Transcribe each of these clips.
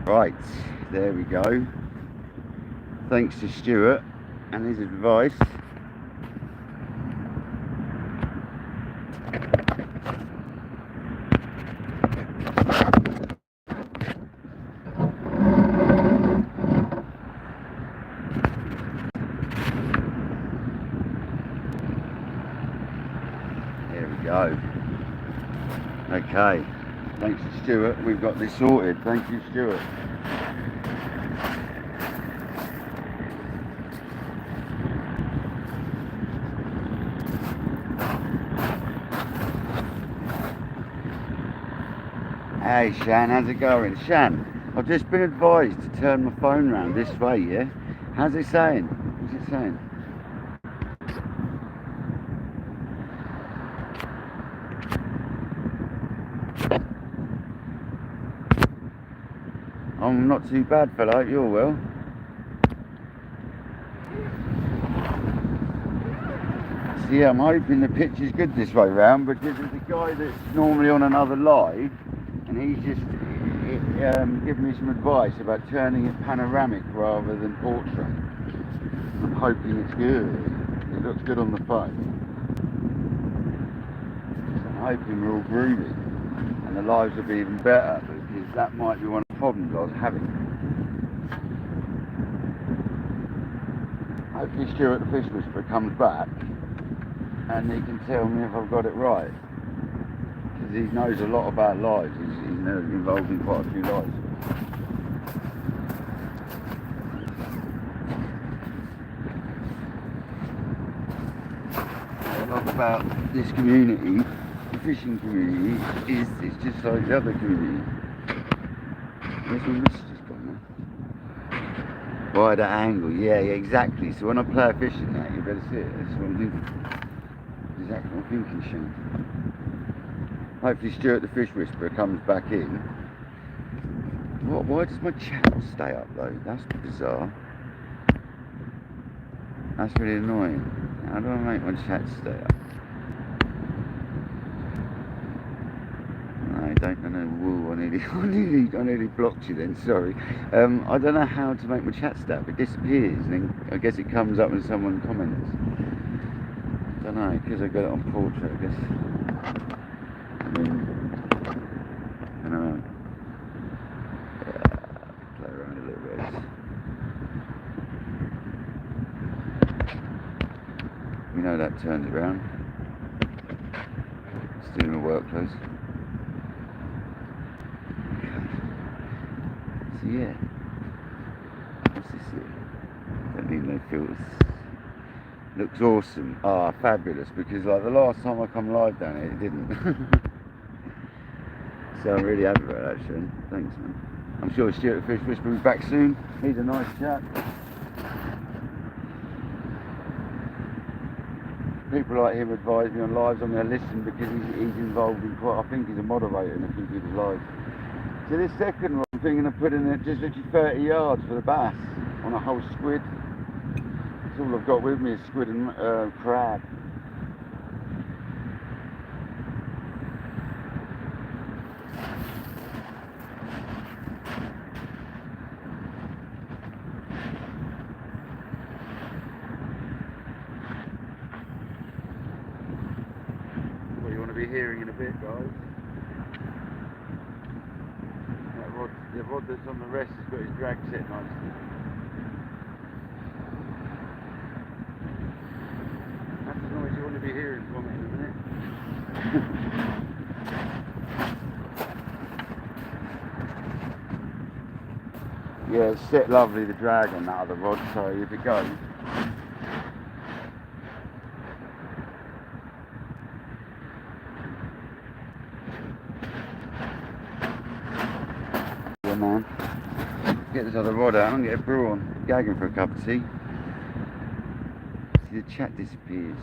Right, there we go. Thanks to Stuart and his advice. There we go. Okay, thanks to Stuart, we've got this sorted. Thank you, Stuart. Hey Shan, how's it going? Shan, I've just been advised to turn my phone round this way, yeah? How's it saying? What's it saying? I'm not too bad, fella, you're well. So yeah, I'm hoping the picture's good this way round, because there's a guy that's normally on another live, and he's just giving me some advice about turning it panoramic rather than portrait. I'm hoping it's good. It looks good on the phone. So I'm hoping we're all groovy, and the lives will be even better, because that might be one of the problems I was having. Hopefully Stuart the Fish Whisperer comes back and he can tell me if I've got it right, because he knows a lot about lives. He's involved in quite a few lives. What I love about this community, the fishing community, is it's just like the other community. Where's my message gone now? Wider angle, yeah, exactly. So when I play a fishing net, you better see it. That's what I'm thinking. Exactly what I'm thinking, Sean. Hopefully Stuart the Fish Whisperer comes back in. What? Why does my chat stay up though? That's bizarre. That's really annoying. How do I make my chat stay up? I don't know. Woo, I nearly blocked you then, sorry. I don't know how to make my chat stay up. It disappears, and then I guess it comes up when someone comments. I don't know, because I got it on portrait, I guess. I mean, I don't know. Play around a little bit. You know that turns around. Still in my work clothes. So yeah. What's this here? Don't need no filters. Looks awesome. Ah, fabulous, because like the last time I come live down here, it didn't. So I'm really happy about that, Sean. Thanks, man. I'm sure Stuart the Fish Whisperer will be back soon. He's a nice chap. People like him advise me on lives. I'm going to listen, because he's involved in quite. I think he's a moderator in a few people's lives. So this second one, I'm thinking of putting it just literally 30 yards for the bass on a whole squid. That's all I've got with me is squid and crab. What you want to be hearing in a bit, guys. The rod that's on the rest has got his drag set nicely. That's the noise you want to be hearing from it in a minute. Yeah, it's set lovely, the drag on that other rod, so if it goes. Yeah, man. Get this other rod out and get a brew on. Gagging for a cup of tea. See, the chat disappears.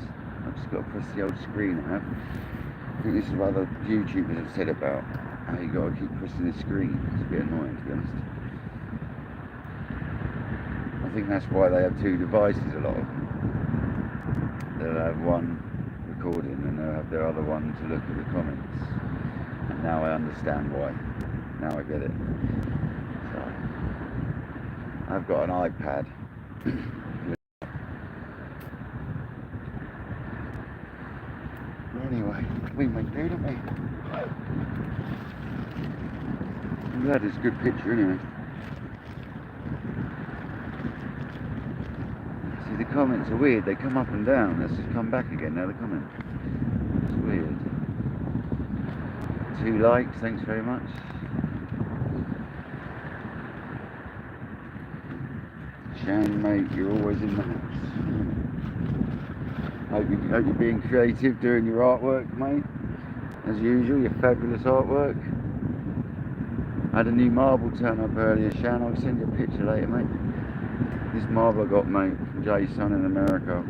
I've just got to press the old screen out. I think this is what other YouTubers have said about how you got to keep pressing the screen. It's a bit annoying, to be honest. I think that's why they have two devices, a lot of them. They'll have one recording and they'll have their other one to look at the comments. And now I understand why. Now I get it. So, I've got an iPad. Anyway, we make do, don't we? I'm glad it's a good picture anyway. See, the comments are weird. They come up and down. Let's just come back again. Now the comment. It's weird. 2 likes. Thanks very much. Shan, mate, you're always in the house. Hope you're being creative doing your artwork, mate. As usual, your fabulous artwork. I had a new marble turn up earlier, Shan. I'll send you a picture later, mate. This marble I got, mate, from Jason in America.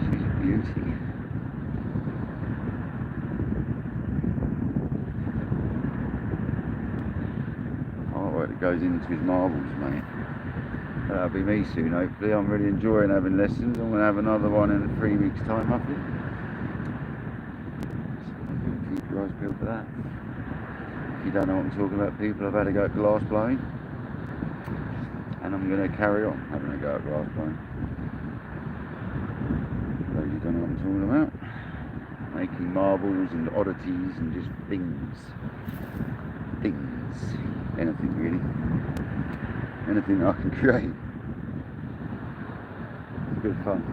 She's a beauty. Artwork that goes into his marbles, mate. That'll be me soon, hopefully. I'm really enjoying having lessons. I'm going to have another one in 3 weeks' time, I think. So keep your eyes peeled for that. If you don't know what I'm talking about, people, I've had to go at glass blowing. And I'm going to carry on having a go at glass blowing. Those you don't know what I'm talking about. Making marbles and oddities and just things. Anything really. Anything that I can create. It's good fun.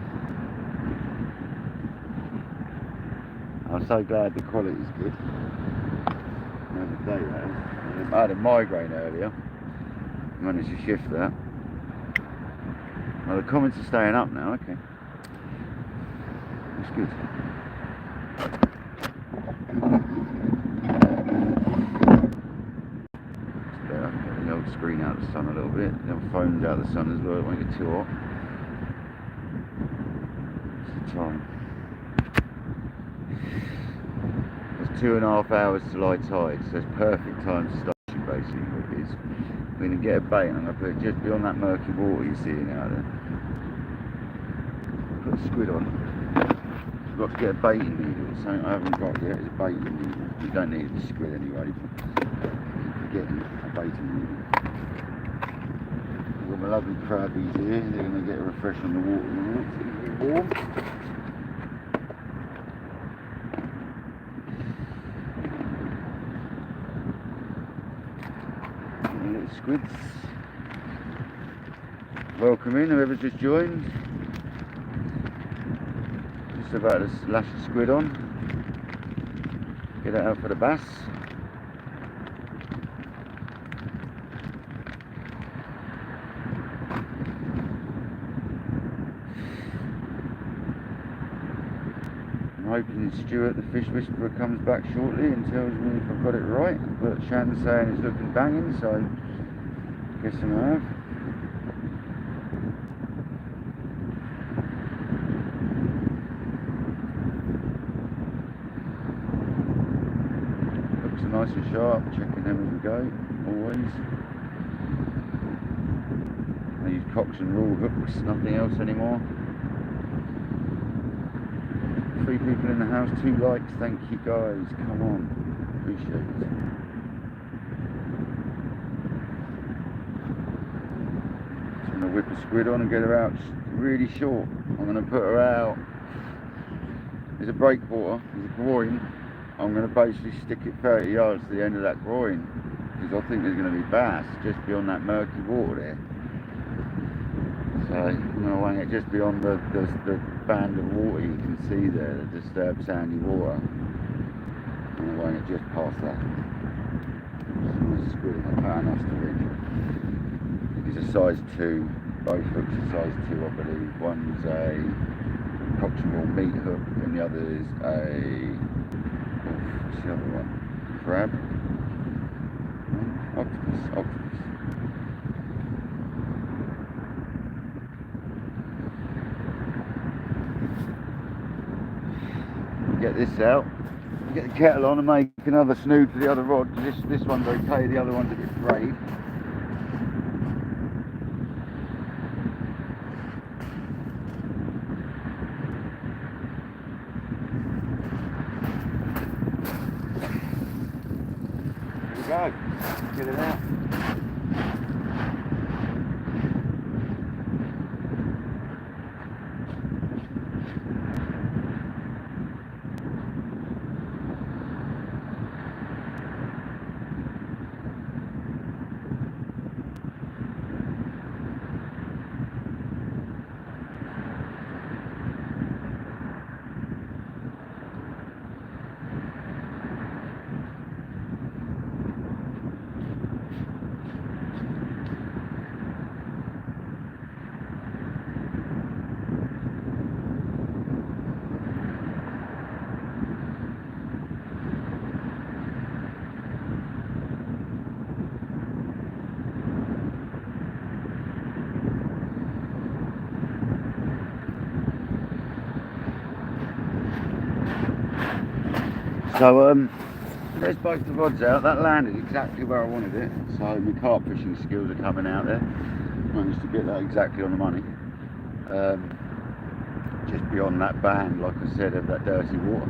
I'm so glad the quality is good. Another day, that is. I had a migraine earlier. I managed to shift that. Well, the comments are staying up now, okay. That's good. Get the old screen out of the sun a little bit. The old phone's out of the sun as well, it won't get too hot. What's the time? It's 2.5 hours till I tide, so it's perfect time to start basically what it is. I'm going to get a bait and I'm going to put it just beyond that murky water you're seeing out there. Put a squid on. I've got to get a baiting needle. Something I haven't got yet is a baiting needle. You don't need a squid anyway. Keep forgetting a baiting needle. I've got my lovely crabbies here. They're going to get a refresh on the water in a minute. It's going to be warm. Little squids. Welcome in, whoever's just joined. Just about to lash the squid on. Get it out for the bass. I'm hoping Stuart, the fish whisperer, comes back shortly and tells me if I've got it right. But Shan's saying it's looking banging, so I guess I have. Looks nice and sharp, checking them as we go, always. I use cocks and rule hooks, nothing else anymore. 3 people in the house, 2 likes, thank you guys, come on, appreciate it. Just going to whip a squid on and get her out really short. I'm going to put her out, there's a breakwater, there's a groin. I'm going to basically stick it 30 yards to the end of that groin, because I think there's going to be bass just beyond that murky water there. So I'm going to wang it just beyond the band of water you can see there, the disturbed sandy water. I'm going to wang it just past that. Just squid in the pattern off the ridge. It's a size 2, both hooks are size 2 I believe. One's a cock's and roll meat hook and the other is a, what's the other one? Crab? Octopus. Get this out, get the kettle on and make another snood for the other rod. This one's okay, the other one's a bit frayed. There we go. Get it out. So there's both the rods out. That landed exactly where I wanted it. So my carp fishing skills are coming out there. Managed to get that exactly on the money. Just beyond that band, like I said, of that dirty water,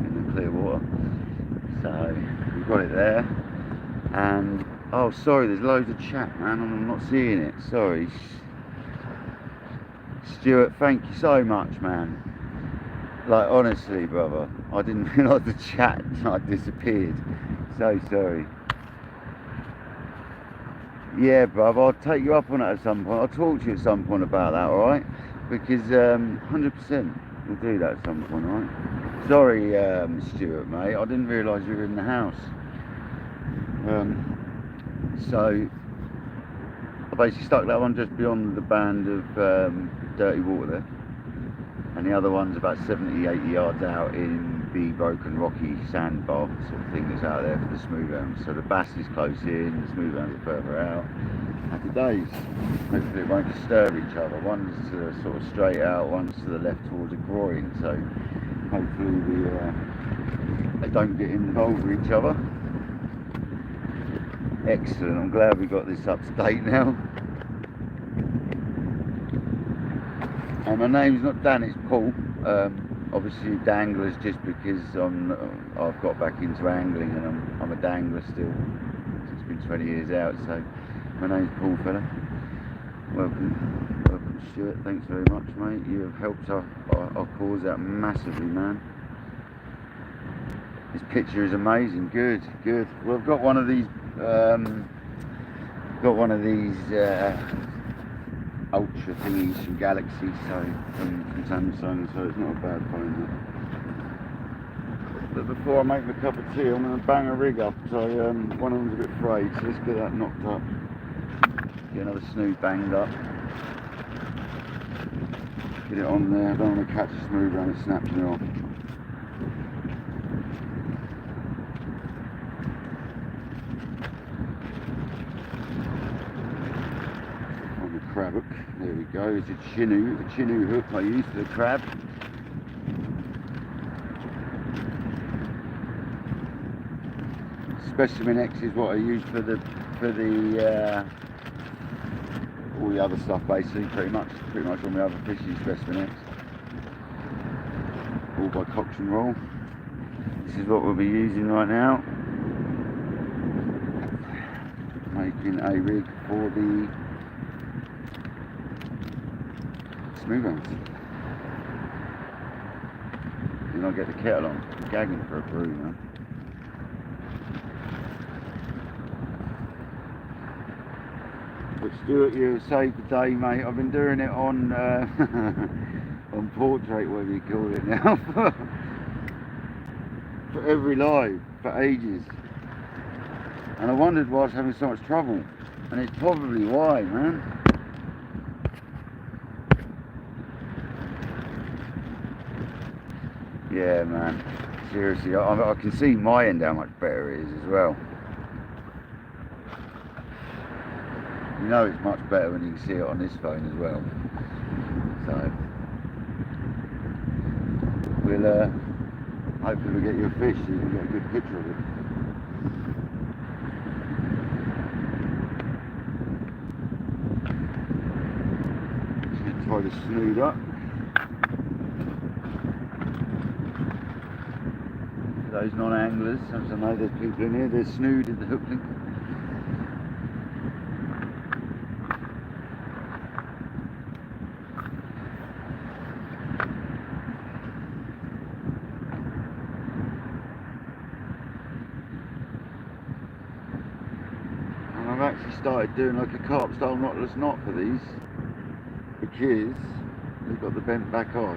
in the clear water. So we've got it there. And oh, sorry, there's loads of chat, man, and I'm not seeing it. Sorry, Stuart. Thank you so much, man. Like, honestly, brother, I didn't realise the chat had disappeared. So sorry. Yeah, brother, I'll take you up on it at some point. I'll talk to you at some point about that, alright? Because 100% we'll do that at some point, alright? Sorry, Stuart, mate, I didn't realise you were in the house. So I basically stuck that one just beyond the band of dirty water there. And the other one's about 70-80 yards out in the broken rocky sandbar sort of thing that's out there for the smooth hounds. So the bass is close in, the smooth hounds are further out. Happy days. Hopefully it won't disturb each other. One's sort of straight out, one's to the left towards a groin. So hopefully they don't get involved with each other. Excellent. I'm glad we got this up to date now. And my name's not Dan, it's Paul. Obviously danglers just because I've got back into angling and I'm a dangler still. It's been 20 years out, so my name's Paul, fella. Welcome Stuart, thanks very much, mate. You have helped our cause out massively, man. This picture is amazing, good. Well, I've got one of these ultra thingies from Galaxy, so from Samsung, so it's not a bad phone. But before I make my cup of tea, I'm going to bang a rig up. So one of them's a bit frayed, so let's get that knocked up. Get another snood banged up. Get it on there. I don't want to catch a smooth and it snaps me off. Crab hook, there we go. It's a chinu hook I use for the crab. Specimen X is what I use for the all the other stuff basically, pretty much all my other fish use Specimen X. All by Cox and Roll. This is what we'll be using right now. Making a rig for the smooth hounds. Then I'll get the kettle on. I'm gagging for a brew now. But Stuart, you saved the day, mate. I've been doing it on on portrait, whatever you call it now, for every live for ages. And I wondered why I was having so much trouble, and it's probably why, man. Yeah, man, seriously, I can see my end how much better it is as well. You know it's much better when you can see it on this phone as well. So, we'll hopefully we'll get you a fish so you can get a good picture of it. Just going to try to snood up. Those non-anglers, as I know there's people in here, there's Snood at the hook link. I've actually started doing like a carp style knotless knot for these because they've got the bent back on,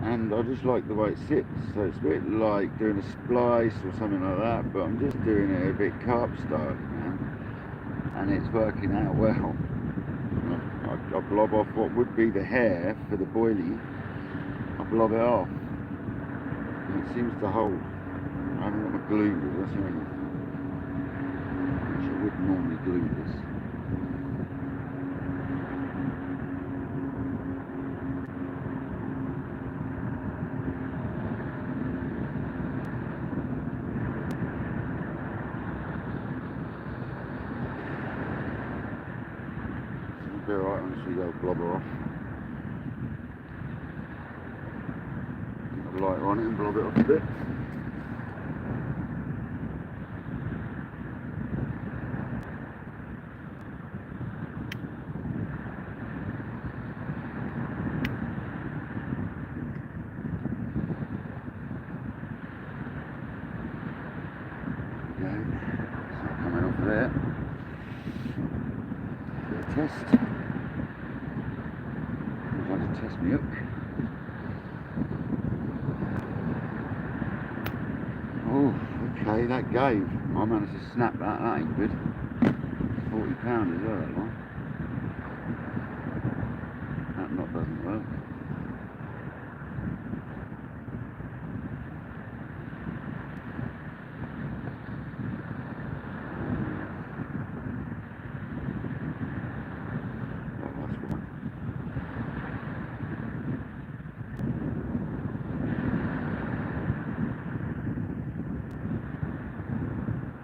and I just like the way it sits. So it's a bit like doing a splice or something like that, but I'm just doing it a bit carp style, man, and it's working out well. I blob off what would be the hair for the boilie. I blob it off, and it seems to hold. I haven't got my glue with this or anything, which I would normally glue this. It'll be alright once we go blobber off. Put the lighter on it and blob it off a bit. It's not coming off there. Bit of test. I'm trying to test my hook. Oh, okay, that gave. I managed to snap that. That ain't good. £40 as well, that one. That knot doesn't work.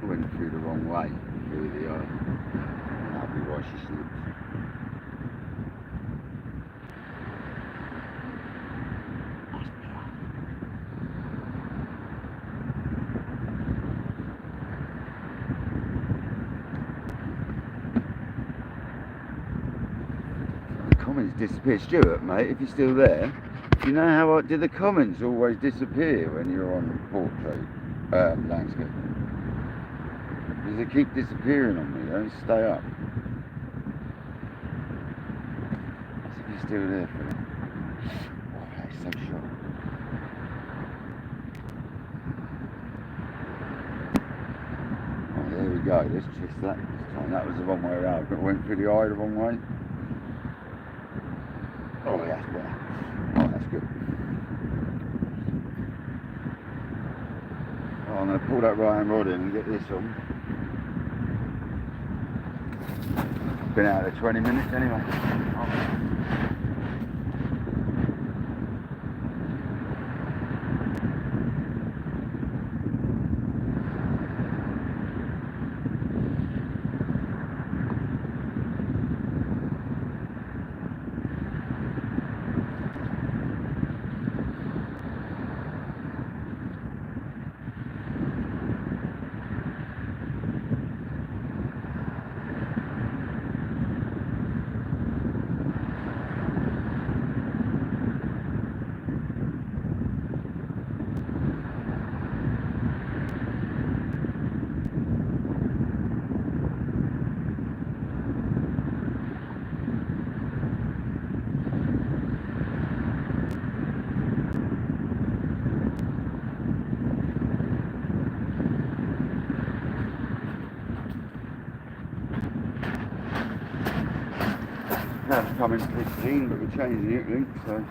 Went through the wrong way through the eye. That'll be why she slipped. The comments disappear. Stuart, mate, if you're still there, do you know how do the comments always disappear when you're on portrait landscape? Because they keep disappearing on me, they don't stay up. As if you're still there for them. Oh, that's so sharp. Oh, there we go, let's twist that this time. That was the wrong way around, but went through the eye the wrong way. Oh, that's better. Oh, that's good. Oh, I'm going to pull that right hand rod in and get this on. Been out there 20 minutes anyway. Oh. That's coming 15, but we're changing the hook link, so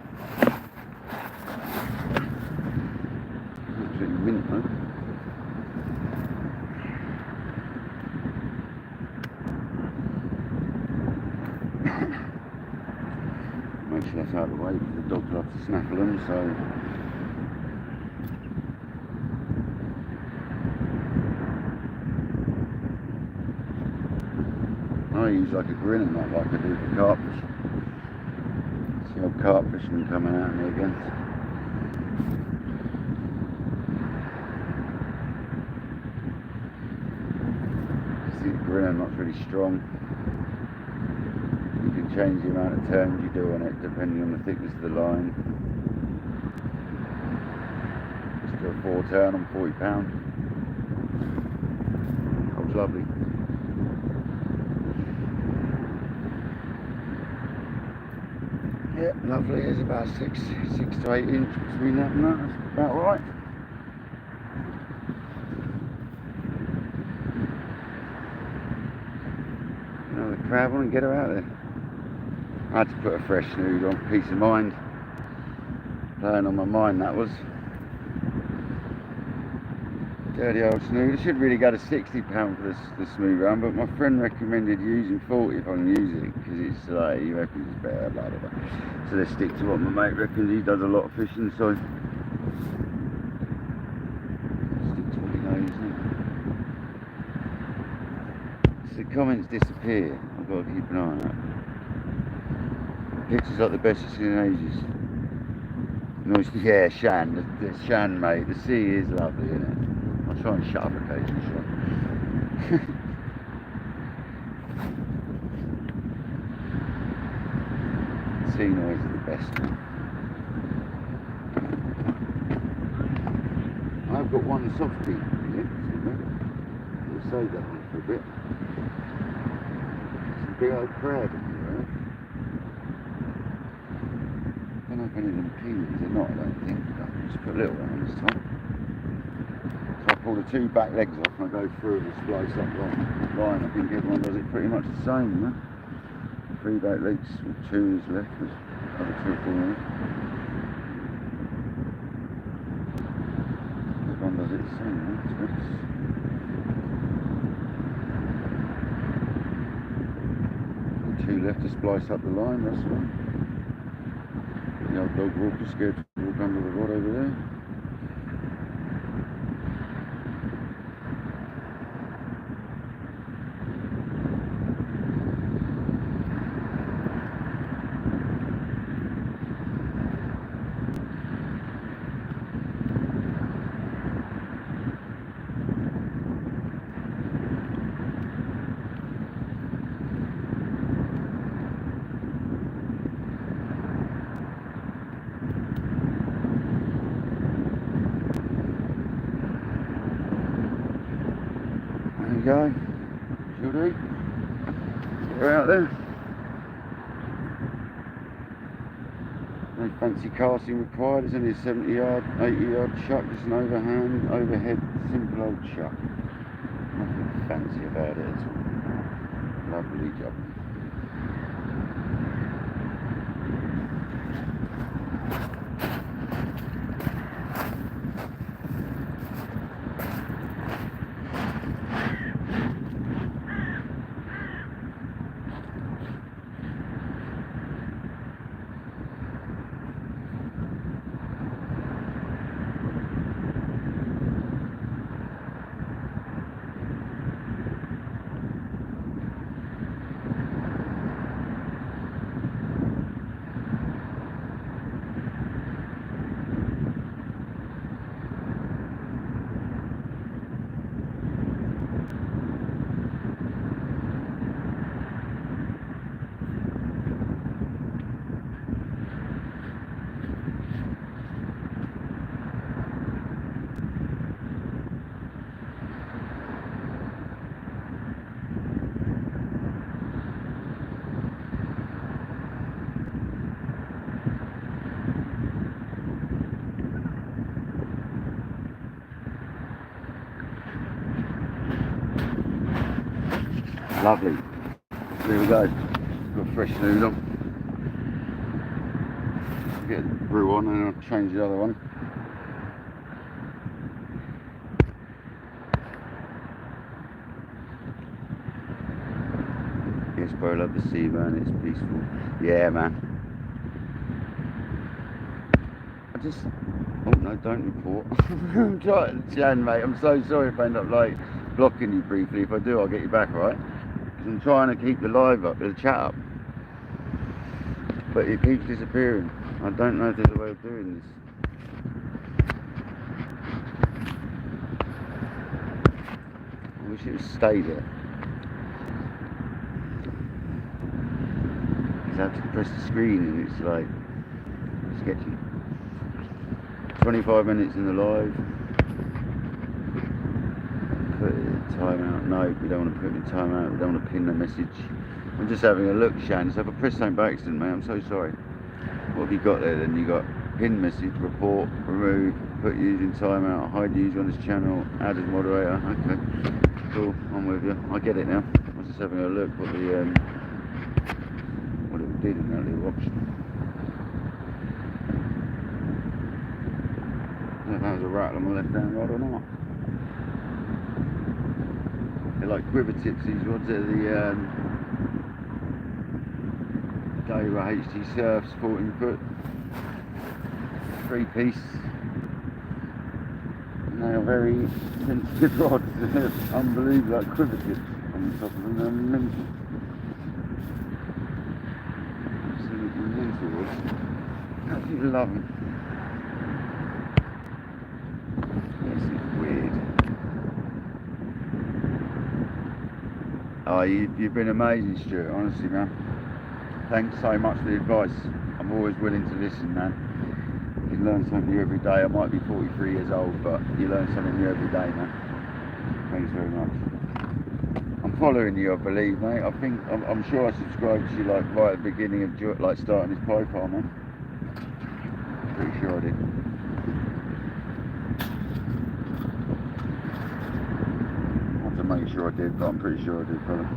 absolutely mint though. Make sure that's out of the way because the dogs love to snaffle them, so I use like a grinning knot like I do for carpfish. See old carp fishermen coming out me again. See the grinning knot's really strong. You can change the amount of turns you do on it depending on the thickness of the line. Just do a 4 turn on £40. Holds lovely. Lovely, it's about 6 to 8 inches between that and that, that's about right. Another crab on and get her out there. I had to put a fresh snood on, peace of mind. Playing on my mind that was. Dirty old snood. I should really go to £60 for the smooth round, but my friend recommended using 40 if I can use it, because it's like, he reckons it's better, blah blah blah. So let's stick to what my mate reckons. He does a lot of fishing, so stick to what he knows, isn't it? So the comments disappear. I've got to keep an eye on that. Pictures like the best you've seen in ages. Nice, yeah, shan, the shan, mate. The sea is lovely, isn't it? I'll try and shut up occasionally, sure. Sea noise are the best. I've got one softie in it, we'll save that one for a bit. Some big old crab in here, right? I don't know if any of them kings are not, I don't think. I'll just put a little one on this time. So I pull the two back legs off and I go through and splice up the line. I think everyone does it pretty much the same, you know? 3 back legs with 2 is left, there's other 2 or 4 minutes. Everyone does it the same, you know? Two left to splice up the line, that's all. The old dog walker scared to walk under the rod over there. There you go, she'll do. We're out there. No fancy casting required, it's only a 70 yard, 80 yard chuck, just an overhand, overhead, simple old chuck. Nothing fancy about it at all. Lovely job. Lovely. There we go. Got a fresh snood on. Get the brew on and I'll change the other one. Yes, bro, I love the sea, man. It's peaceful. Yeah, man. I just... Oh, no, don't report. I'm trying, Jan, mate. I'm so sorry if I end up, like, blocking you briefly. If I do, I'll get you back, alright? I'm trying to keep the live up, the chat up, but it keeps disappearing. I don't know if there's a way of doing this. I wish it would stay there. Because I have to press the screen and it's like sketchy. 25 minutes in the live. Put timeout. No, we don't want to put it in timeout. We don't want to pin the message. I'm just having a look, Shan. So if I press something by accident, mate, I'm so sorry. What have you got there then? You got pin message, report, remove, put user in timeout, hide user on this channel, add as moderator. Okay, cool, I'm with you. I get it now. I was just having a look what the what it did in that little option. I don't know if that was a rattle on my left hand rod or not. They're like quiver tips, these rods. They're the Daiwa HT Surfs 14 foot 3-piece. And they are very sensitive rods. They're unbelievable, like quiver tips on the top of them. They're mental. Absolutely mental rods. Absolutely love them. This is weird. Oh, you've been amazing, Stuart, honestly, man. Thanks so much for the advice. I'm always willing to listen, man. You can learn something new every day. I might be 43 years old, but you learn something new every day, man. Thanks very much. I'm following you, I believe, mate. I'm sure I subscribed to you like right at the beginning of like starting this profile, man. Pretty sure I did. I have to make sure I did, but I'm pretty sure I did, brother.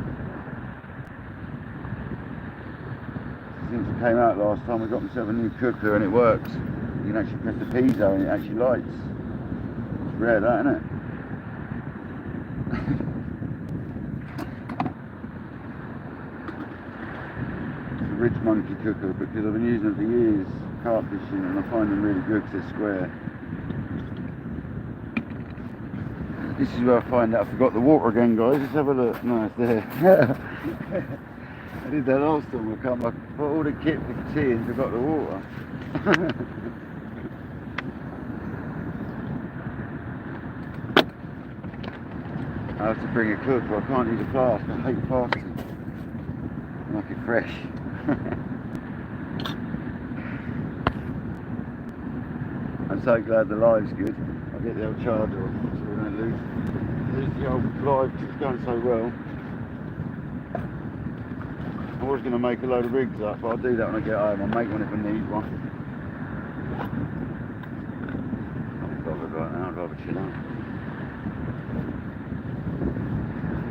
Since it came out last time, I got myself a new cooker and it works. You can actually press the piezo and it actually lights. It's rare, that, isn't it? It's a Ridge Monkey cooker because I've been using it for years, carp fishing, and I find them really good because they're square. This is where I find out I forgot the water again, guys. Let's have a look. No, it's there. I did that last time. I put all the kit for tea and forgot the water. I have to bring a cooker. I can't use a flask. I hate fasting. I like it fresh. I'm so glad the live's good. I'll get the old charger off so we don't lose the old live because it's going so well. I was going to make a load of rigs up, but I'll do that when I get home. I'll make one if I need one. I'm bothered right now, I'd rather chill out.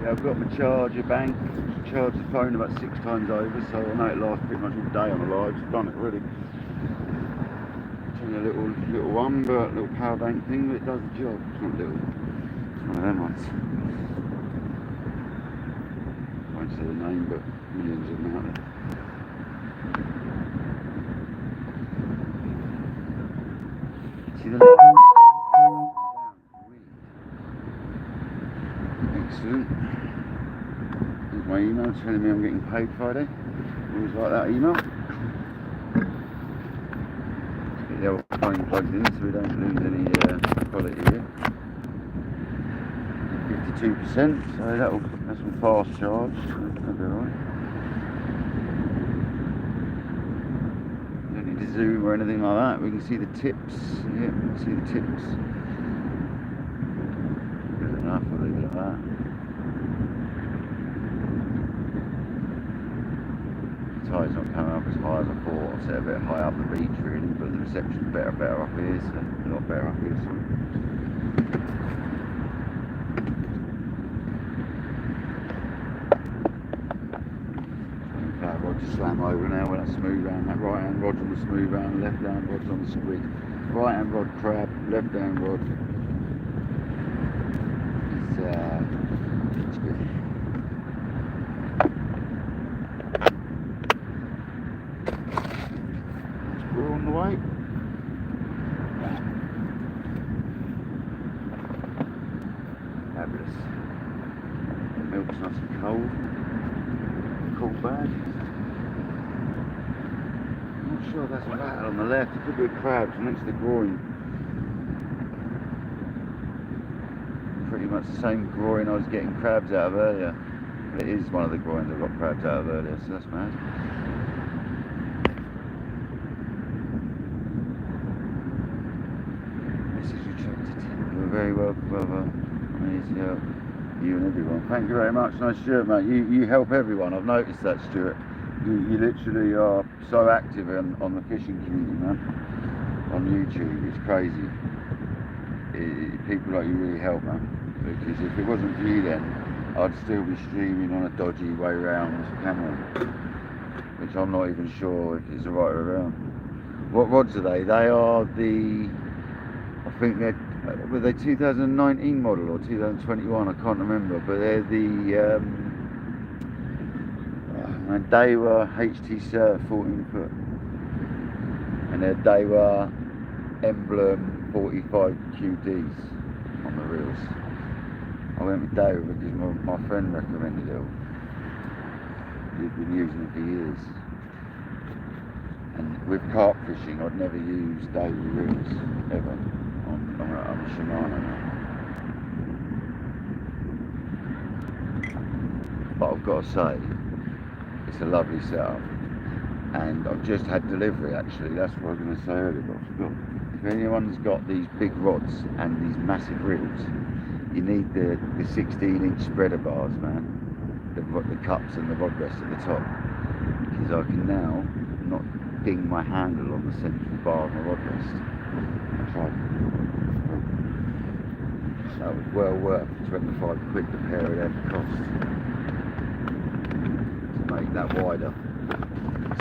Yeah, I've got my charger bank. I charged the phone about 6 times over, so I know it lasts pretty much all day on the live. I've done it already. It's only a little one, but a little power bank thing, but it does the job. It's not little. It's one of them ones. I won't say the name, but millions of them out there. See the excellent. Here's my email telling me I'm getting paid Friday. Always like that email. Let's get the old phone plugged in so we don't lose any quality here. 52%, so that's all fast charge. That'll be alright. Don't need to zoom or anything like that. We can see the tips. Yeah, we can see the tips. Good enough, we'll leave it at that. The tide's not coming up as high as I thought. I'll set a bit high up the beach really, but the reception's better up here, so a lot better up here, sorry. Slam over now when I smooth round. That right hand rod's on the smooth round, left hand rod's on the squid. Right hand rod crab, left hand rod. It's good. We're on the way. Fabulous. The milk's nice and cold. Cool bag. Sure, that's a rattle on the left. It could be a crab next to the groin. Pretty much the same groin I was getting crabs out of earlier. But it is one of the groins I got crabs out of earlier, so that's mad. This is retracted. You're very welcome, brother. Amazing help. You and everyone. Thank you very much. Nice shirt, mate. You help everyone. I've noticed that, Stuart. You literally are so active on the fishing community, man. On YouTube, it's crazy. People like you really help, man. Because if it wasn't for you then, I'd still be streaming on a dodgy way round camera, which I'm not even sure if it's the right way around. What rods are they? They are the, I think they're, were they 2019 model or 2021? I can't remember, but they're the Daiwa HT Surf 14 foot, and they're Daiwa Emblem 45 QDs on the reels. I went with Daiwa because my friend recommended it. He'd been using it for years. And with carp fishing, I'd never use Daiwa reels ever. I'm a Shimano now. But I've got to say, it's a lovely setup. And I've just had delivery actually, that's what I was going to say earlier, but I forgot. If anyone's got these big rods and these massive reels, you need the 16-inch spreader bars, man. The cups and the rod rest at the top. Because I can now not ding my handle on the central bar of my rod rest. I tried. That was well worth 25 quid the pair of them cost. To make that wider.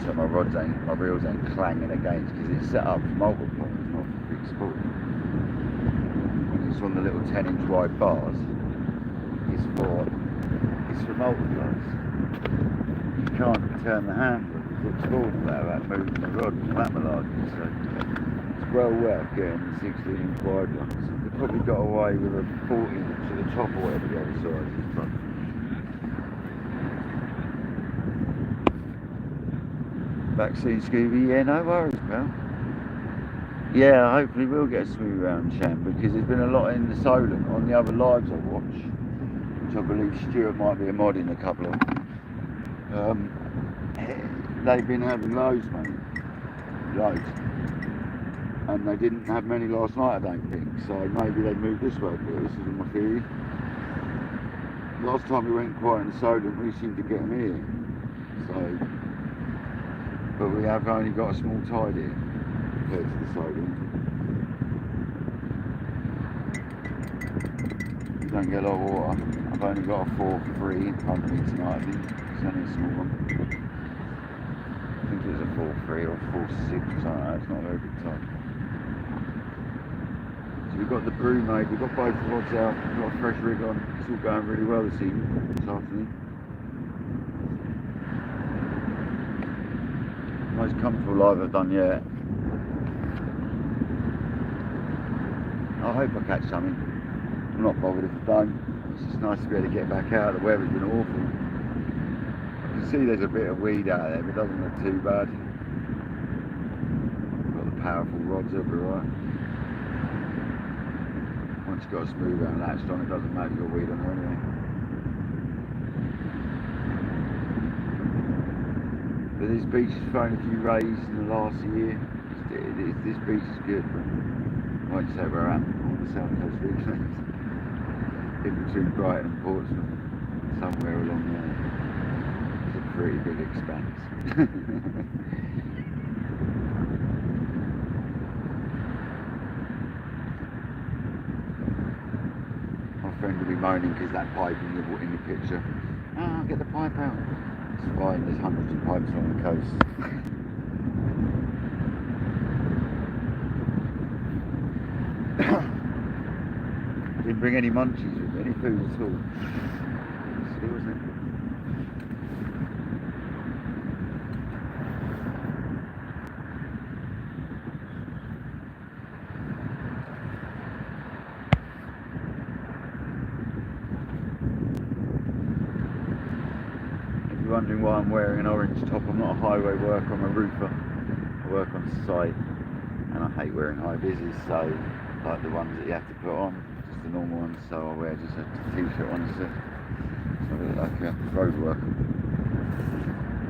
So my reels ain't clanging against, because it's set up for multiple, it's not for big sport. When it's on the little 10-inch wide bars, it's for multipliers. You can't turn the handle with big sport without moving the rod and that malarkey, so it's well worth getting the 16-inch wide ones. They probably got away with a 14-inch at the top or whatever the other size is from. Back soon, Scooby. Yeah, no worries, pal. Yeah, hopefully we'll get a smooth round, Shan, because there's been a lot in the Solent on the other lives I watch, which I believe Stuart might be a mod in a couple of them. They've been having loads, mate. Loads. And they didn't have many last night, I don't think, so maybe they moved this way a bit. This is my theory. Last time we went quiet in the Solent, we seemed to get them here. So, but we have only got a small tide here compared to the Solent. You don't get a lot of water. I've only got a 4.3 in front of me tonight, I think. It's only a small one. I think it was a 4.3 or 4.6 or something like that. It's not a very big tide. So we've got the brew made, we've got both rods out, we've got a fresh rig on. It's all going really well this evening, this afternoon. Most comfortable live I've done yet. I hope I catch something. I'm not bothered if I don't. It's just nice to be able to get back out. The weather's been awful. I can see there's a bit of weed out there, but it doesn't look too bad. Got the powerful rods everywhere. Once you've got a smooth round latched on, it doesn't matter if you've got weed on there anyway. But this beach has thrown a few rays in the last year. This beach is good. I won't say where I am, on the south coast of England. In between Brighton and Portsmouth, somewhere along there. It's a pretty big expanse. My friend will be moaning because that pipe in the picture. Ah, get the pipe out. It's fine, there's hundreds of pipes along the coast. Didn't bring any munchies with me, any food at all. Still, isn't it? If you're wondering why I'm wearing an orange top, I'm not a highway worker, I'm a roofer. I work on site and I hate wearing high vises, so like the ones that you have to put on, just the normal ones, so I wear just a t-shirt on instead. So I look like a road worker.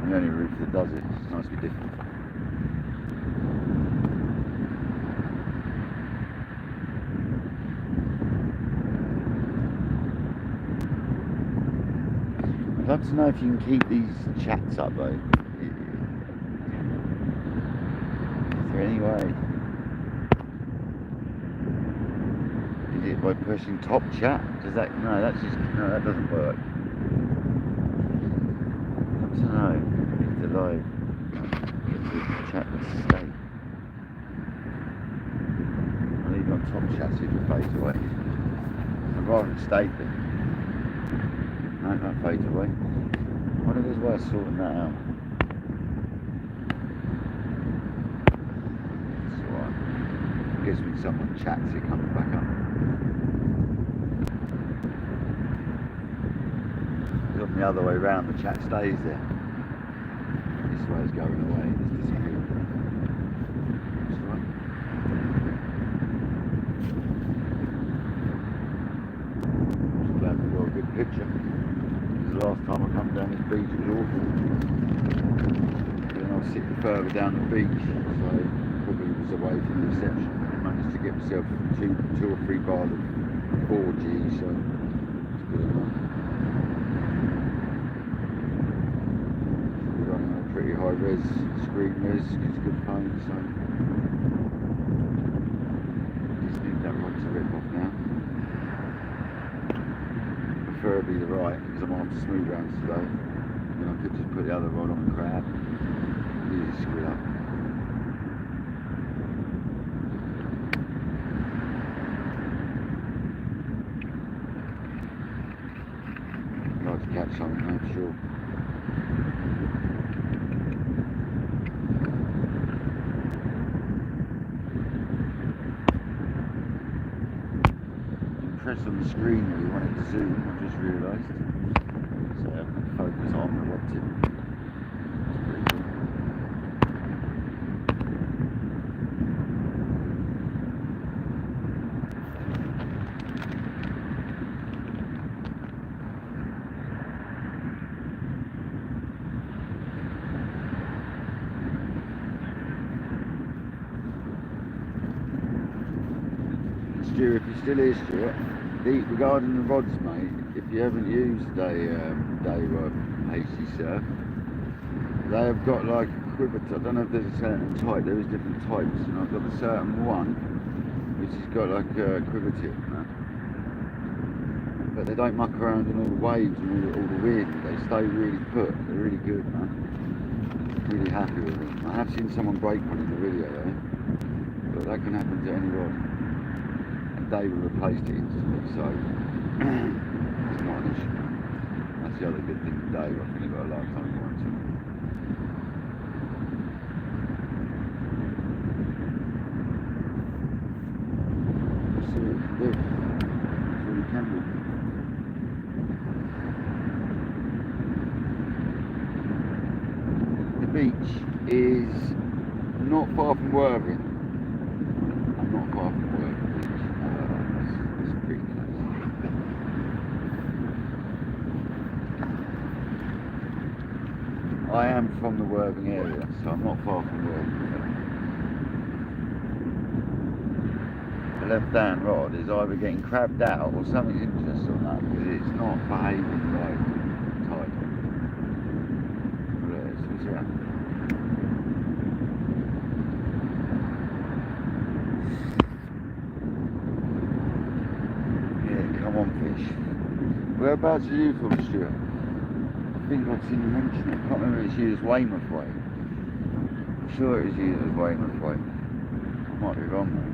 I'm the only roof that does it, it's nice to be different. I'd love to know if you can keep these chats up though. better anyway. Is it by pushing top chat? Does that, no, that's just, no, that doesn't work. I don't know, it's alive. Get the chat to stay. I'll leave it on top chat so it fades away. I'd rather it stayed there. No, that fades away. I wonder if there's a way of sorting that out. It's alright. I guess when someone chats it comes back up. On the other way round, the chat stays there. This way is going away, it's disappearing. That's right. Just glad we got a good picture. Because the last time I come down this beach it was awful. Then I was sitting further down the beach, so probably was away from the reception. I managed to get myself two or three bars of 4G, so it's good enough. Pretty high res, screen res, it's good phone, so just need that rod to rip off now. Preferably the right, because I'm on smooth rounds today. Then I could just put the other rod on the crab, easy to screw up. I'd like to catch something, I'm sure. Press on the screen where you want it to zoom, I just realised. So I can focus on the rod tip. That's pretty cool. Stuart, if you're still here, Stuart, regarding the rods, mate, if you haven't used a Daywalk HC Surf, they have got like a quiver. I don't know if there's a certain type, there is different types, and I've got a certain one which has got like a quiver tip, man. But they don't muck around in all the waves and all the wind, they stay really put, they're really good, man. Really happy with them. I have seen someone break one in the video though, but that can happen to any rod. David replaced it instantly, so it's not an issue. That's the other good thing with Dave, I think he got a lifetime warranty. Let's see what we can do. That's what we can do. The beach is not far from Worthing. I'm not far from Worthing. I am from the Worthing area, so I'm not far from Worthing. The left-hand rod is either getting crabbed out or something's interesting on that, because it's not behaving like tight. Look, what's that? Yeah, come on, fish. Whereabouts are you from, Stuart? I think I've seen you mention it. I can't remember if it's used as Weymouth Way. I'm sure it was used as Weymouth Way. I might be wrong though.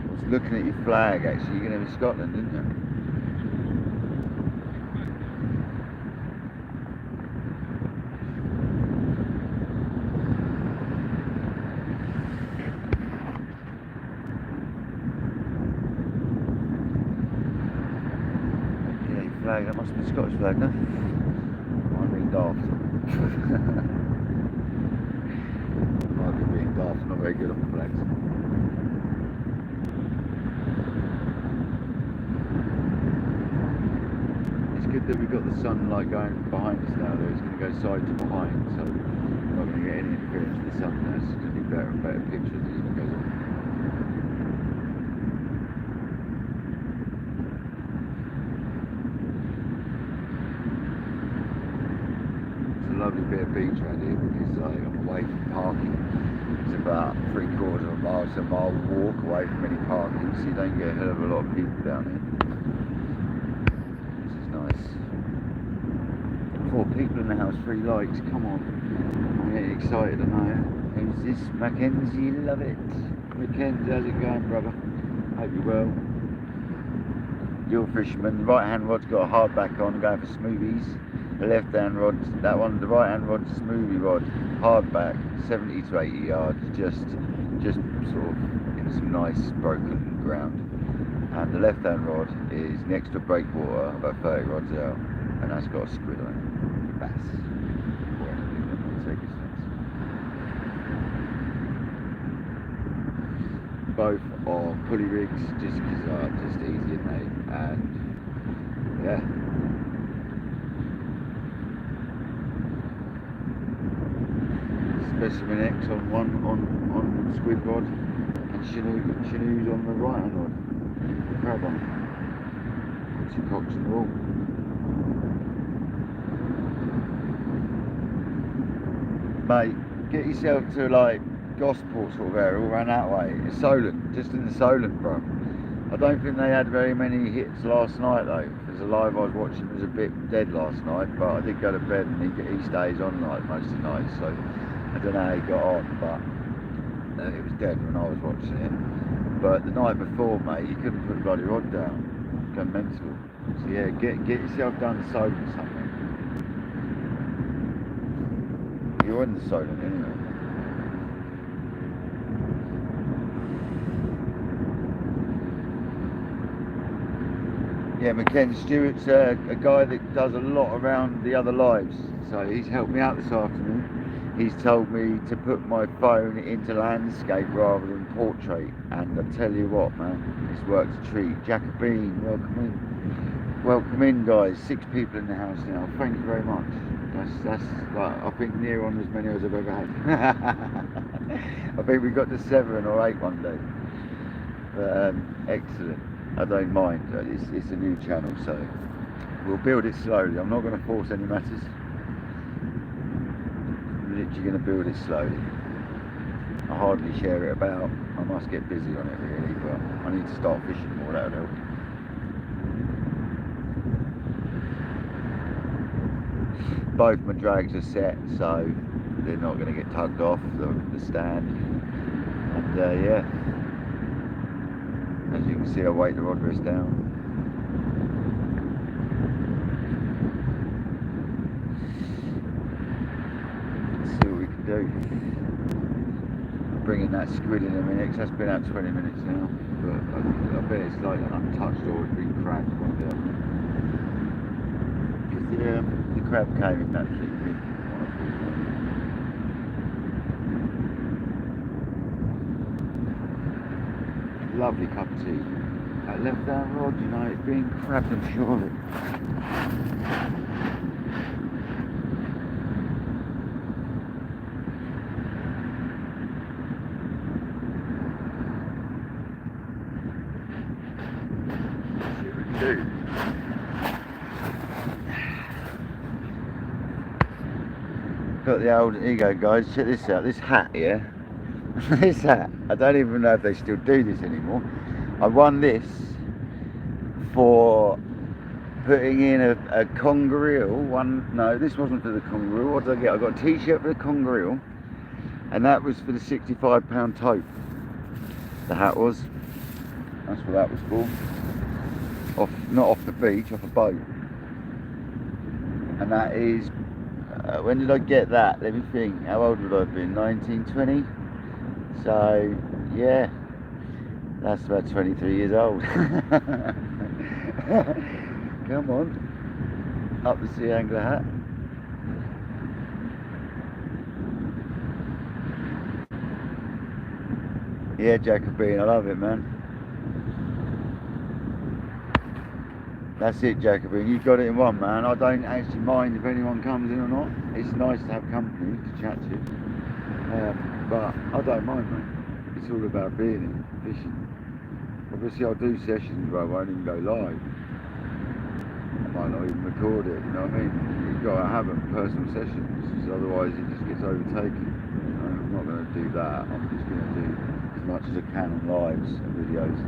I was looking at your flag actually, you're going to be Scotland, didn't you? Flag, that must be a Scottish flag, no? I'm being daft. Might be being daft, not very good on the flags. It's good that we've got the sunlight going behind us now, though. It's going to go side to behind, so we're not going to get any interference with the sun now. It's going to be better and better pictures as it goes on. lovely bit of beach around here because like, I'm away from parking. It's about 3/4 of a mile to a mile walk away from any parking, so you don't get a hell of a lot of people down here. This is nice. 4 people in the house, 3 likes, come on. I'm getting excited, I know. Who's this? Mackenzie, love it. Mackenzie, how's it going, brother? Hope you're well. You're a fisherman. The right hand rod's got a hard back on, going for smoothies. The left hand rod, that one, the right hand rod's a smoothie rod, hard back, 70 to 80 yards, just sort of in some nice broken ground. And the left hand rod is next to a breakwater, about 30 rods out, and that's got a squid on it. Bass. Both are pulley rigs, just because they're just easy, mate. And yeah. Specimen X on one on squid rod, and Chinoo's on the right hand rod. Crab on. 2 cocks and all. Mate, get yourself to like Gosport sort of area, all around that way. It's Solent, just in the Solent, bro. I don't think they had very many hits last night though, because the live I was watching was a bit dead last night, but I did go to bed and he stays on like most of the night, so I don't know how he got on, but it was dead when I was watching it. But the night before, mate, you couldn't put a bloody rod down. Go mental. So yeah, get yourself down to Solent something. You're in the Solent anyway. Yeah, Stuart's a guy that does a lot around the other lives, so he's helped me out this afternoon. He's told me to put my phone into landscape rather than portrait, and I tell you what, man, it's worked a treat. Jacobine, welcome in, guys. 6 people in the house now. Thank you very much. That's like, I think near on as many as I've ever had. I think we got to 7 or 8 one day. But excellent. I don't mind. It's a new channel, so we'll build it slowly. I'm not going to force any matters. Literally going to build it slowly. I hardly share it about. I must get busy on it really, but I need to start fishing more, that'll help. Both my drags are set, so they're not going to get tugged off the stand. And yeah, as you can see, I weight the rod rest down. Do. Bringing that squid in a minute, because that's been out 20 minutes now, but I bet it's like untouched or it's been cracked one day. Because the crab came in naturally. Lovely cup of tea. That left hand rod, you know, it's being crabbed, I'm sure of it. Got the old, here you go guys, check this out, this hat here, this hat, I don't even know if they still do this anymore. I won this for putting in a congaree, no this wasn't for the congaree, what did I get? I got a t-shirt for the congaree, and that was for the £65 tote, the hat was, that's what that was for. Not off the beach, off a boat. And that is, when did I get that? Let me think, how old would I have been? 1920? So, yeah, that's about 23 years old. Come on, up the sea angler hat. Yeah, Jacobine, I love it, man. That's it, Jacobine, you've got it in one, man. I don't actually mind if anyone comes in or not. It's nice to have company to chat to. But I don't mind, man. It's all about being in, fishing. Obviously I'll do sessions where I won't even go live. I might not even record it, you know what I mean? You've got to have a personal sessions, otherwise it just gets overtaken. You know, I'm not going to do that. I'm just going to do as much as I can on lives and videos.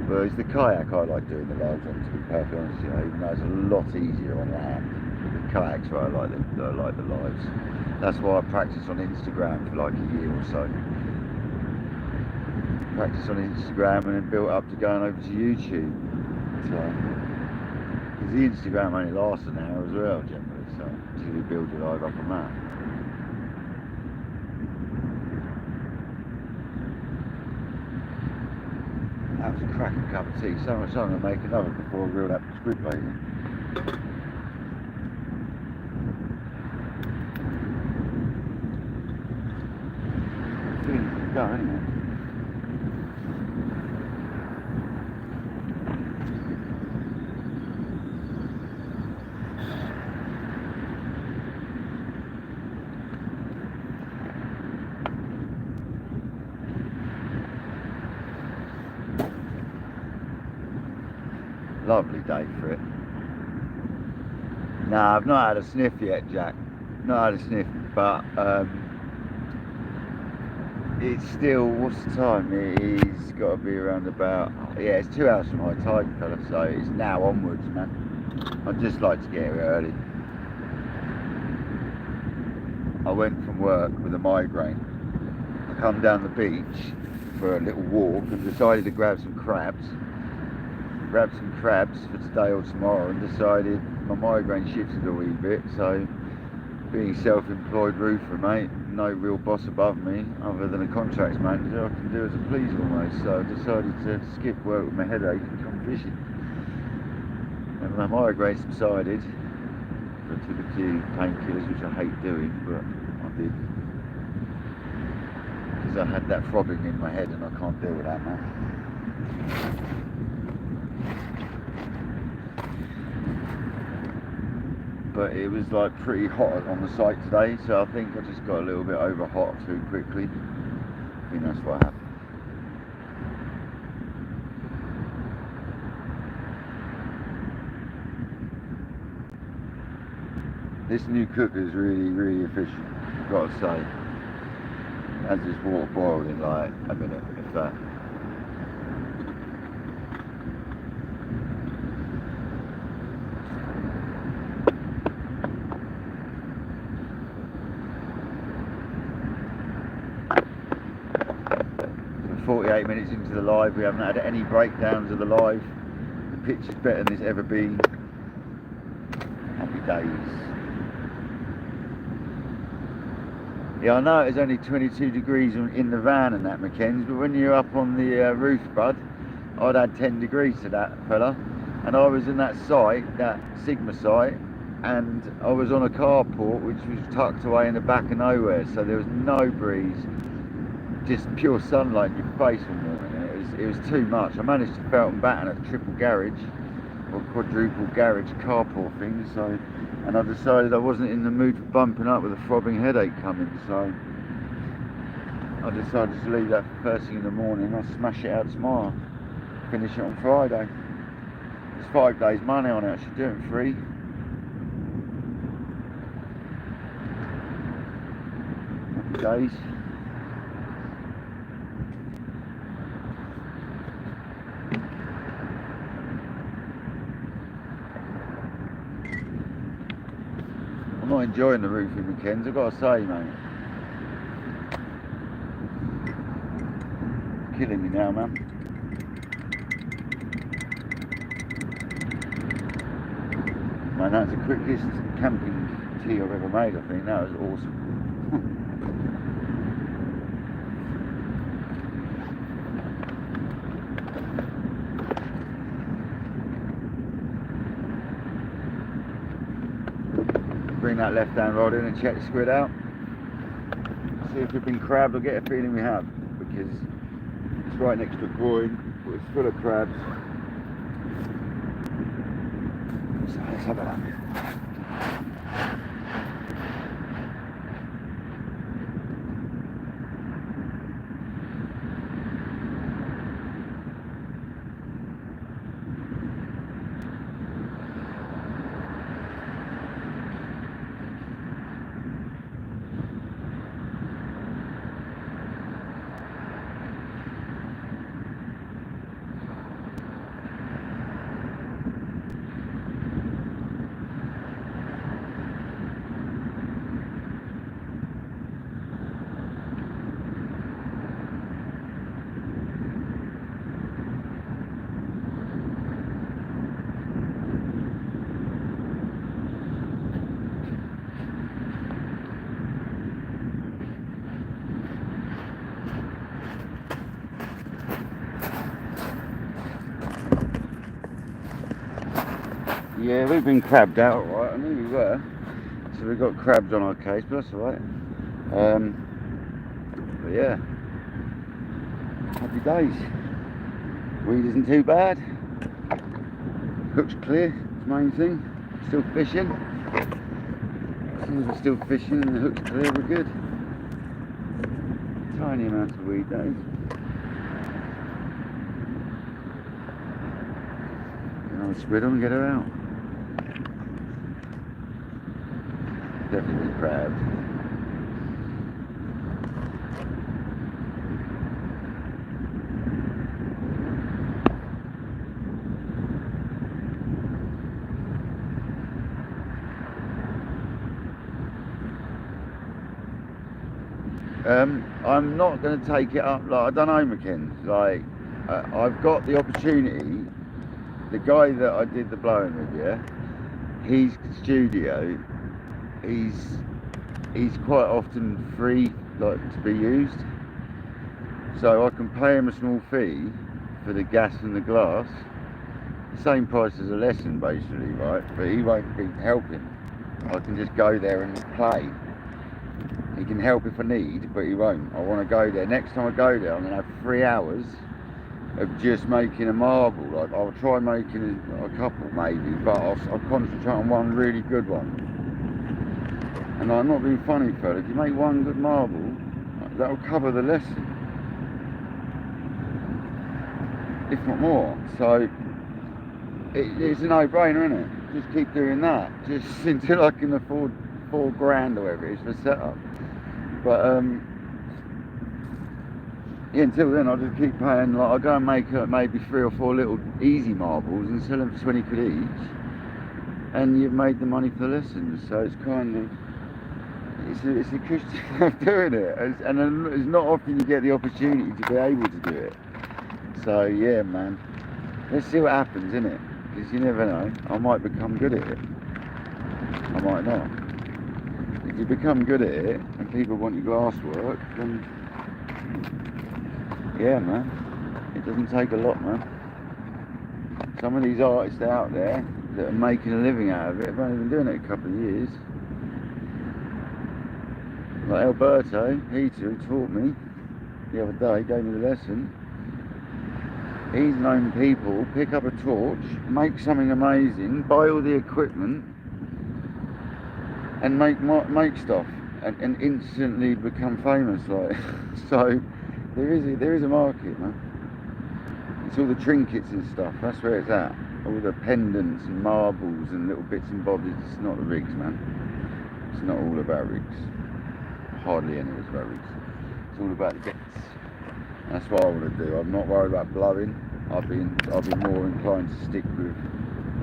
But it's the kayak I like doing the lives on, to be perfectly honest, you know, even though it's a lot easier on land. The kayaks where I like the lives. That's why I practice on Instagram for like a year or so. Practice on Instagram and then built up to going over to YouTube. So, because the Instagram only lasts an hour as well generally, so until you build your live up on that. That was a cracking cup of tea, so much I'm going to make another before I reel that squid bait in. I think you can go anyway. Lovely day for it. Nah, I've not had a sniff yet, Jack. Not had a sniff, but it's still, what's the time? It's got to be around about, yeah, it's 2 hours from my time, fella, so it's now onwards, man. I'd just like to get here early. I went from work with a migraine. I come down the beach for a little walk and decided to grab some crabs. Grabbed some crabs for today or tomorrow and decided my migraine shifted a wee bit, so being self-employed roofer, mate, no real boss above me other than a contracts manager, I can do as I please almost, so I decided to skip work with my headache and come fishing. And my migraine subsided. I took a few painkillers, which I hate doing, but I did. Because I had that throbbing in my head and I can't deal with that, man. But it was like pretty hot on the site today, so I think I just got a little bit over hot too quickly. I think that's what happened. This new cooker is really efficient, I've got to say. It has this water boiled in like a minute, if that. So 48 minutes into the live, we haven't had any breakdowns of the live. The pitch is better than it's ever been. Happy days. Yeah, I know it's only 22 degrees in the van and that, McKenzie, but when you're up on the roof, bud, I'd add 10 degrees to that, fella. And I was in that site, that Sigma site, and I was on a carport which was tucked away in the back of nowhere, so there was no breeze, just pure sunlight in your face all morning. It was too much. I managed to felt and batten a triple garage, or quadruple garage carport thing, so. And I decided I wasn't in the mood for bumping up with a throbbing headache coming, so I decided to leave that for first thing in the morning. I'll smash it out tomorrow, finish it on Friday. There's 5 days money on it, I should do it in 3. Happy days. I'm not enjoying the roofing weekends, I've got to say, mate. Killing me now, man. Man, that's the quickest camping tea I've ever made, I think. That was awesome. Bring that left hand rod in and check the squid out. See if we've been crabbed. I get a feeling we have, because it's right next to a groin, but it's full of crabs. So let's have a look. Yeah, we've been crabbed out, right? I knew we were. So we got crabs on our case, but that's alright. But yeah, happy days. Weed isn't too bad. Hook's clear, it's the main thing. Still fishing. As long as we're still fishing and the hook's clear, we're good. Tiny amounts of weed, though. I'll spread on and get her out. Definitely crabs. I'm not going to take it up, like, I don't know, McKen. Like, I've got the opportunity. The guy that I did the blowing with, yeah, his studio, he's quite often free, like, to be used. So I can pay him a small fee for the gas and the glass, the same price as a lesson basically, right? But he won't be helping. I can just go there and play. He can help if I need, but he won't. I want to go there. Next time I go there, I'm going to have 3 hours of just making a marble. Like, I'll try making a couple maybe, but I'll concentrate on one really good one. And I'm not being funny, fella. If you make one good marble, that'll cover the lesson, if not more. So it's a no-brainer, isn't it? Just keep doing that, just until I can afford $4 grand or whatever it is for setup. But yeah, until then I'll just keep paying. Like, I'll go and make maybe 3 or 4 little easy marbles and sell them for 20 quid each, and you've made the money for the lessons. So it's kind of, it's a Christian way of doing it, and it's not often you get the opportunity to be able to do it. So yeah, man, let's see what happens, innit? Because you never know, I might become good at it, I might not. If you become good at it and people want your glass work, then yeah, man, it doesn't take a lot, man. Some of these artists out there that are making a living out of it have only been doing it a couple of years. Like Alberto, he taught me the other day, gave me the lesson. He's known people pick up a torch, make something amazing, buy all the equipment, and make stuff, and instantly become famous. Like, so there is a market, man. It's all the trinkets and stuff. That's where it's at. All the pendants and marbles and little bits and bobs. It's not the rigs, man. It's not all about rigs. Hardly any is about rigs. It's all about the bits. That's what I want to do. I'm not worried about blowing. I'll be more inclined to stick with,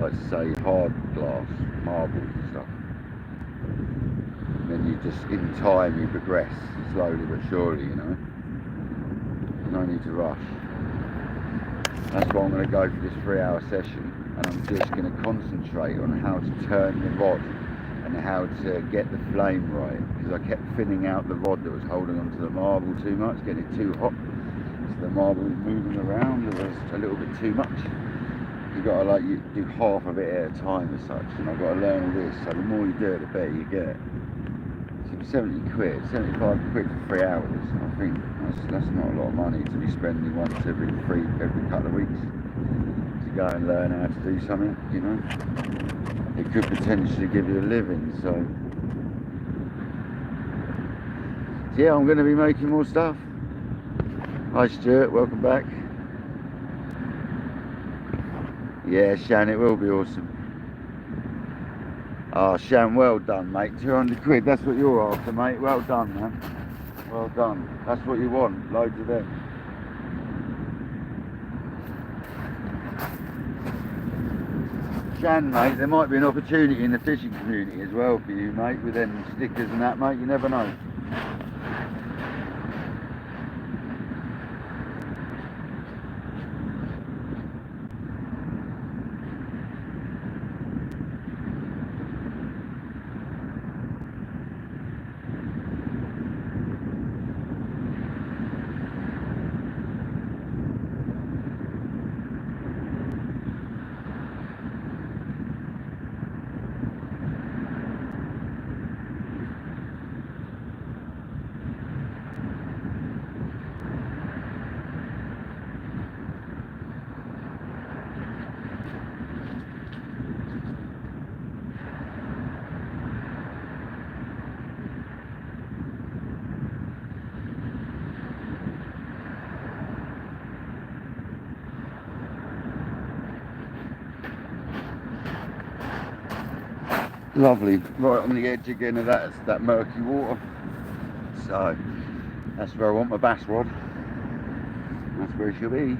like, say, hard glass, marbles and stuff. And then you just, in time, you progress slowly but surely, you know. No need to rush. That's why I'm going to go for this 3-hour session, and I'm just going to concentrate on how to turn the rod and how to get the flame right, because I kept thinning out the rod that was holding onto the marble too much, getting it too hot. The marble is moving around, it was a little bit too much. You've got to, like, you do half of it at a time as such, and I've got to learn all this, so the more you do it, the better you get. So 70 quid, 75 quid for 3 hours, I think that's not a lot of money to be spending once every couple of weeks to go and learn how to do something, you know. It could potentially give you a living, so yeah, I'm going to be making more stuff. Hi Stuart, welcome back. Yeah, Shan, it will be awesome. Oh, Shan, well done, mate. 200 quid, that's what you're after, mate. Well done, man. Well done. That's what you want, loads of them. Shan, mate, there might be an opportunity in the fishing community as well for you, mate, with them stickers and that, mate. You never know. Lovely, right on the edge again of that murky water. So that's where I want my bass rod. That's where it should be.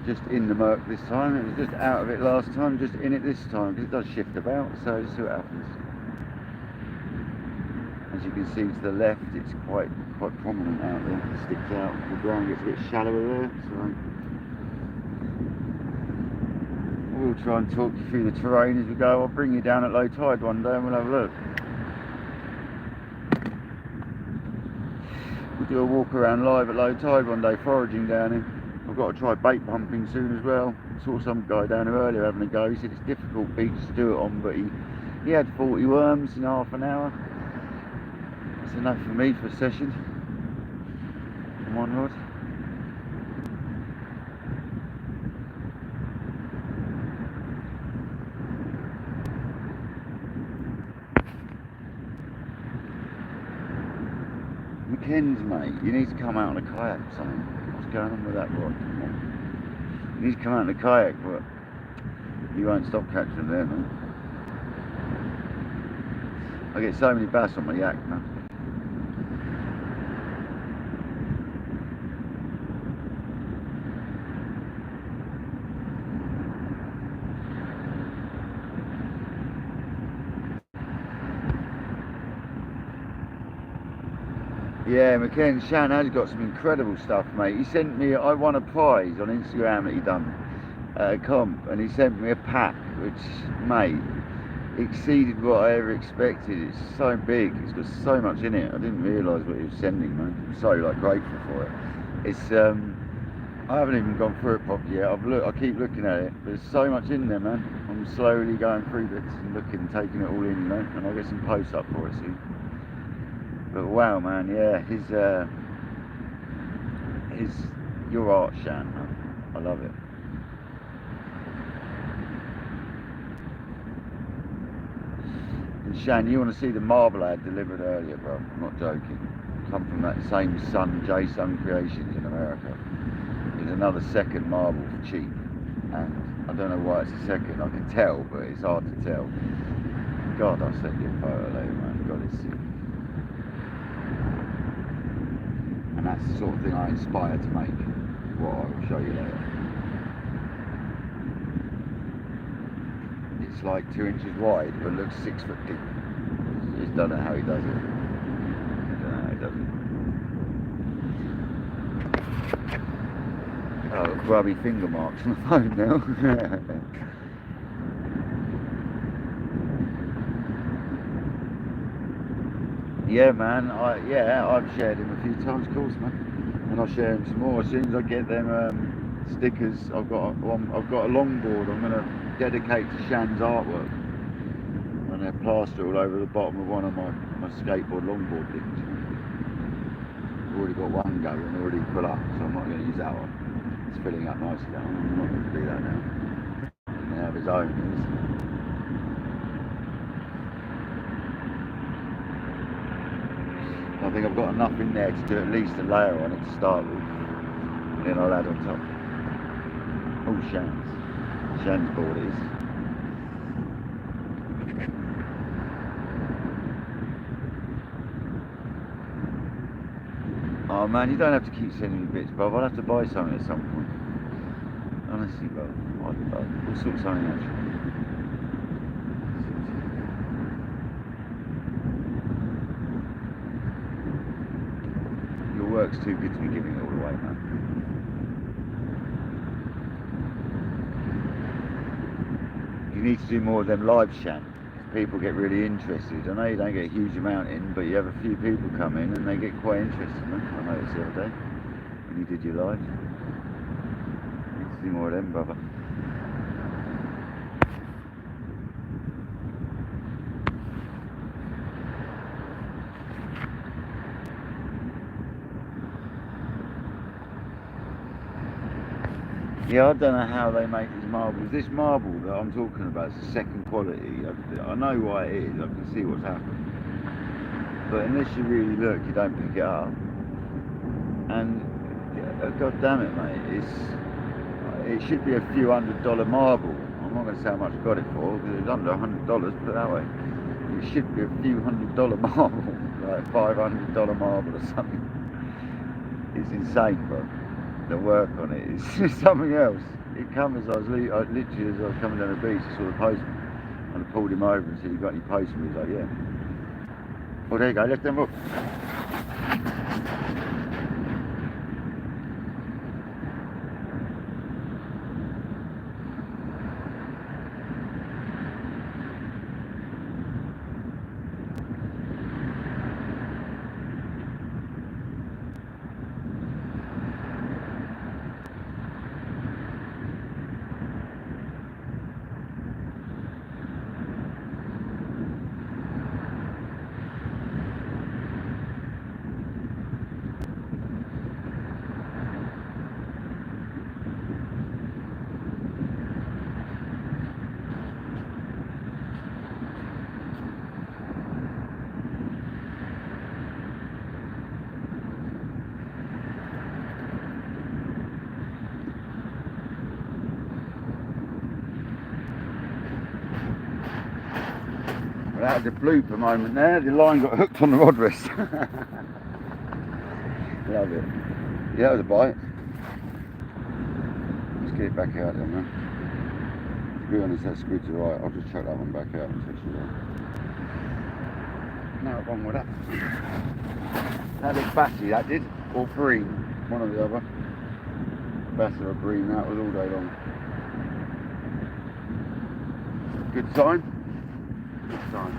Just in the murk this time. It was just out of it last time, just in it this time, because it does shift about, so let's see what happens. As you can see to the left, it's quite prominent out there. It sticks out. The ground gets a bit shallower there, so we'll try and talk you through the terrain as we go. I'll bring you down at low tide one day and we'll have a look. We'll do a walk around live at low tide one day, foraging down here. I've got to try bait pumping soon as well. Saw some guy down here earlier having a go. He said it's difficult beach to do it on, but he had 40 worms in half an hour. That's enough for me for a session. Come on, Rod. McKen's, mate, you need to come out on a kayak or something. What's going on with that, Rod? Come on. You need to come out on a kayak, but you won't stop catching them there, man. I get so many bass on my yak, man. Yeah, McKen, Shan has got some incredible stuff, mate. He sent me, I won a prize on Instagram that he done at a comp, and he sent me a pack, which, mate, exceeded what I ever expected. It's so big, it's got so much in it. I didn't realise what he was sending, man. I'm so, like, grateful for it. It's, I haven't even gone through it properly yet. I keep looking at it. There's so much in there, man. I'm slowly going through bits and looking, taking it all in, you know, and I'll get some posts up for it soon. But wow, man, yeah, your art, Shan, man. I love it. And Shan, you want to see the marble I had delivered earlier, bro? I'm not joking. Come from that same Sun Creations in America. There's another second marble for cheap, and I don't know why it's a second. I can tell, but it's hard to tell. God, I'll send you a photo later, man. God, it's sick. And that's the sort of thing I inspire to make, what I will show you later. It's like 2 inches wide, but looks 6 foot deep. I just don't know how he does it. I don't know how he does it. Oh, grubby finger marks on the phone now. Yeah, man. I've shared him a few times, of course, man. And I'll share him some more as soon as I get them stickers. I've got a longboard. I'm gonna dedicate to Shan's artwork, and they're plastered all over the bottom of one of my skateboard longboard things. I've already got one going and already put up, so I'm not going to use that one. It's filling up nicely now. I'm not going to do that now. He can have his own. I think I've got enough in there to do at least a layer on it to start with, and then I'll add on top. Oh, Shan's board is. Oh man, you don't have to keep sending me bits, bruv. I'll have to buy something at some point. Honestly, bruv. We'll sort something out. Your work's too good to be giving it all away, man. You need to do more of them live, Shan. People get really interested. I know you don't get a huge amount in, but you have a few people come in and they get quite interested, man. I noticed the other day when you did your live. You need to do more of them, brother. Yeah, I don't know how they make these marbles. This marble that I'm talking about is the second quality. I know why it is. I can see what's happened. But unless you really look, you don't pick it up. And God damn it, mate, it should be a few $100 marble. I'm I'm not going to say how much I got it for, because it was under $100, put it that way. It should be a few $100 marble, like $500 marble or something. It's insane, bro. The work on it is just something else. It comes as I was literally as I was coming down the beach, I saw the postman, and I pulled him over and said, "You got any postman?" He's like, "Yeah." Well, there you go, let's have a look. Well, that was a blooper moment there. The line got hooked on the rod rest. Love it. Yeah, that was a bite. Let's get it back out there, man. To be honest, that squid's alright. I'll just chuck that one back out and touch it out. Nothing wrong with that. That looked bassy, that did. Or bream, one or the other. Bass or a bream, that was all day long. Good sign. Good sign.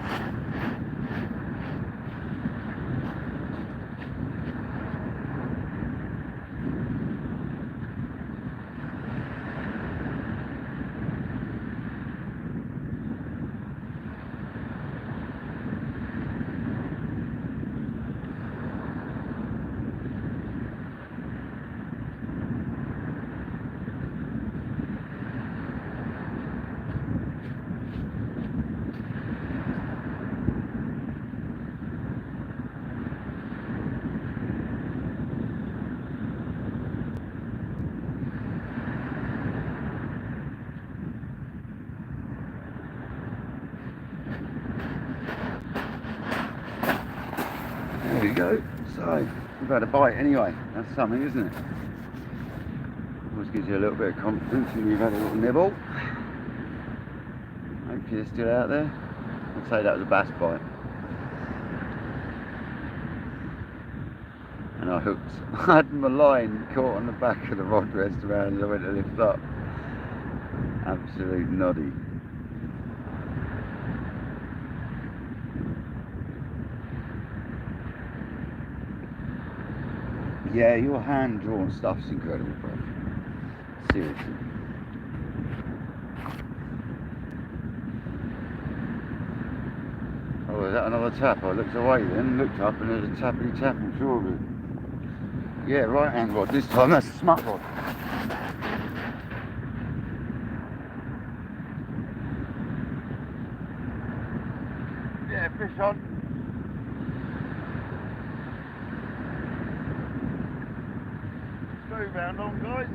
There we go. So, we've had a bite anyway. That's something, isn't it? Always gives you a little bit of confidence when you've had a little nibble. Hope you're still out there. I'd say that was a bass bite. And I hooked. I had my line caught on the back of the rod rest around as I went to lift up. Absolute noddy. Yeah, your hand drawn stuff's incredible, bro. Seriously. Oh, is that another tap? I looked away then, looked up, and there's a tappity tap, I'm sure of it. Yeah, right hand rod this time, that's a smut rod. Yeah, fish on. Screw round on, guys.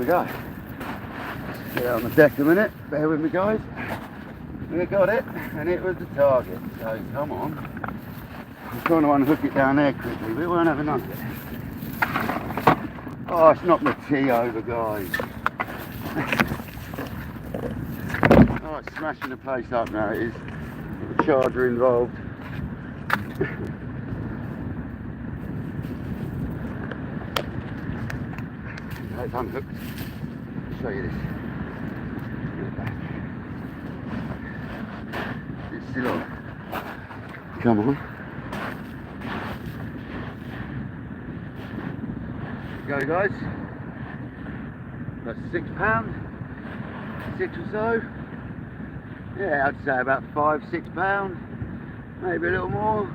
we go. Get out on the deck a minute. Bear with me, guys. We got it, and it was the target. So come on. I'm trying to unhook it down there quickly. We won't have enough of it. Oh, it's knocked my tee over, guys. Oh, it's smashing the place up now. It is. With the charger involved. It's unhooked. I'll show you this. It's still on. Come on. Go, guys. That's £6, 6 or so. Yeah, I'd say about £5, £6, maybe a little more.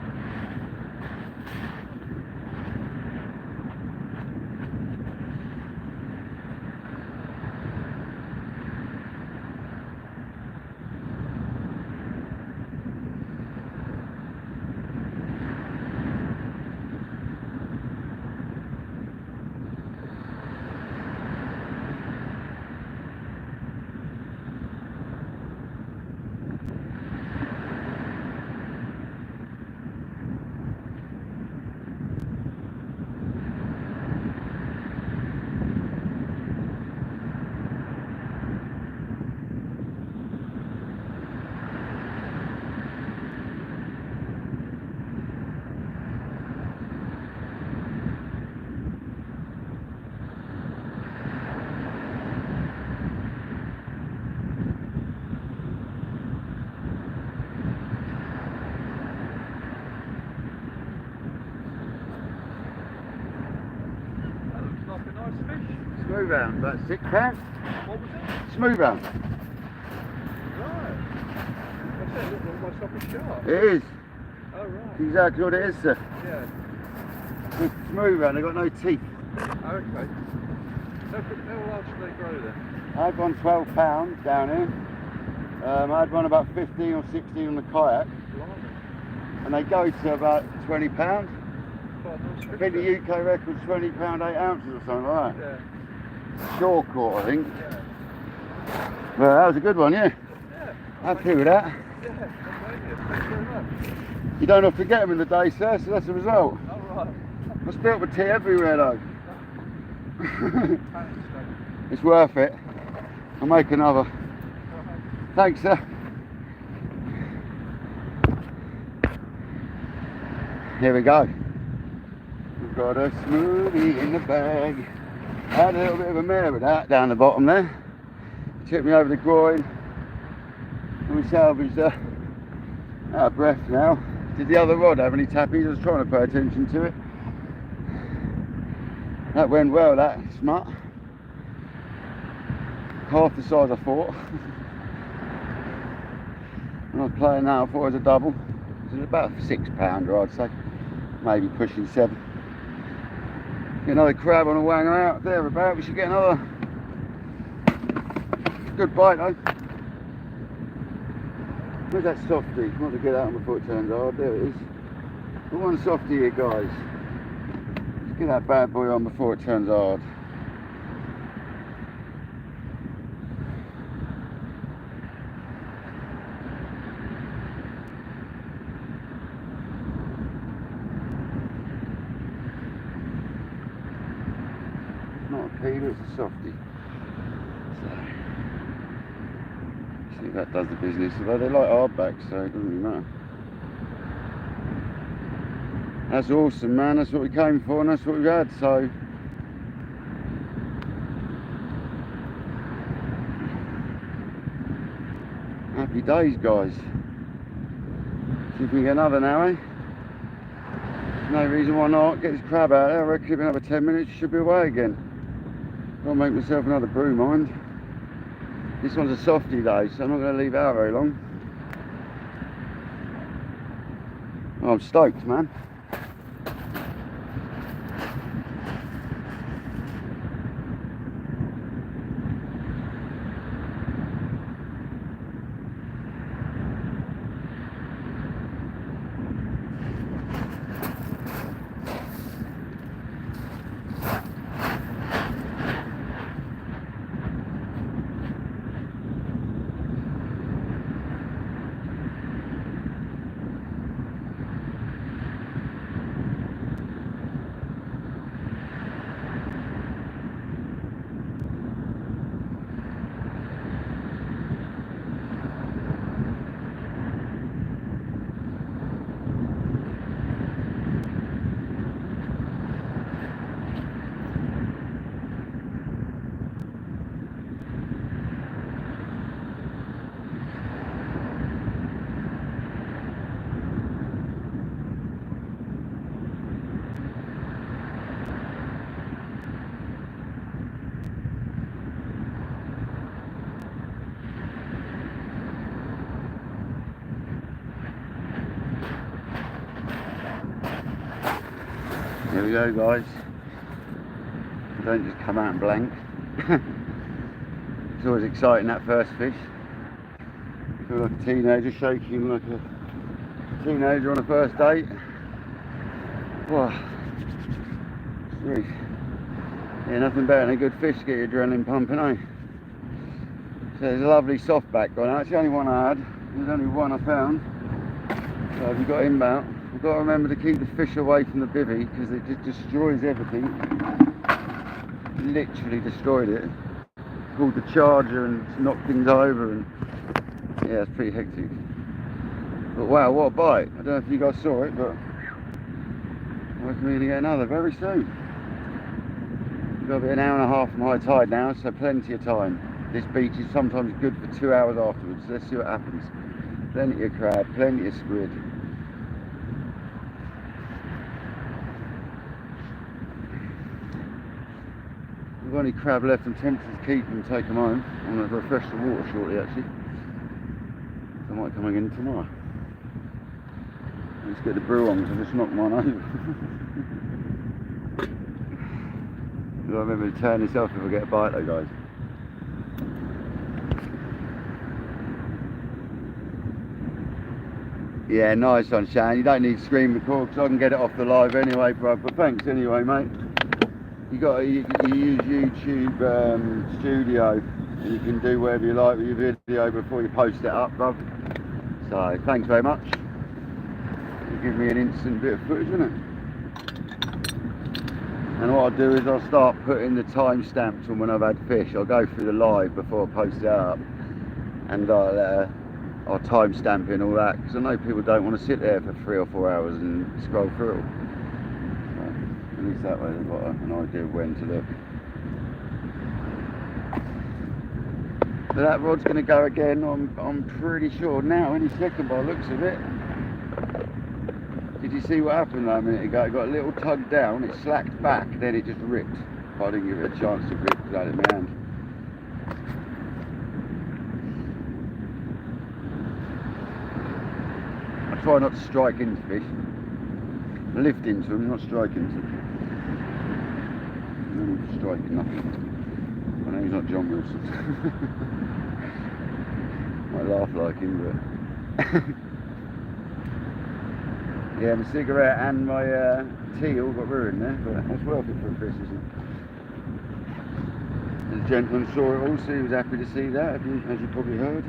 Smooth hound, about £6. What was it? Smooth hound. Right. That's it, look almost like a shark. It is. Oh, right. It's exactly what it is, sir. Yeah. It's smooth hound, they've got no teeth. Oh, okay. How large do they grow then? I had one £12 down here. I had one about 15 or 16 on the kayak. Blimey. And they go to about £20. Quite a nice I think the UK record's £20 8 ounces or something like that. Yeah. Shore caught, I think. Yeah. Well, that was a good one, yeah. Yeah. Happy with that. Yeah, thanks very much. You don't have to get them in the day, sir, so that's the result. All right. I spilt my tea everywhere though. Thanks, It's worth it. I'll make another. Thanks, sir. Here we go. We've got a smoothie in the bag. I had a little bit of a mare with that down the bottom there. Tipped me over the groin. And we salvaged her. Out of breath now. Did the other rod have any tappies? I was trying to pay attention to it. That went well, that smut. Half the size I thought. When I was playing that, I thought it was a double. It was about a £6, I'd say. Maybe pushing 7. Get another crab on a wanger out there about. We should get another. Good bite though. Where's that softie? I want to get that on before it turns hard. There it is. Got one softie here, guys. Let's get that bad boy on before it turns hard. Not a peeler, it's a softie. So, I think that does the business. Although they like hardbacks, so it doesn't really matter. That's awesome, man. That's what we came for, and that's what we've had. So, happy days, guys. See if we can get another now, eh? No reason why not. Get this crab out there. I reckon in another 10 minutes, should be away again. I'll make myself another brew, mind. This one's a softie though, so I'm not going to leave it out very long. Oh, I'm stoked, man. Here we go, guys. Don't just come out and blank. It's always exciting, that first fish. Feel like a teenager, shaking like a teenager on a first date. Wow. Sweet. Yeah, nothing better than a good fish to get your adrenaline pumping, eh? So there's a lovely soft back going out. It's the only one I had. There's only one I found. So if you've got inbound, you've got to remember to keep the fish away from the bivvy because it just destroys everything. Literally destroyed it. Pulled the charger and knocked things over, and yeah, it's pretty hectic. But wow, what a bite. I don't know if you guys saw it, but I reckon we're going to get another very soon. We've got to be an hour and a half from high tide now, so plenty of time. This beach is sometimes good for 2 hours afterwards. Let's see what happens. Plenty of crab, plenty of squid. We've got any crab left. I'm tempted to keep them and take them home. I'm going to refresh the water shortly, actually. I might come again tomorrow. Let's get the brew on, because I just knocked mine over. You've got to remember to turn this off if I get a bite though, guys. Yeah, nice one, Shan. You don't need to screen record because I can get it off the live anyway, bro. But thanks anyway, mate. You use YouTube Studio, and you can do whatever you like with your video before you post it up, bro. So thanks very much. You give me an instant bit of footage, isn't it? And what I'll do is I'll start putting the timestamps on when I've had fish. I'll go through the live before I post it up, and I'll timestamp in all that, because I know people don't want to sit there for 3 or 4 hours and scroll through it all. So, at least that way they've got an idea of when to look. So that rod's going to go again, I'm pretty sure now, any second by the looks of it. Did you see what happened though a minute ago? It got a little tug down, it slacked back, then it just ripped. I didn't give it a chance to rip because I had it in my hand. I try not to strike into fish. I lift into them, not strike into them. No need to strike in nothing. I know he's not John Wilson. Might laugh like him, but... yeah, my cigarette and my tea all got ruined there, but that's worth it for a fish, isn't it? The gentleman saw it all, so he was happy to see that, as you probably heard.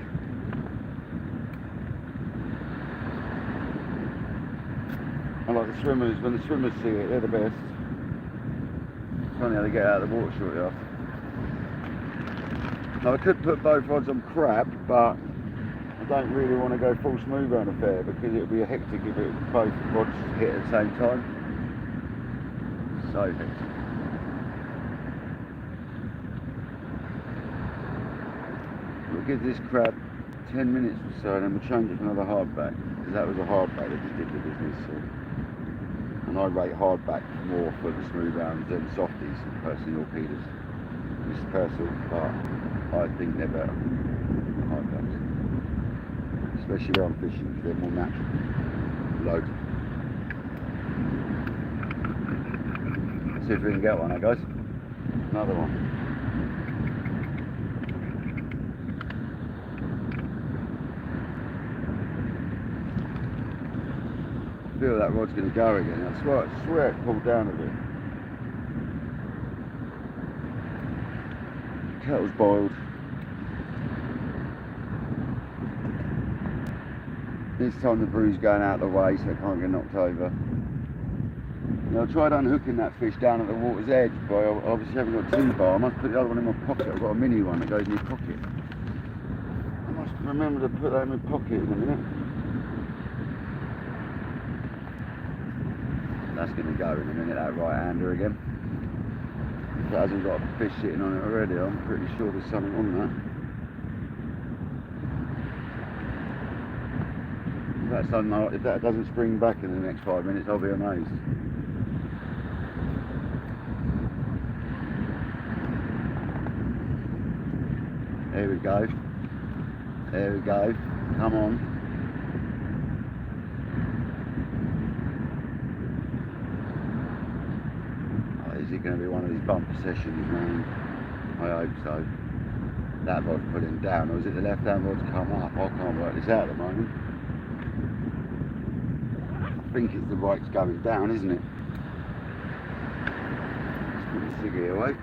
I like the swimmers, when the swimmers see it, they're the best. It's funny how they get out of the water shortly after. Now I could put both rods on crab, but I don't really want to go full smooth on affair because it would be a hectic if both rods hit at the same time. So hectic. We'll give this crab 10 minutes or so and then we'll change it to another hardback, because that was a hardback that just did the business. So. And I rate hardback more for the smooth rounds than softies, personally, or peelers. This is personal, but I think they're better, hardbacks. Especially where I'm fishing, because they're more natural. Loads. See if we can get one, eh, guys? Another one. I feel that rod's going to go again. I swear it pulled down a bit. Kettle's boiled. This time the brew's going out of the way so it can't get knocked over. Now I tried unhooking that fish down at the water's edge, but I obviously haven't got 2 bar. I must put the other one in my pocket. I've got a mini one that goes in my pocket. I must remember to put that in my pocket in a minute. That's going to go in a minute, that right-hander again. If it hasn't got a fish sitting on it already, I'm pretty sure there's something on that. If that doesn't spring back in the next 5 minutes, I'll be amazed. There we go. There we go. Come on. it going to be one of these bumper sessions, man? I hope so. That rod's pulling down, or is it the left-hand rod's come up? I can't work this out at the moment. I think it's the right's going down, isn't it? Let's put the ciggy away.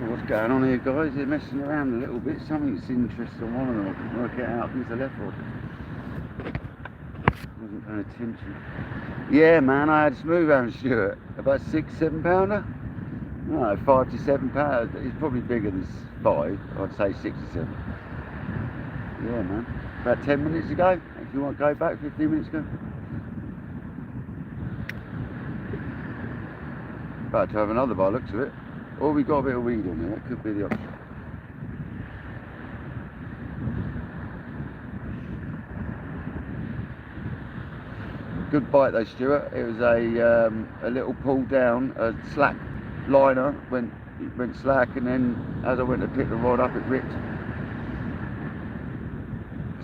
What's going on here, guys? They're messing around a little bit. Something's interesting on one of them. I can work it out. It's the left rod. Wasn't paying attention. Yeah, man, I had a smooth hound, Stuart. About 6-7 pounder. No, 5 to 7 pounds. It's probably bigger than 5. I'd say 6 to 7. Yeah, man. About 10 minutes ago. If you want to go back 15 minutes ago. About to have another by the looks of it. Or we got a bit of weed on there, that could be the option. Good bite though, Stuart. It was a little pull down, a slack liner, went slack, and then as I went to pick the rod up, it ripped.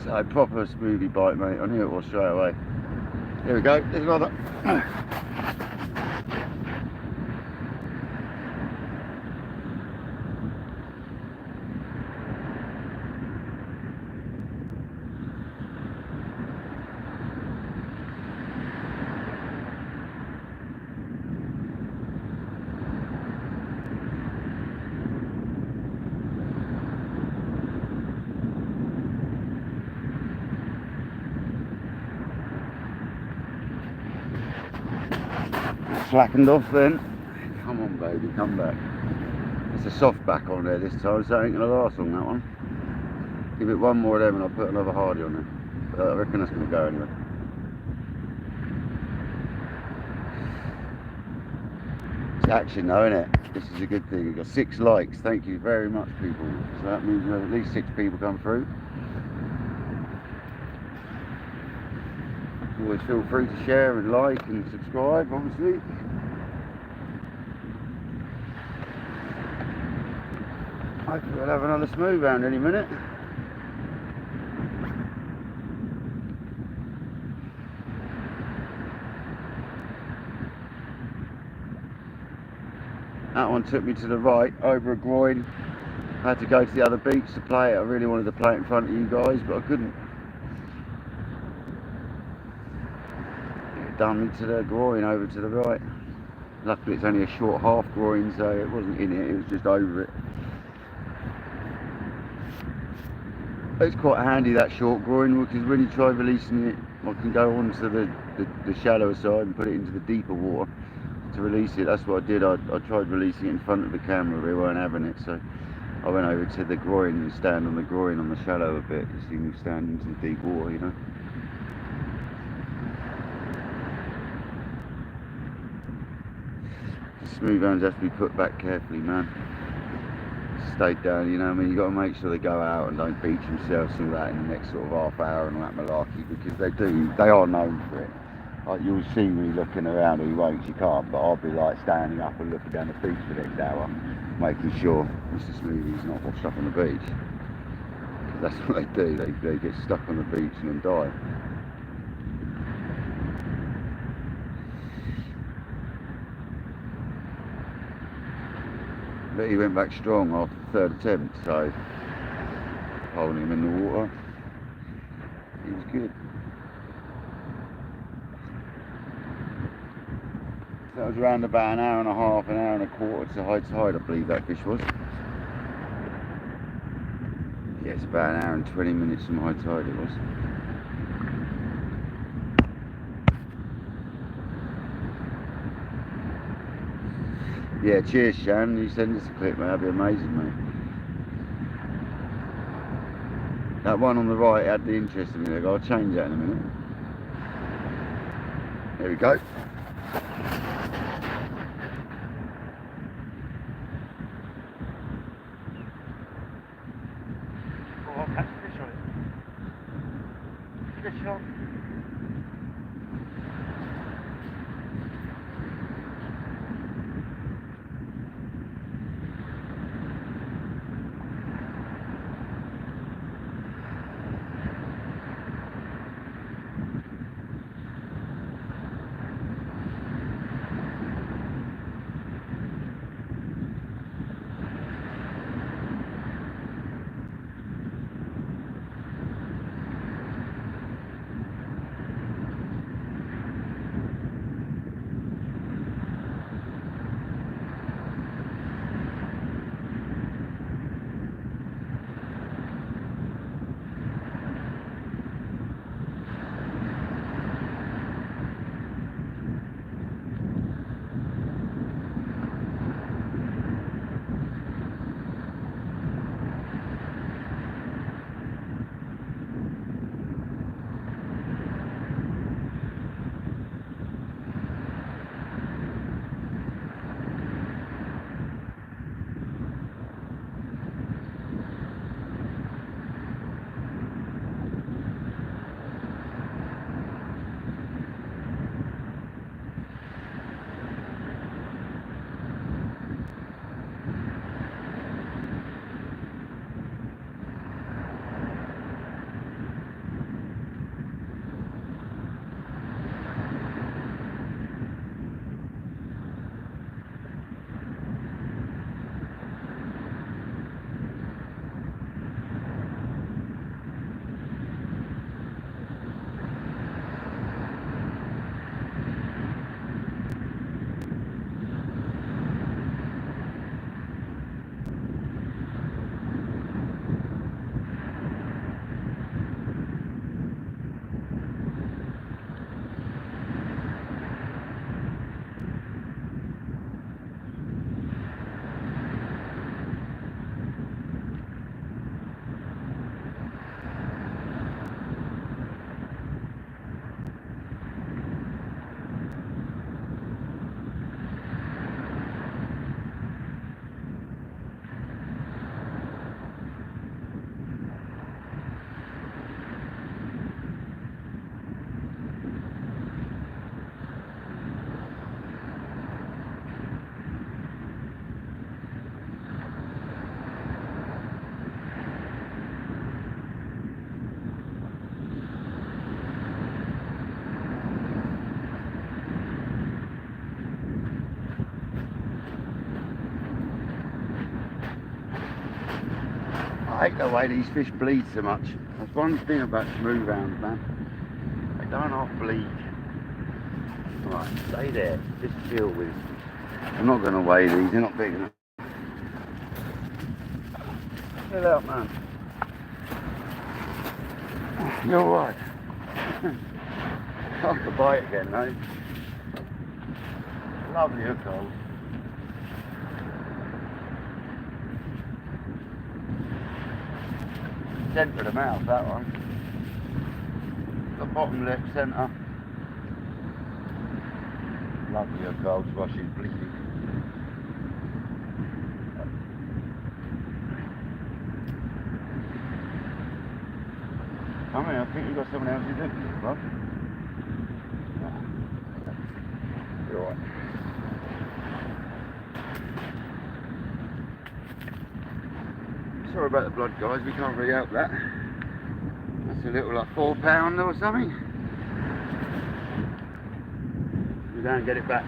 So proper smoothie bite, mate. I knew it was straight away. Here we go, there's another. Slackened off then. Come on, baby, come back. It's a soft back on there this time, so it ain't gonna last on that one. Give it one more of them and I'll put another hardy on there. I reckon that's gonna go anyway. It's action though, isn't it? This is a good thing. We've got 6 likes. Thank you very much, people. So that means we have at least 6 people come through. Always feel free to share and like and subscribe, obviously. Hopefully we'll have another smooth round any minute. That one took me to the right, over a groin. I had to go to the other beach to play it. I really wanted to play it in front of you guys, but I couldn't. It done me to the groin, over to the right. Luckily it's only a short half groin, so it wasn't in it, it was just over it. It's quite handy, that short groin, because when you try releasing it, I can go onto the shallower side and put it into the deeper water to release it. That's what I did. I tried releasing it in front of the camera, they weren't having it, so I went over to the groin and stand on the groin on the shallower bit. You see me stand into the deep water, you know. Smooth hounds have to be put back carefully, man. Stay down, you know what I mean? You got to make sure they go out and don't beach themselves and all that in the next sort of half hour and all that malarkey, because they are known for it. Like, you'll see me looking around, or you won't, you can't, but I'll be like standing up and looking down the beach for the next hour, making sure Mr. Smoothie's not washed up on the beach. Because that's what they do, they get stuck on the beach and then die. But he went back strong after the 3rd attempt, so holding him in the water, he was good. So that was around about an hour and a half, an hour and a quarter to high tide, I believe that fish was. Yeah, it's about an hour and 20 minutes from high tide it was. Yeah, cheers, Shan. You send us a clip, mate. That'd be amazing, mate. That one on the right had the interest in me. I'll change that in a minute. There we go. Oh, I'll catch a fish on it. Fish on. I hate the way these fish bleed so much. That's one thing about smooth hounds, man. They don't half bleed. Right, stay there. Just chill with it. I'm not going to weigh these, they're not big enough. Chill out, man. You're alright. I could bite again, though. Lovely hook hold. Centre of the mouth, that one. The bottom left centre. Lovely hook hold while she's bleeding. Come here, I think you've got someone else who's looking at you, bud. You're alright. Sorry about the blood, guys, we can't really help that. That's a little like £4 or something. We don't get it back.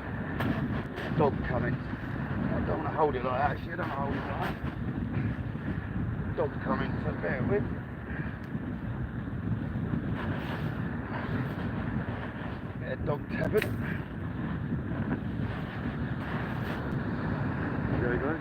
Dog coming. I don't want to hold it like that, actually. I don't want to hold it like that. Dog's coming, so bear with. Get a dog tabard. There he goes.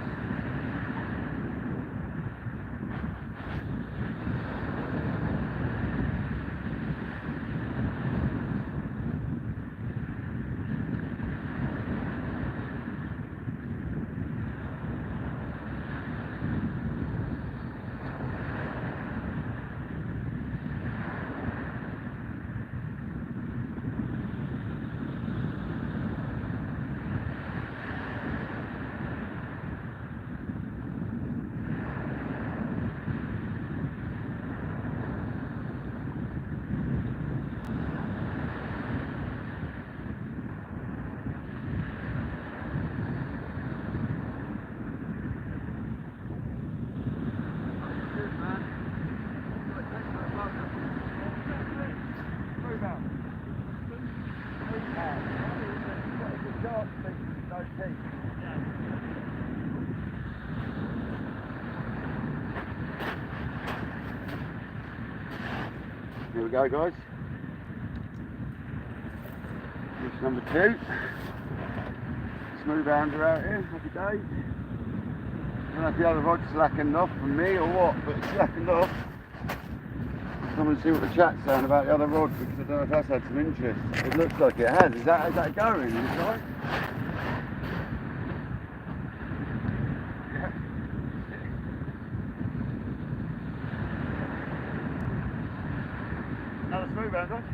Here we go, guys. Fish number 2. Smooth hounds are out here, happy days. I don't know if the other rod's slackened off from me or what, but it's slackened off. Come and see what the chat's saying about the other rod, because I don't know if that's had some interest. It looks like it has. Is that going inside? Another smooth hound, guys.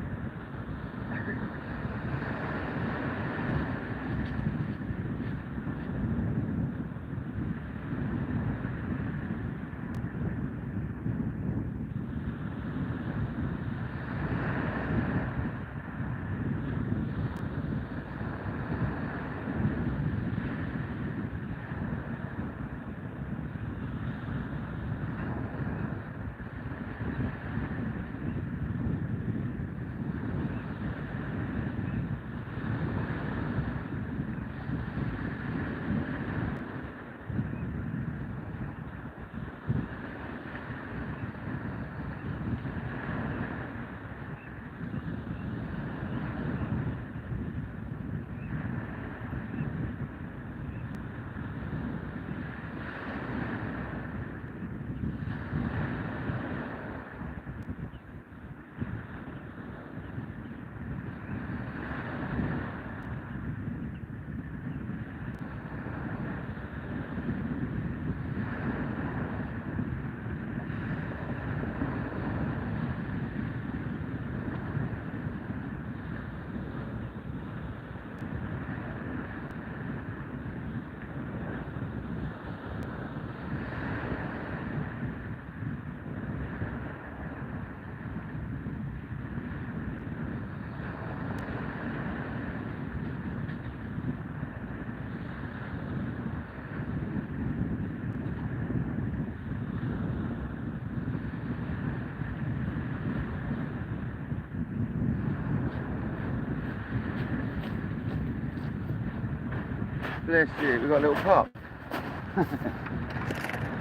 Bless you, we've got a little pup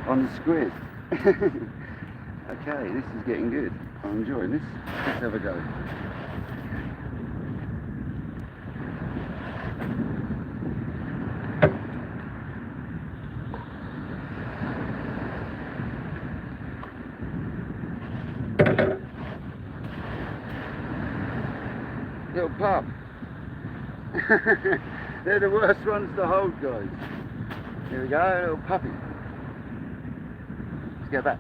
on the squid. Okay, this is getting good. I'm enjoying this. Let's have a go. Little pup. They're the worst ones to hold, guys. Here we go, a little puppy. Let's go back.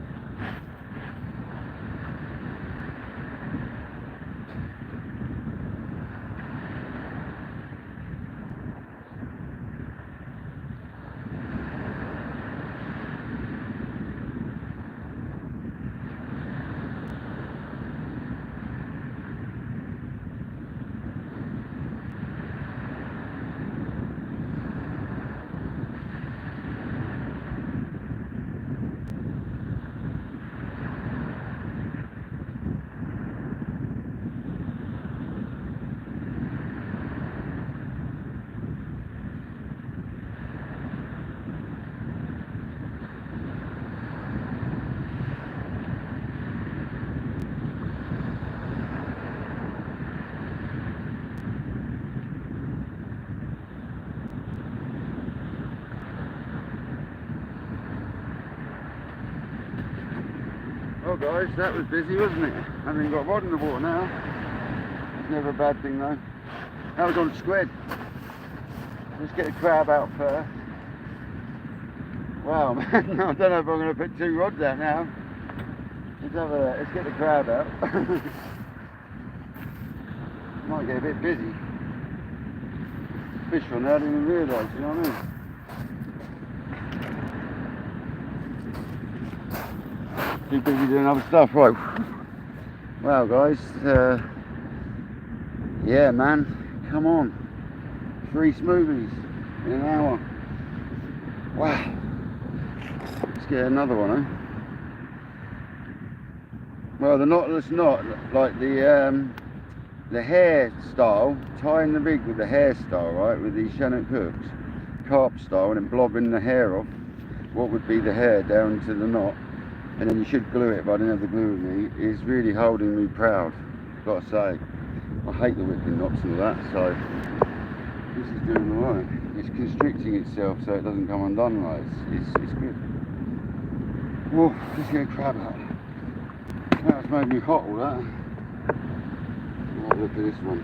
Well guys, that was busy, wasn't it? I haven't got a rod in the water now. It's never a bad thing though. That was on squid. Let's get the crab out first. Wow man, I don't know if I'm going to put 2 rods out now. Let's get the crab out. Might get a bit busy. Fish on there, I didn't even realise, you know what I mean? Too busy doing other stuff, right? Wow guys, yeah man, come on, 3 smoothies in an hour. Wow, let's get another one, eh? Well, it's not like the hair style, tying the rig with the hair style, right, with these shan hooks, carp style, and then blobbing the hair off, what would be the hair down to the knot, and then you should glue it, but I didn't have the glue with me, is really holding me proud, gotta say. I hate the whipping knots and all that, so this is doing alright. It's constricting itself so it doesn't come undone right. It's good. Whoa, let's get a crab out. That's made me hot, all that. Oh, look at this one.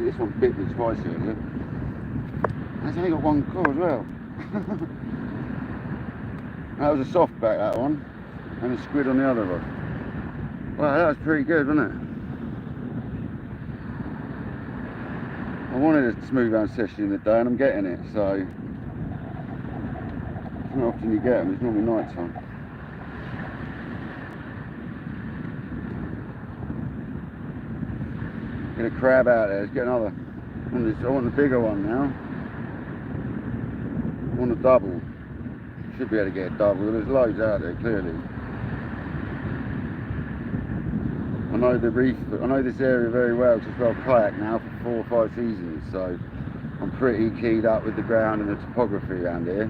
This one bit me twice earlier. That's only got 1 claw as well. That was a soft back, that one. And a squid on the other rod. Wow, that was pretty good, wasn't it? I wanted a smooth round session in the day and I'm getting it, so it's not often you get them, it's normally night time. Get a crab out there, let's get another. I want the bigger one now. I want a double. Should be able to get a double, there's loads out there clearly. I know this area very well because I've kayaked now for 4 or 5 seasons, so I'm pretty keyed up with the ground and the topography around here.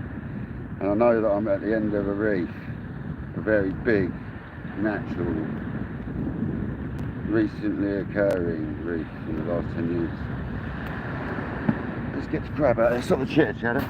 And I know that I'm at the end of a reef, a very big, natural, recently occurring reef in the last 10 years. Let's get the crab out there, stop the chitter chatter.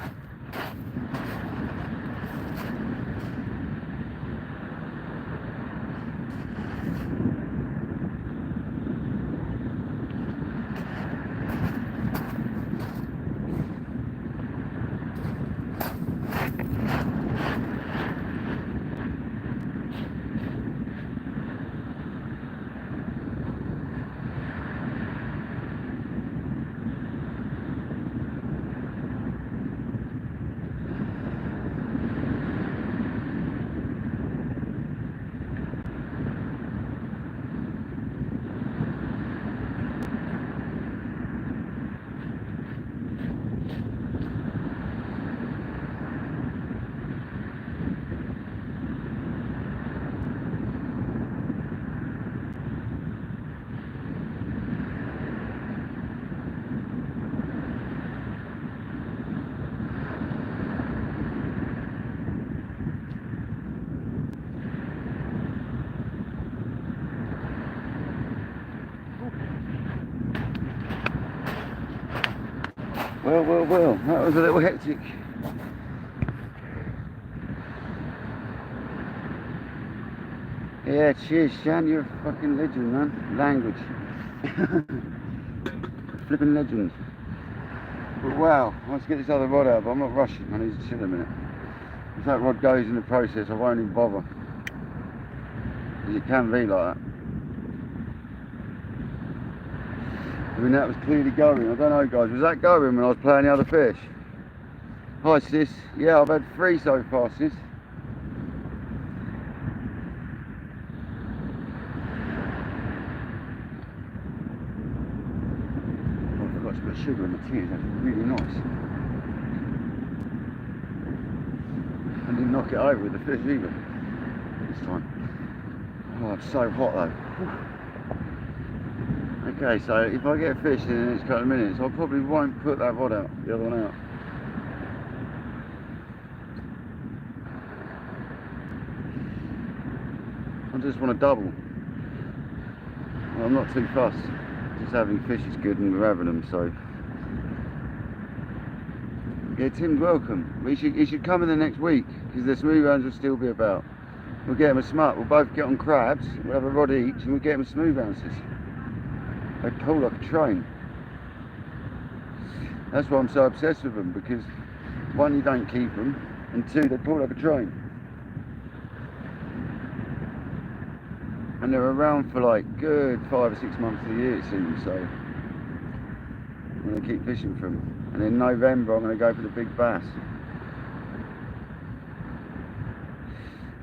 Well, that was a little hectic. Yeah, cheers, Shan, you're a fucking legend, man. Language. Flipping legend. But wow, let's get this other rod out, but I'm not rushing, I need to chill a minute. If that rod goes in the process, I won't even bother. Because it can be like that. I mean, that was clearly going. I don't know, guys, was that going when I was playing the other fish? Hi, sis. Yeah, I've had 3 so far, sis. I forgot to put sugar in the tea. That's really nice. I didn't knock it over with the fish either this time. Oh, it's so hot though. Okay, so if I get fish in the next couple of minutes, I probably won't put that rod out, the other one out. I just want to double. Well, I'm not too fussed. Just having fish is good and we're having them, so. Yeah, Tim's welcome. He should come in the next week, because the smooth hounds will still be about. We'll get him a smut, we'll both get on crabs, we'll have a rod each, and we'll get him a smooth ounces. They pull like a train. That's why I'm so obsessed with them, because 1, you don't keep them, and 2, they pull like a train. And they're around for like good 5 or 6 months of the year, it seems, so I'm going to keep fishing for them. And in November I'm going to go for the big bass.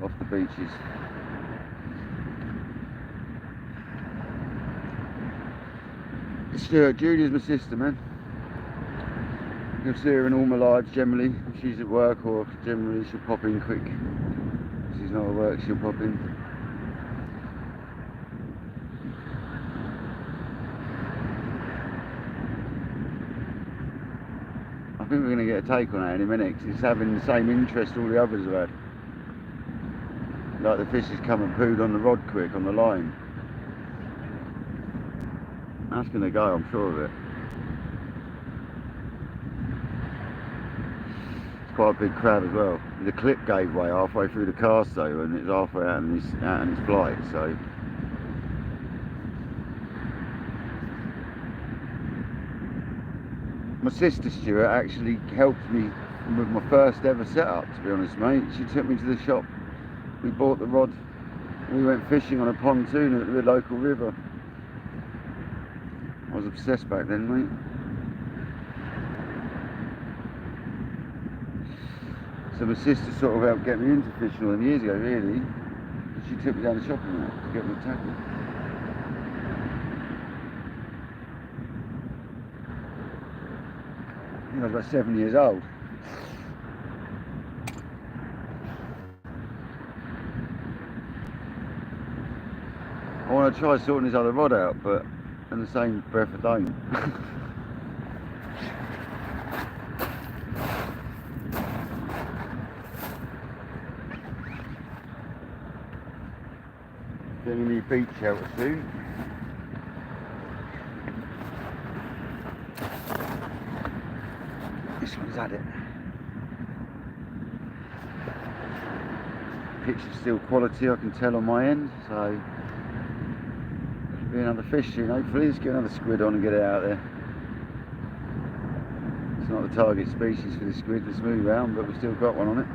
Off the beaches. Stuart, Julia's my sister, man. You'll see her in all my lives generally. If she's at work, or generally she'll pop in quick. If she's not at work, she'll pop in. I think we're going to get a take on that in a minute, because it's having the same interest all the others have had. Like the fish has come and pooed on the rod quick, on the line. That's going to go, I'm sure of it. It's quite a big crab as well. The clip gave way halfway through the cast though, and it's halfway out in his flight, so. My sister Stuart actually helped me with my first ever setup, to be honest, mate. She took me to the shop, we bought the rod, we went fishing on a pontoon at the local river. I was obsessed back then, mate. So my sister sort of helped get me into fishing all them years ago, really. She took me down the shopping mall to get me a tackle. I think I was about 7 years old. I want to try sorting this other rod out, but in the same breath I don't. Getting a new beach shelter soon. This one's had it. Picture's still quality, I can tell on my end, so there'll be another fish soon. Hopefully let's get another squid on and get it out there. It's not the target species for the squid, the smooth round, but we've still got one on it.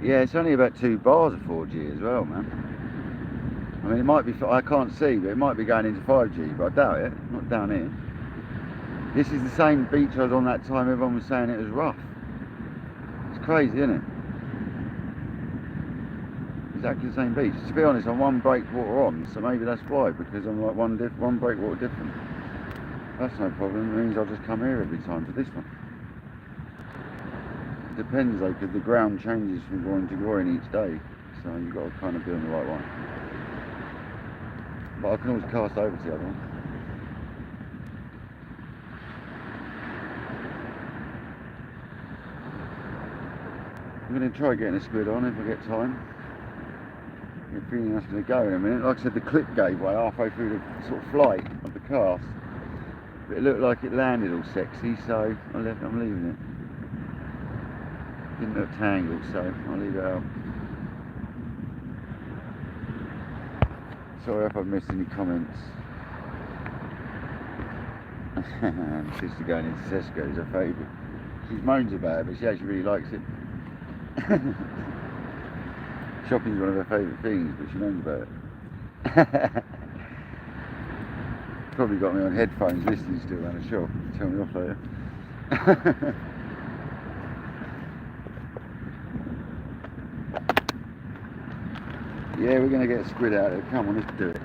Yeah, it's only about 2 bars of 4G as well, man. I mean, it might be, I can't see, but it might be going into 5G, but I doubt it. Not down here. This is the same beach I was on that time everyone was saying it was rough. It's crazy, isn't it? Exactly the same beach. To be honest, I'm 1 breakwater on, so maybe that's why, because I'm like one breakwater different. That's no problem, it means I'll just come here every time for this one. Depends though, because the ground changes from groin to groin each day, so you've got to kind of be on the right one. But I can always cast over to the other one. I'm going to try getting a squid on if I get time. I'm feeling that's going to go in a minute. Like I said, the clip gave way halfway through the sort of flight of the cast. But it looked like it landed all sexy, so I'm leaving it. Didn't look tangled, so I'll leave it out. Sorry if I've missed any comments. My sister going into Tesco is her favourite. She moans about it, but she actually really likes it. Shopping's one of her favourite things, but she moans about it. Probably got me on headphones listening still around the shop. Tell me off later. Yeah, we're going to get a squid out of it. Come on, let's do it.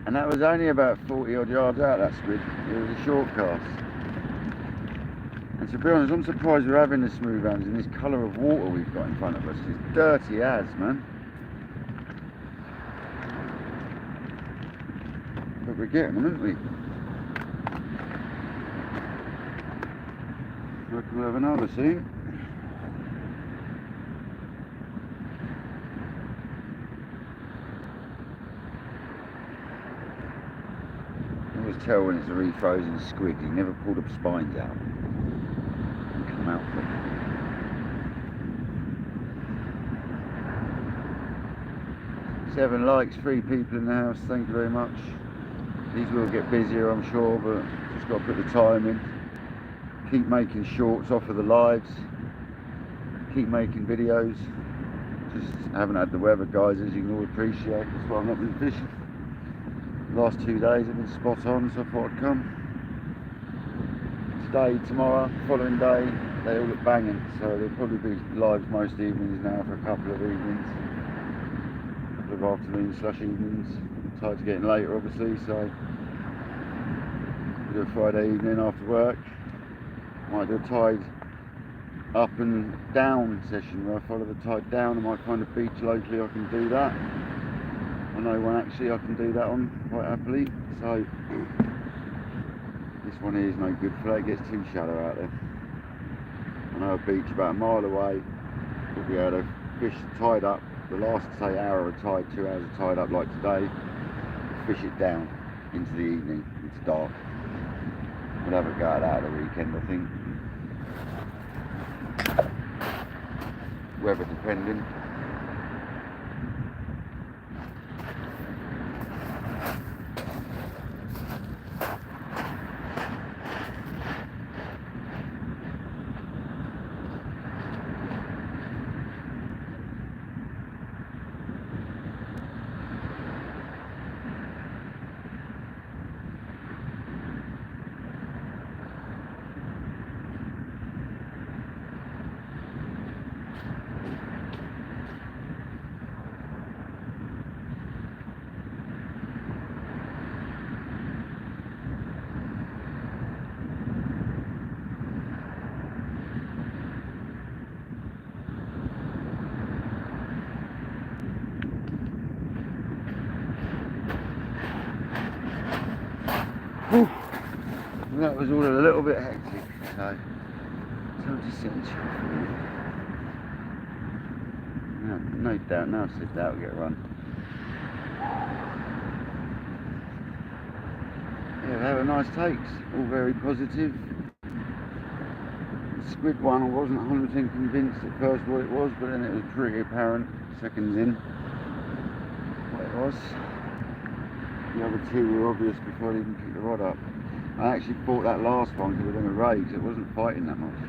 And that was only about 40 odd yards out, that squid. It was a short cast. And to be honest, I'm surprised we're having the smooth hounds in this colour of water we've got in front of us. It's dirty as, man. But we're getting them, aren't we? Reckon we'll have another soon. I always tell when it's a refrozen squid, you never pull the spines out and come out from it. Seven likes, 3 people in the house, thank you very much. These will get busier, I'm sure, but just got to put the time in. Keep making shorts off of the lives. Keep making videos. Just haven't had the weather, guys, as you can all appreciate. That's why I've not been fishing. The last 2 days have been spot on, so I thought I'd come. Today, tomorrow, following day, they all look banging. So there'll probably be lives most evenings now for a couple of evenings. A couple of afternoons / evenings. Tide's getting later, obviously, so we'll do a Friday evening after work. Might do a tide up and down session where I follow the tide down. I might find a beach locally I can do that. I know one actually I can do that on quite happily. So this one here is no good for that, it gets too shallow out there. I know a beach about a mile away, we'll be able to fish the tide up, the last say hour of tide, 2 hours of tide up like today, fish it down into the evening, it's dark. We'll have a go at that at the weekend, I think. Weather depending. Whew. That was all a little bit hectic, so time to sit and chill for a minute. No doubt, now sit down and get a run. Yeah, they were nice takes, all very positive. The squid one, I wasn't 100% convinced at first what it was, but then it was pretty apparent seconds in what it was. The other 2 were obvious before I even picked the rod up. I actually bought that last one because it was in a rage, it wasn't fighting that much.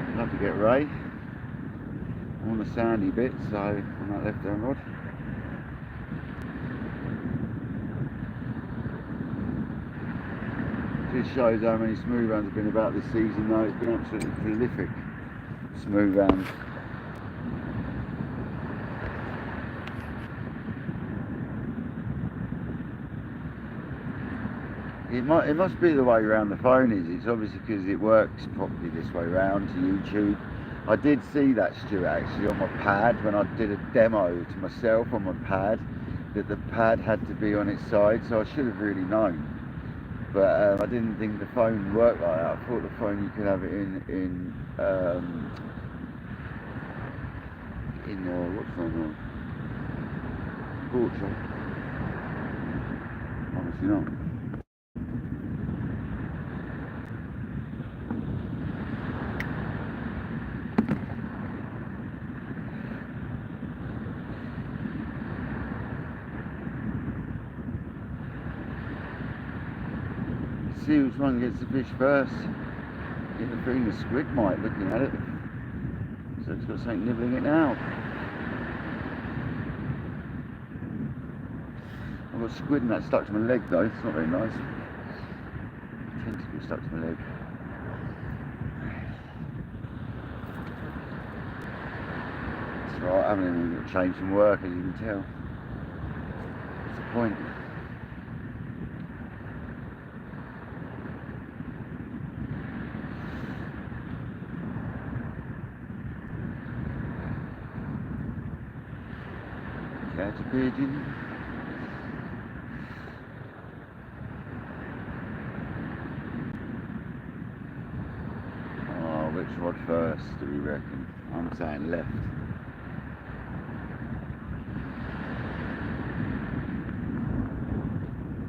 I'd love to get Ray on the sandy bit, so on that left hand rod. Just shows how many smooth hounds have been about this season though, it's been absolutely prolific smooth hounds. It must be the way around the phone is. It's obviously because it works properly this way round to YouTube. I did see that, Stuart, actually on my pad when I did a demo to myself on my pad, that the pad had to be on its side, so I should have really known. But I didn't think the phone worked like that. I thought the phone you could have it in what's going on? Portrait. Obviously not. See which one gets the fish first. Get the feeling the squid might looking at it. So it's got something nibbling it now. I've got squid and that stuck to my leg though, it's not very nice. Tentacle stuck to my leg. That's right, I haven't even got to change from work, as you can tell. What's the point? Catch a pigeon. Oh, which rod first do we reckon? I'm saying left.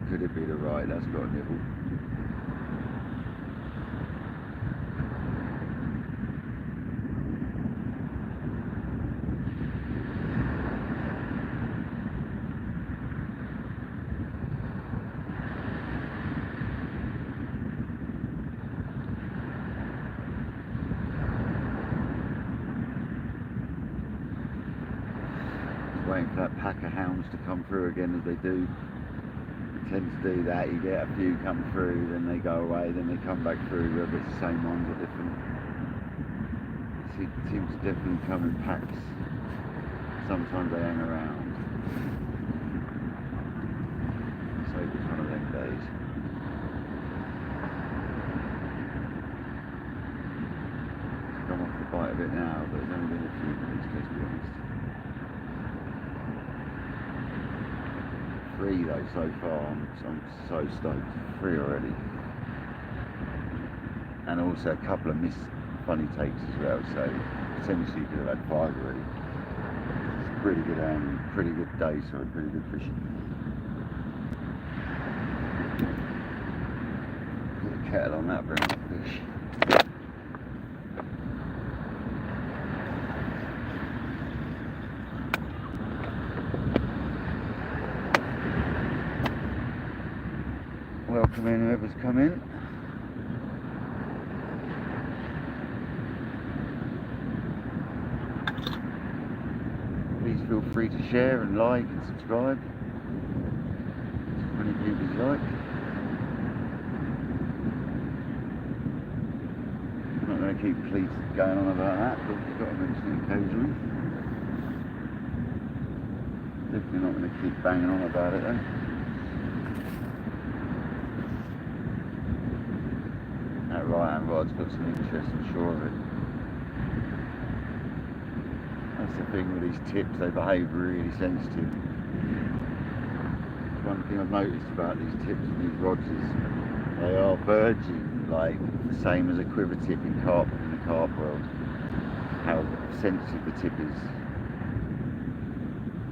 Could it be the right? That's got a nibble. Waiting for that pack of hounds to come through again, as they do. They tend to do that. You get a few come through, then they go away, then they come back through, whether it's the same ones or different. It seems to definitely come in packs. Sometimes they hang around. So it's one of them days. It's come off the bite of it now, but it's only been a few minutes, let's be honest. 3 though so far, I'm so stoked. 3 already. And also a couple of funny takes as well, so essentially you could have had 5 already. It's a pretty good pretty good day, so pretty good fishing. Put a kettle on that, bring up fish. Welcome in whoever's come in. Please feel free to share and like and subscribe. As many people as you like. I'm not going to keep going on about that, but you've got to mention it occasionally. Definitely not going to keep banging on about it though. That right-hand rod's got some interest, I'm sure of it. That's the thing with these tips, they behave really sensitive. One thing I've noticed about these tips and these rods is they are verging, like the same as a quiver tip in the carp world. How sensitive the tip is.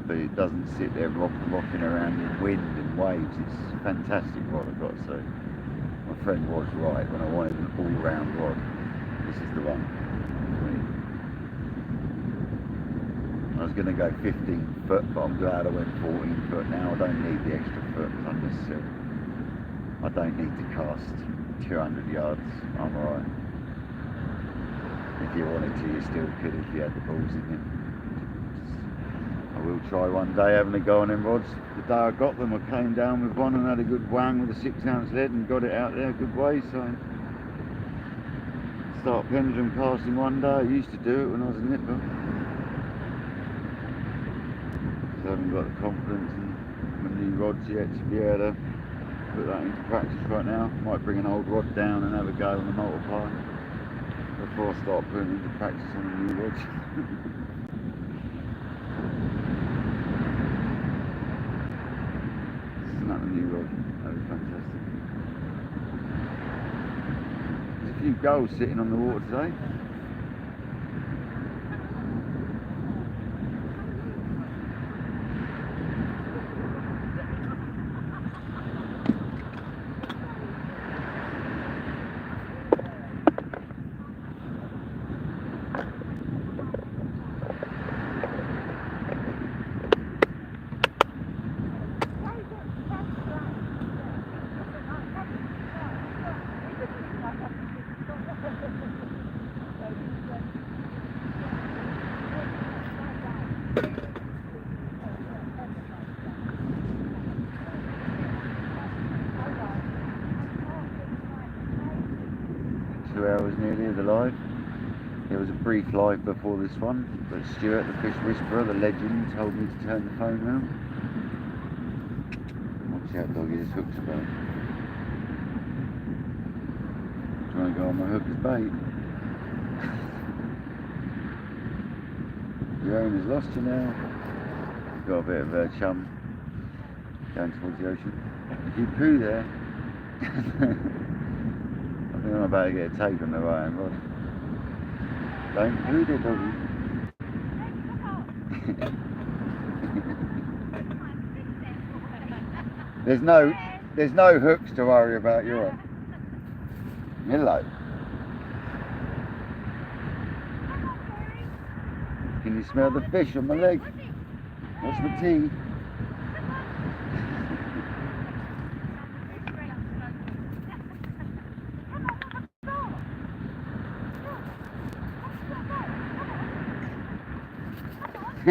But it doesn't sit there rocking around in wind and waves. It's a fantastic rod, I've got to say. My friend was right when I wanted an all-round rod. This is the one for me. I was going to go 15 foot, but I'm glad I went 14 foot now. I don't need the extra foot, it's unnecessary. I don't need to cast 200 yards, I'm alright. If you wanted to, you still could if you had the balls in you. I will try one day having a go on them rods. The day I got them, I came down with one and had a good wang with a 6-ounce lead and got it out there a good way. So start pendulum casting one day. I used to do it when I was a nipper. So I haven't got the confidence in my new rods yet to be able to put that into practice right now. Might bring an old rod down and have a go on the multiplier before I start putting into practice on the new rods. Isn't that the new rod? That was fantastic. few gulls sitting on the water today. Hours nearly of the live. There was a brief live before this one, but Stuart, the fish whisperer, the legend, told me to turn the phone round. Watch out, doggy, this hook's about. Trying to go on my hook as bait. Your owner's lost you now. Got a bit of a chum going towards the ocean. If you poo there, I'm about to get a take on the right hand rod. Don't poo there, doggy. There's no hooks to worry about, you're on. Hello. Can you smell the fish on my leg? What's my tea? I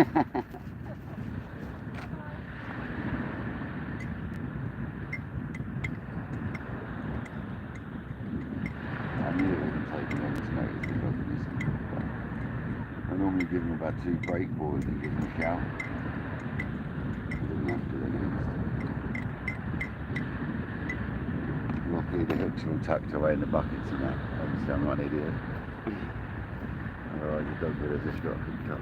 knew it wasn't taking long to notice the dog missing. I normally give him about 2 break boards and give him a shout. I didn't have to then. Luckily the hooks are all tucked away in the buckets and that. I just sound like an idiot. Otherwise the dog would have just got hooked up.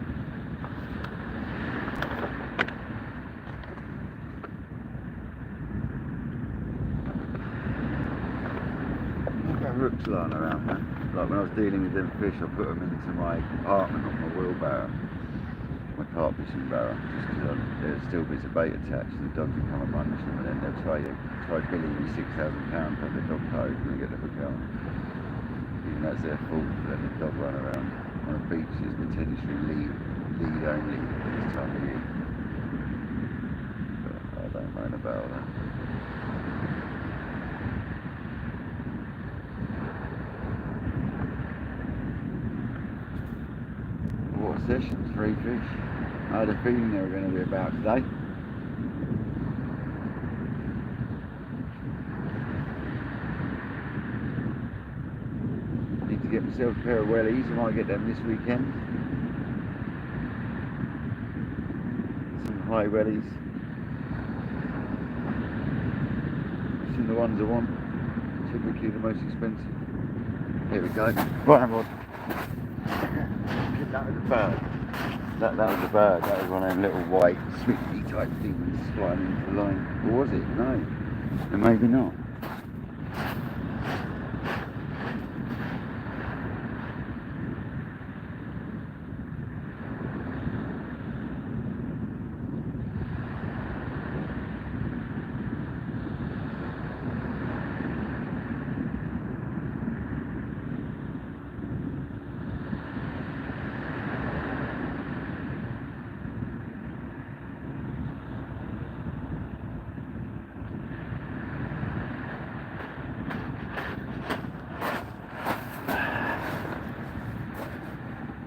Rooks lying around there. Like when I was dealing with them fish, I put them into my apartment on my wheelbarrow, my carp fishing barrow, just because there's still bits of bait attached, and the dog would come and munch them, and then they'll try billing me £6,000 for the dog code and they get the hook out. Even that's their fault for letting the dog run around on a beach that's potentially lead only at this time of year. But I don't moan about that. Sessions, 3 fish. I had a feeling they were going to be about today. Need to get myself a pair of wellies. I might get them this weekend. Some high wellies. Some of the ones I want. Typically the most expensive. Here we go. Right, Rod. That was a bird. That was a bird. That was one of them little white, swifty type things flying into the line. Or was it? No. And maybe not.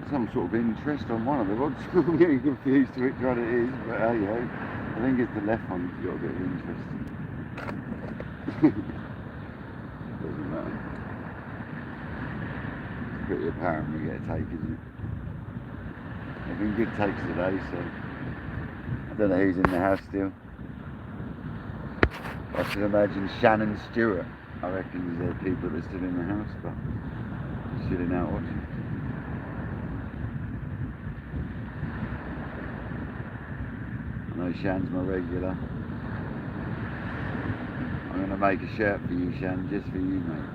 Some sort of interest on one of the rods. I'm getting confused to which one it is, but hey ho. I think it's the left one that's got a bit of interest. Doesn't matter. It's pretty apparent we get a take, isn't it? There've been good takes today, so I don't know who's in the house still. I should imagine Shan and Stuart. I reckon there's people that are still in the house, but chilling out watching. I know Shan's my regular. I'm going to make a shirt for you, Shan, just for you, mate.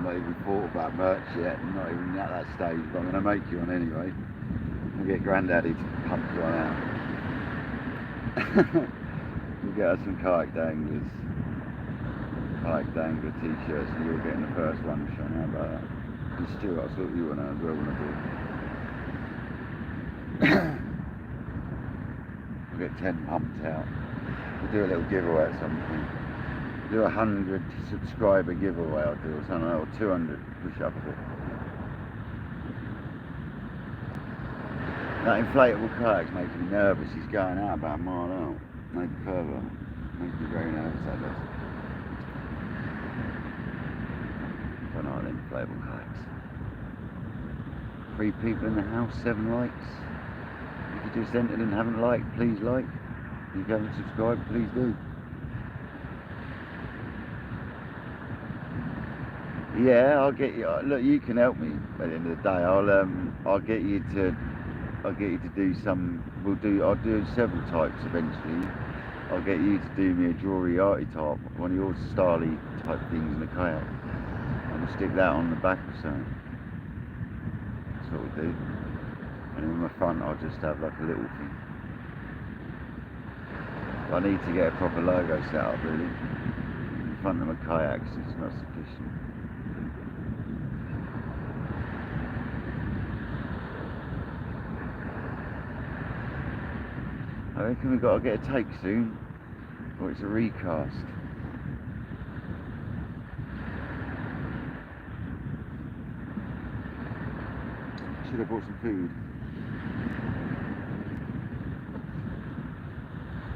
not even thought about merch yet, I'm not even at that stage, but I'm going to make you one anyway. I'll get Granddaddy to pump you one out. We'll get us some KayakDangler t-shirts, and you're getting the first one, Shan. How about that? And Stuart, I'll sort you one out as well when I do. We'll get 10 pumped out. We'll do a little giveaway at some point. Do a 100 subscriber giveaway, I'll do, or something, or 200, push up a bit. That inflatable kayak's making me nervous. He's going out about a mile out, maybe further. Makes me very nervous, that does. Don't like them inflatable kayaks. 3 people in the house, 7 likes. If you just entered and haven't liked, please like. If you haven't subscribed, please do. Yeah, I'll get you. Look, you can help me at the end of the day. I'll get you to do some. I'll do several types eventually. I'll get you to do me a drawy arty type, one of your styly type things in a kayak, and we'll stick that on the back or something. That's what we'll do. And in the front, I'll just have like a little thing. But I need to get a proper logo set up, really. In front of my kayaks, it's not sufficient. I reckon we've got to get a take soon, or it's a recast. Should have bought some food.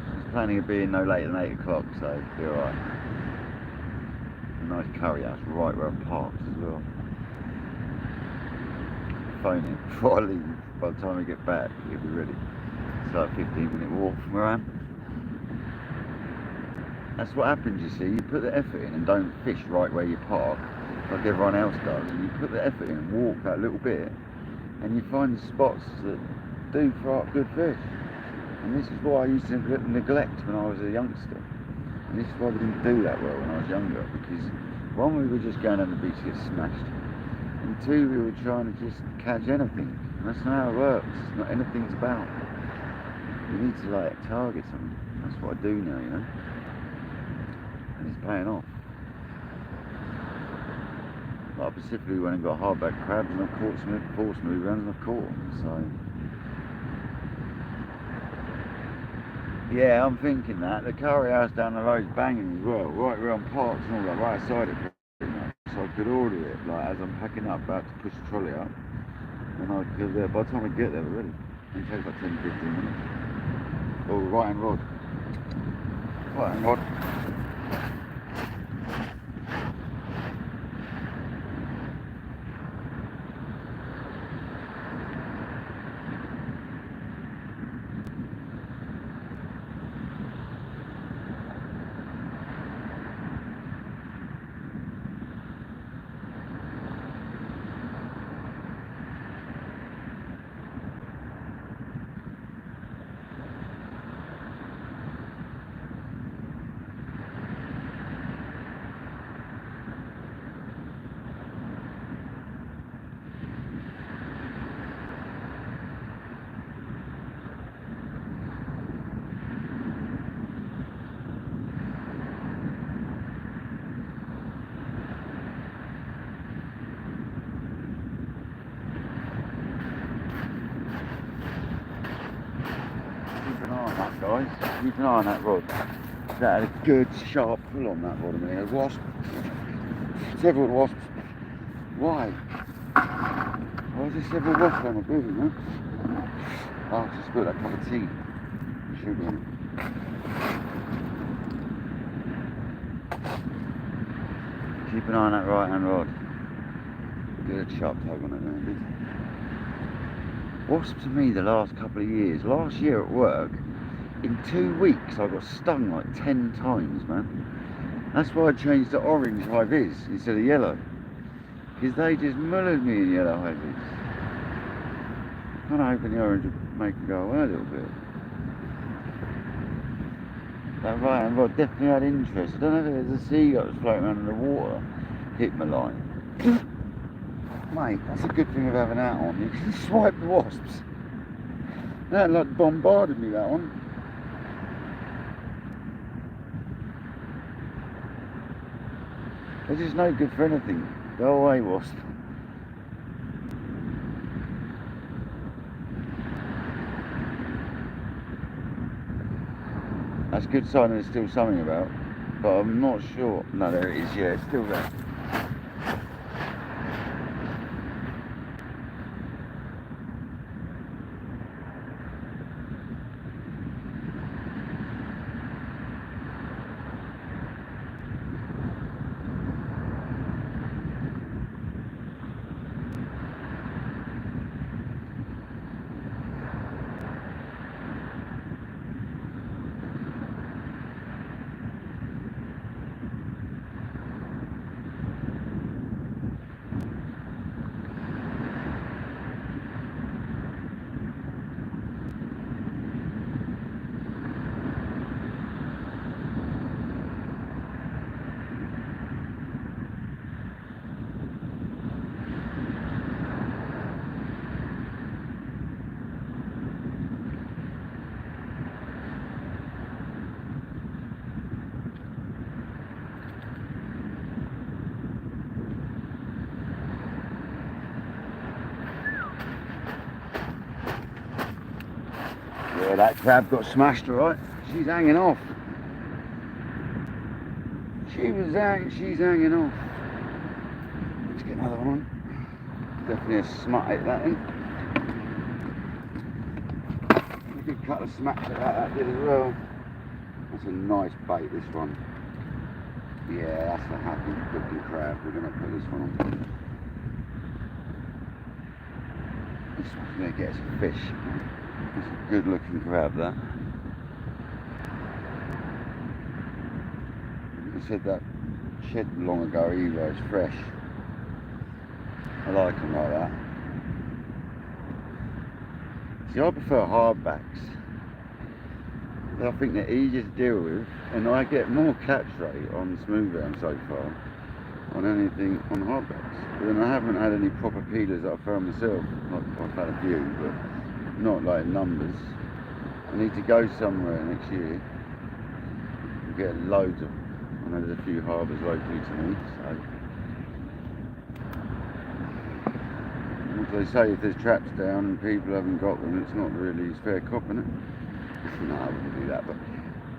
I was planning of being no later than 8 o'clock, so it'll be alright. A nice curry house right where I'm parked as well. Phone in before I leave. By the time I get back, it'll be ready. It's like a 15-minute walk from where I am. That's what happens, you see. You put the effort in and don't fish right where you park, like everyone else does. And you put the effort in and walk that little bit, and you find the spots that do throw up good fish. And this is what I used to neglect when I was a youngster. And this is why we didn't do that well when I was younger. Because one, we were just going on the beach to get smashed. And 2, we were trying to just catch anything. And that's not how it works. It's not anything's about. You need to like target something. That's what I do now, you know. And it's paying off. Like I specifically went and got hardback crabs and I caught some force move around and I caught them. So yeah, I'm thinking that. The curry house down the road's banging as well, right around parks and all that, right outside it pretty much. So I could order it like as I'm packing up, about to push the trolley up. And I could, by the time I get there, we're ready. It takes like 10-15 minutes. Oh, right hand rod. Right hand rod. Guys, keep an eye on that rod. That had a good sharp pull on that rod a minute. A wasp. Several wasps. Why? Why is there several wasps on the building, huh? Oh, I'll just put that cup of tea. Sugar in it. Keep an eye on that right hand rod. Good sharp tug on it there, dude. Wasps to me the last couple of years. Last year at work, in 2 weeks I got stung like 10 times, man. That's why I changed to orange high-vis instead of yellow. Because they just mullered me in yellow high-vis. Kind of hoping the orange would make them go away a little bit. That right hand rod definitely had interest. I don't know if there's a seagull that was floating around in the water, hit my line. Mate, that's a good thing of having that on. You can swipe the wasps. That like bombarded me, that one. They're just no good for anything. Go away, wasp. That's a good sign there's still something about, but I'm not sure. No, there it is, yeah, it's still there. Yeah, that crab got smashed, alright. She's hanging off. She's hanging off. Let's get another one. Definitely a smut hit that in. A good couple of smacks at that did as well. That's a nice bait, this one. Yeah, that's a happy looking crab. We're going to put this one on. This one's going to get us a fish. It's a good looking crab, that. I said that shed long ago, either it's fresh. I like them like that. See, I prefer hardbacks. I think they're easier to deal with, and I get more catch rate on smoothhound so far on anything on hardbacks. But then I haven't had any proper peelers that I've found myself. Like, I've had a few, but not like numbers. I need to go somewhere next year and get loads of them. I know there's a few harbours locally to me, so what do they say, if there's traps down and people haven't got them, it's not really, it's fair cop, isn't it? No, I wouldn't do that, but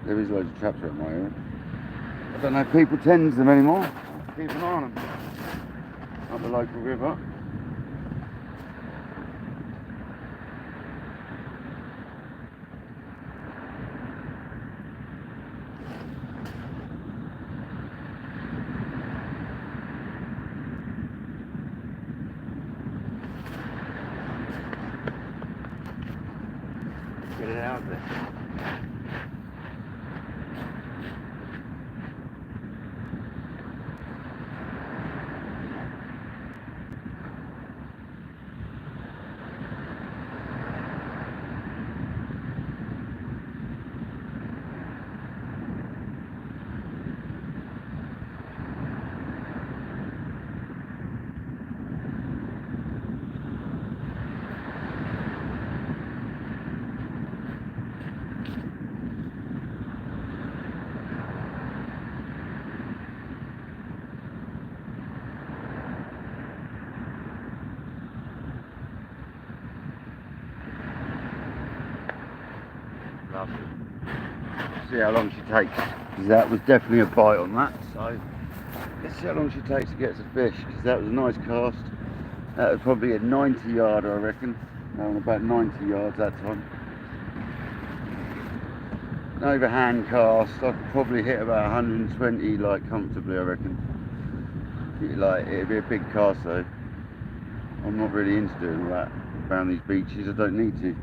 there is loads of traps around my area. I don't know if people tend them anymore. Keep an eye on them. Up the local river. Get it out there. Lovely. See how long she takes, because that was definitely a bite on that, so let's see how long she takes to get us a fish, because that was a nice cast. That was probably a 90 yarder, I reckon. On about 90 yards that time. Over hand cast, I could probably hit about 120 like comfortably, I reckon. Like, it'd be a big cast though. I'm not really into doing all that around these beaches, I don't need to.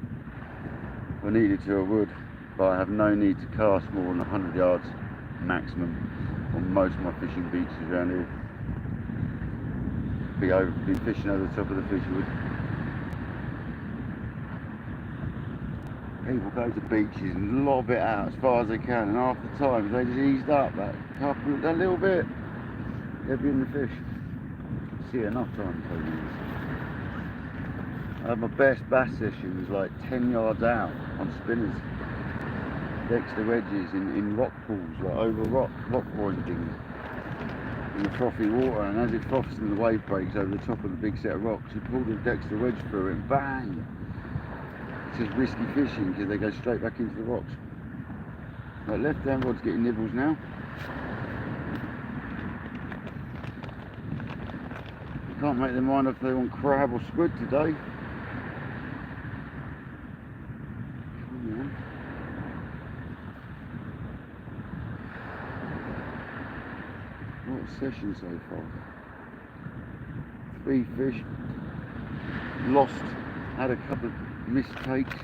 If I needed to, I would, but I have no need to cast more than 100 yards maximum on most of my fishing beaches around here. Be fishing over the top of the fish wood. People go to beaches and lob it out as far as they can, and half the time they just eased up that little bit, they'd be in the fish. see it enough times over the years. I had my best bass session was like 10 yards out on spinners, Dexter wedges in rock pools, like over rock pointing in the frothy water, and as it froths and the wave breaks over the top of the big set of rocks, you pull the Dexter wedge through it and bang! It's just risky fishing because they go straight back into the rocks. Like left hand rod's getting nibbles now. You can't make their mind up if they want crab or squid today. Come on. What a session so far. 3 fish. Lost. Had a couple of mistakes.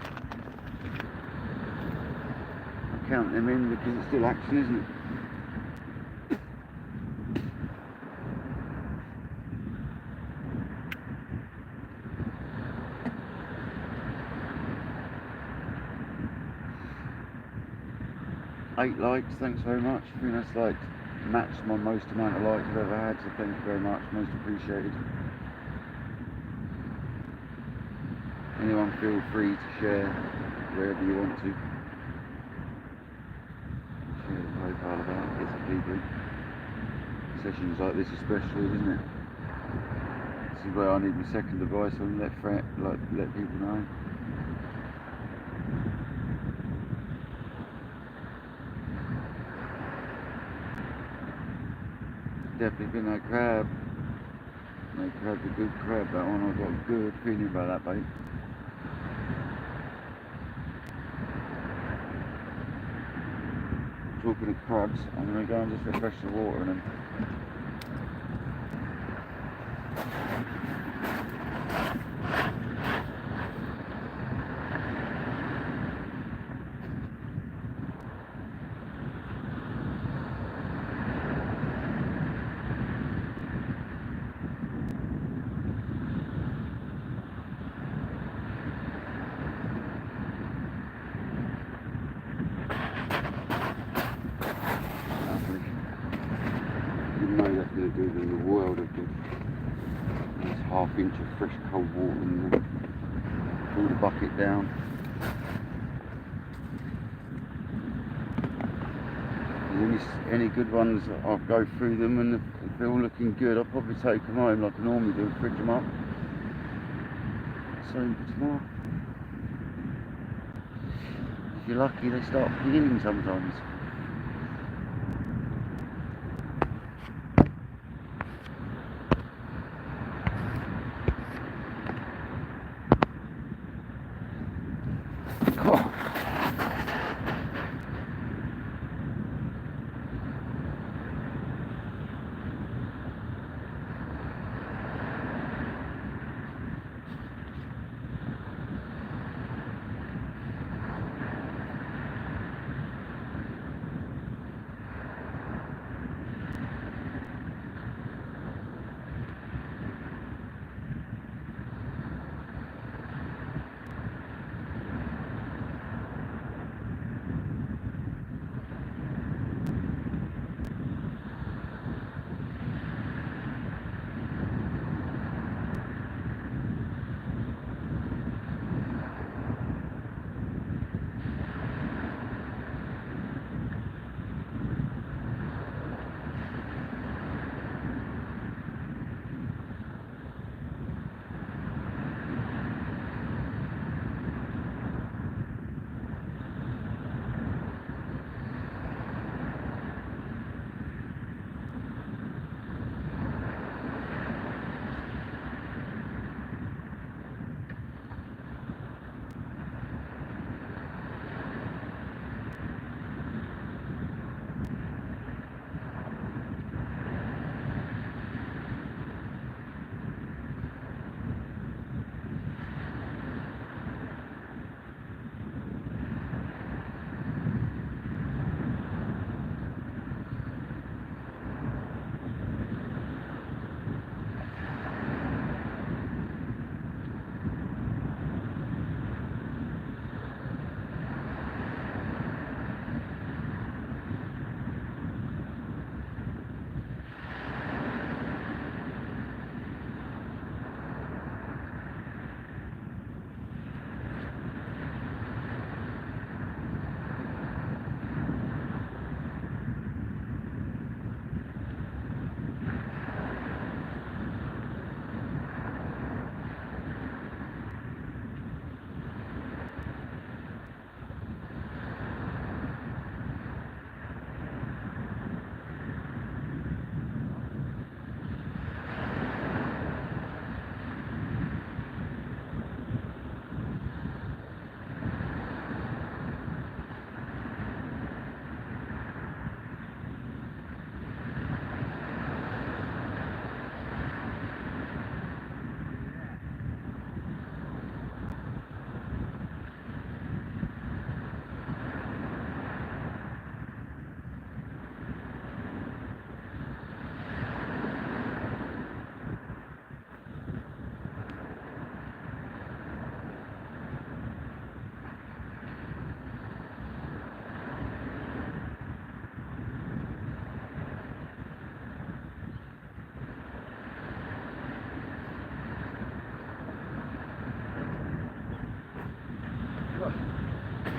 I count them in because it's still action, isn't it? Eight likes, thanks very much. I think that's like matched my most amount of likes I've ever had, so thank you very much, most appreciated. Anyone feel free to share wherever you want to. Share the profile about, get some people. Sessions like this especially, isn't it? This is where I need my second device on, let people know. Definitely been that crab. That crab's a good crab, that one. I've got a good feeling about that bait. Talking of crabs, I'm going to go and just refresh the water in them. You know that's going to do them the world of good. There's ½ inch of fresh cold water in there. Pull the bucket down. If there's any good ones, I'll go through them, and if they're all looking good, I'll probably take them home like I normally do, fridge them up. Same for tomorrow. If you're lucky, they start peeling sometimes. Oh.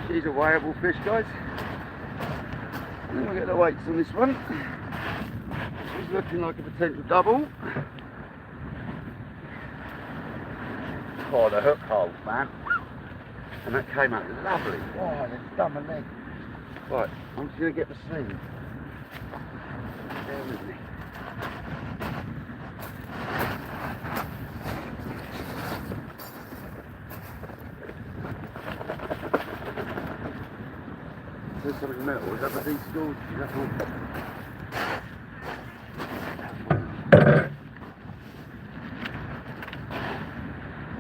She's a weighable fish, guys. And then we'll get the weights on this one. She's looking like a potential double. Oh, the hook holds, man. And that came out lovely. Oh, it's done my leg. Right, I'm just going to get the sling. Bear with me. There's something metal. Is that the decent gorge? Is that all?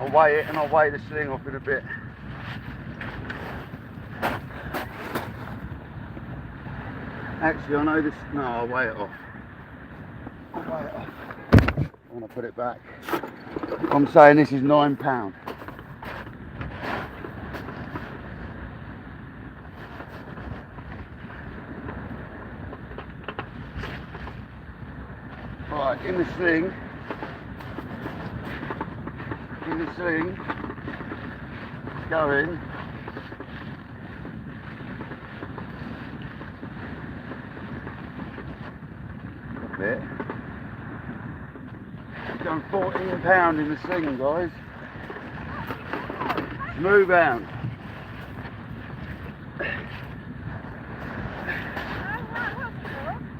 I'll weigh it and I'll weigh the sling off in a bit. Actually, I know this. No, I'll weigh it off. I'll weigh it off. I want to put it back. I'm saying this is £9. Right, in the sling. Go in. A bit. It's done £14 in the sling, guys. Smooth hound.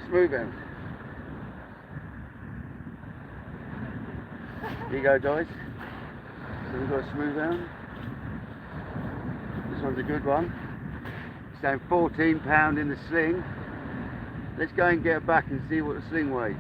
Smooth hound. Here you go, guys. So we've got a smooth hound. This one's a good one. It's down £14 in the sling. Let's go and get it back and see what the sling weighs.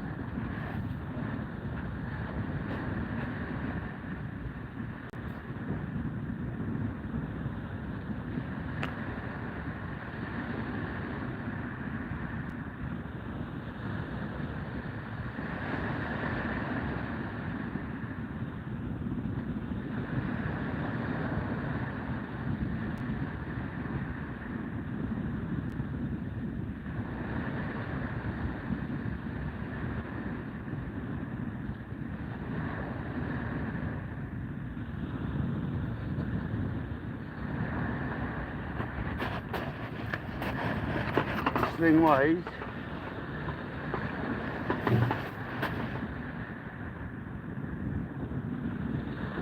Sling weighs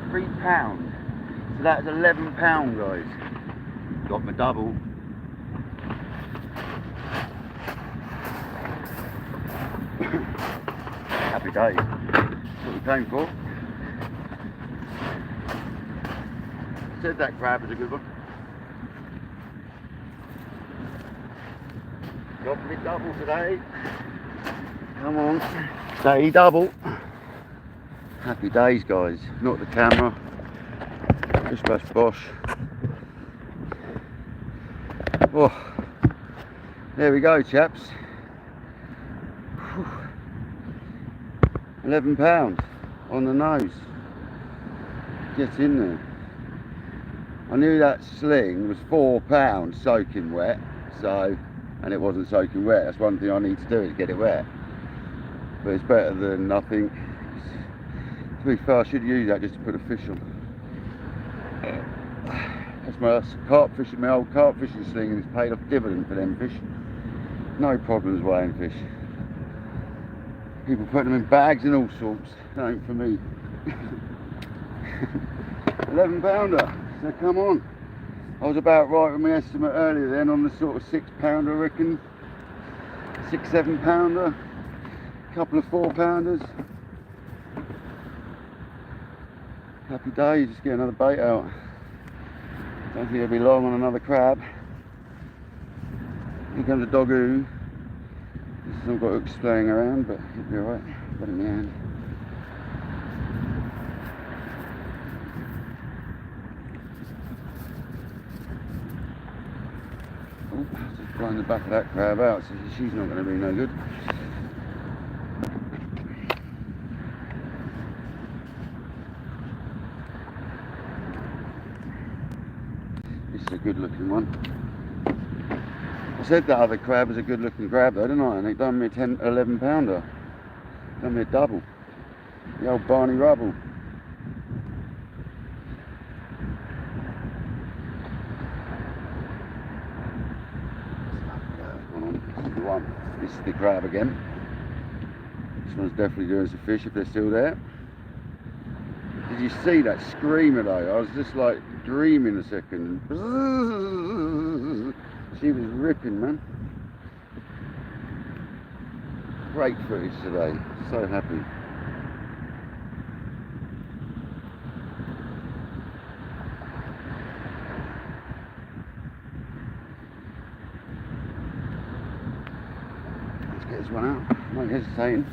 £3. So that's £11, guys. Got my double. Happy days. That's what we came for. Said that crab was a good one. Got me double today. Come on, stay double. Happy days, guys. Not the camera. Bish bash bosh. Oh, there we go, chaps. Whew. £11 on the nose. Get in there. I knew that sling was £4 soaking wet, so. And it wasn't soaking wet. That's one thing I need to do, is get it wet. But it's better than nothing. To be fair, I should use that just to put a fish on. That's my carp fishing, my old carp fishing sling, and it's paid off dividend for them fish. No problems weighing fish. People put them in bags and all sorts. That ain't for me. £11, so come on. I was about right with my estimate earlier then on the sort of £6, I reckon. £6, £7, a couple of £4. Happy days, just get another bait out. Don't think it'll be long on another crab. Here comes a doggo. He's still got hooks playing around, but he'll be alright. Got it in my hand. Oh, just blowing the back of that crab out, so she's not going to be no good. This is a good looking one. I said that other crab was a good looking crab though, didn't I? And it done me a £11. Done me a double. The old Barney Rubble. different one. This is the crab again. This one's definitely doing some fish if they're still there. Did you see that screamer though? I was just like dreaming a second. She was ripping, man. Great footage today. So happy. Let's get this one out. No hesitating.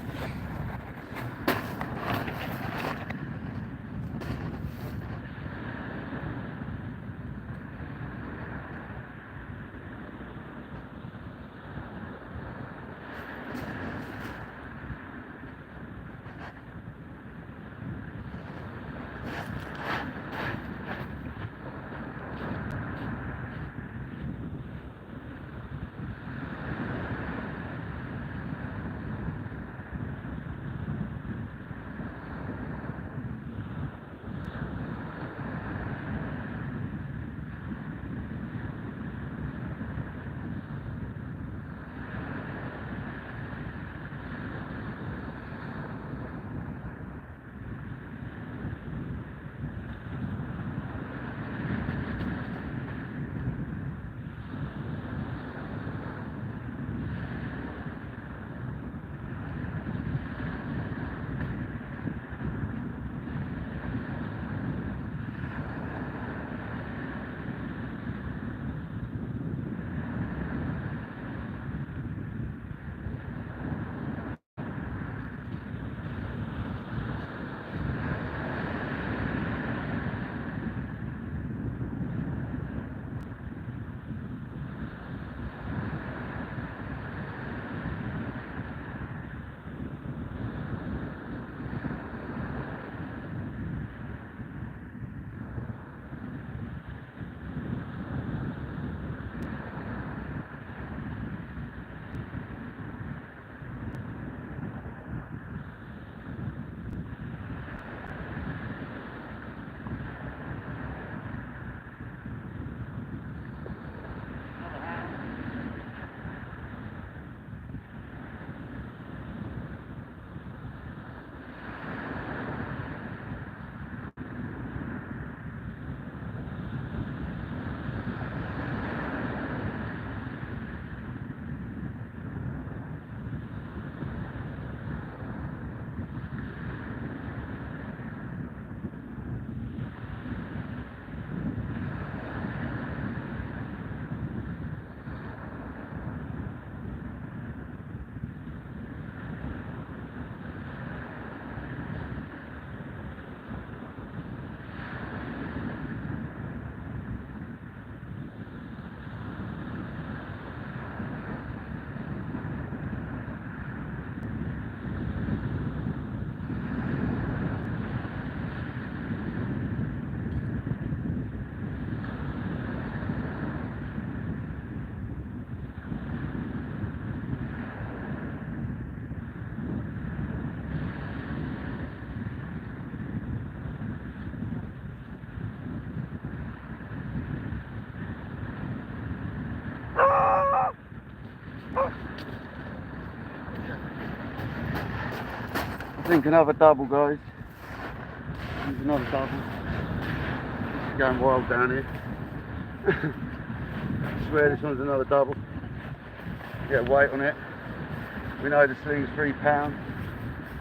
I think another double, guys. There's another double. This is going wild down here. I swear this one's another double. Get weight on it. We know the sling's £3,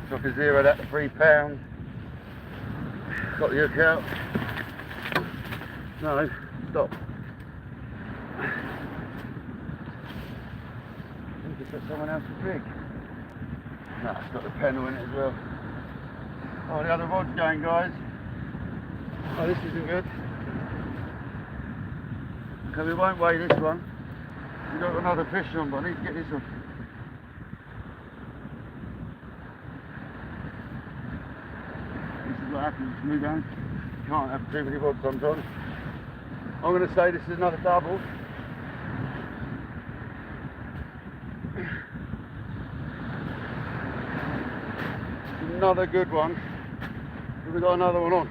so I can zero that to £3. Got the hook out. No, stop. I think it's got someone else's rig. No, it's got the pedal in it as well. Oh, the other rod's going, guys. Oh, this isn't good. Okay, we won't weigh this one. We've got another fish on, but I need to get this one. This is what happens to me, guys. You can't have too many rods sometimes. I'm going to say this is another double. Another good one. We've got another one on.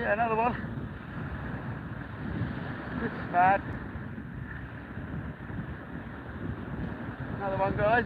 Yeah, another one. It's bad. Another one, guys.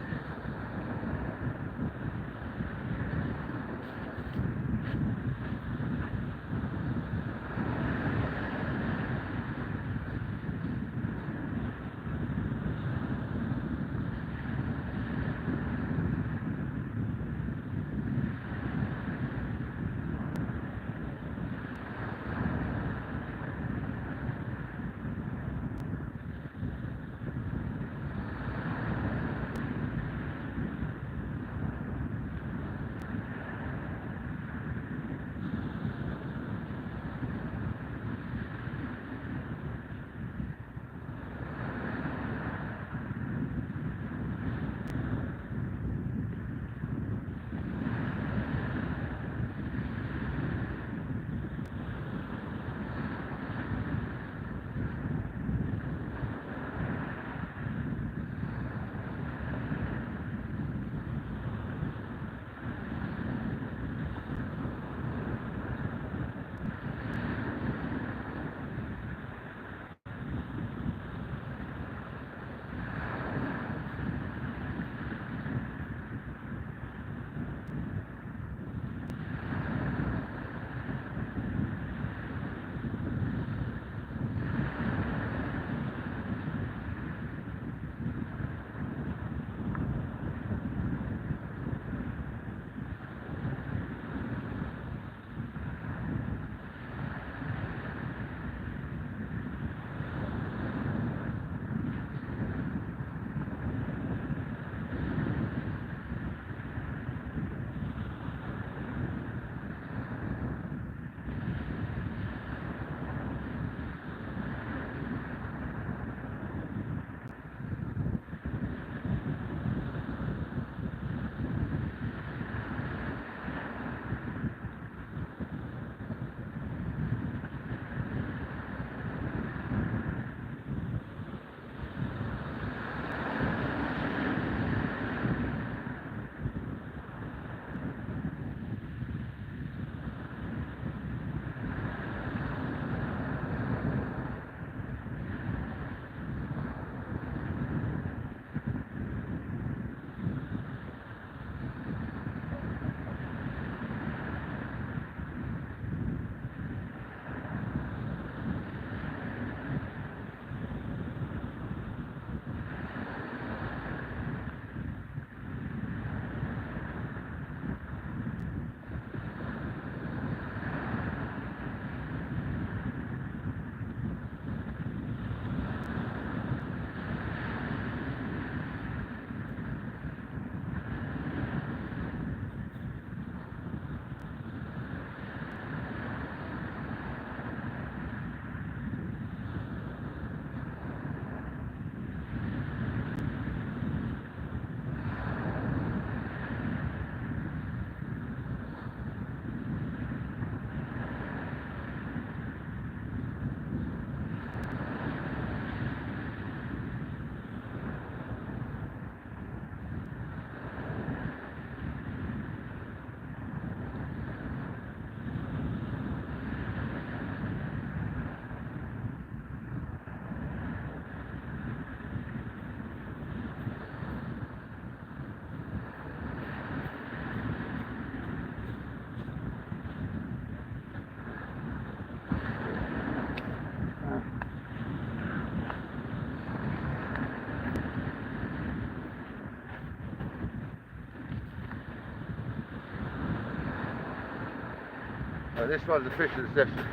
This one's the fish of the session.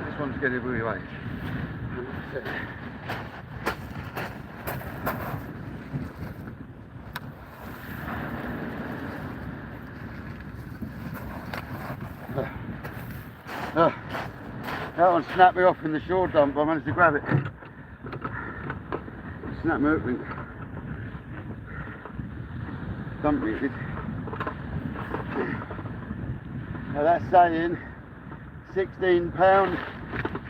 This one's getting really late. That one snapped me off in the shore dump, but I managed to grab it. Snapped me open. Dumped me, it did. Now that's saying £16,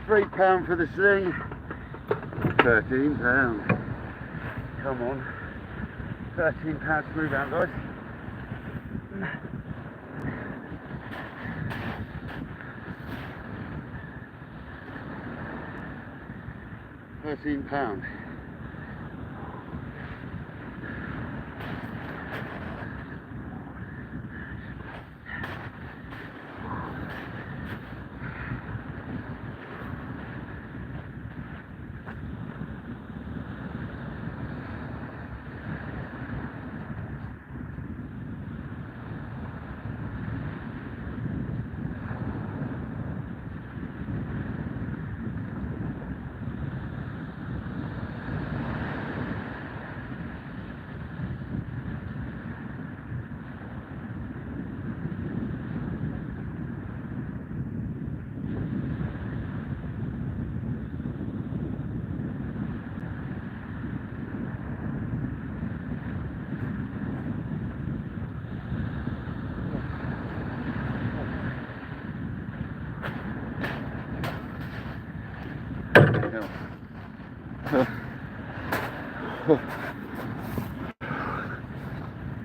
£3 for the sling, £13. Come on, £13 to move out, guys. £13.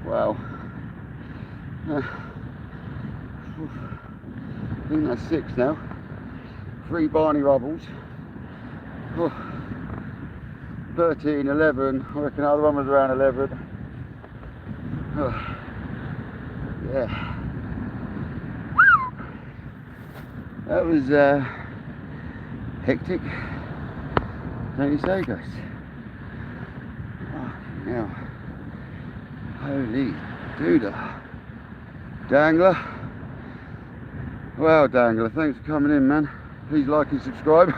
Wow. I think that's 6 now. 3 Barney Rubbles. 13, 11. I reckon the other one was around 11. Yeah. That was hectic. Don't you say, guys? Now, holy doodah. Dangler. Well, Dangler, thanks for coming in, man. Please like and subscribe.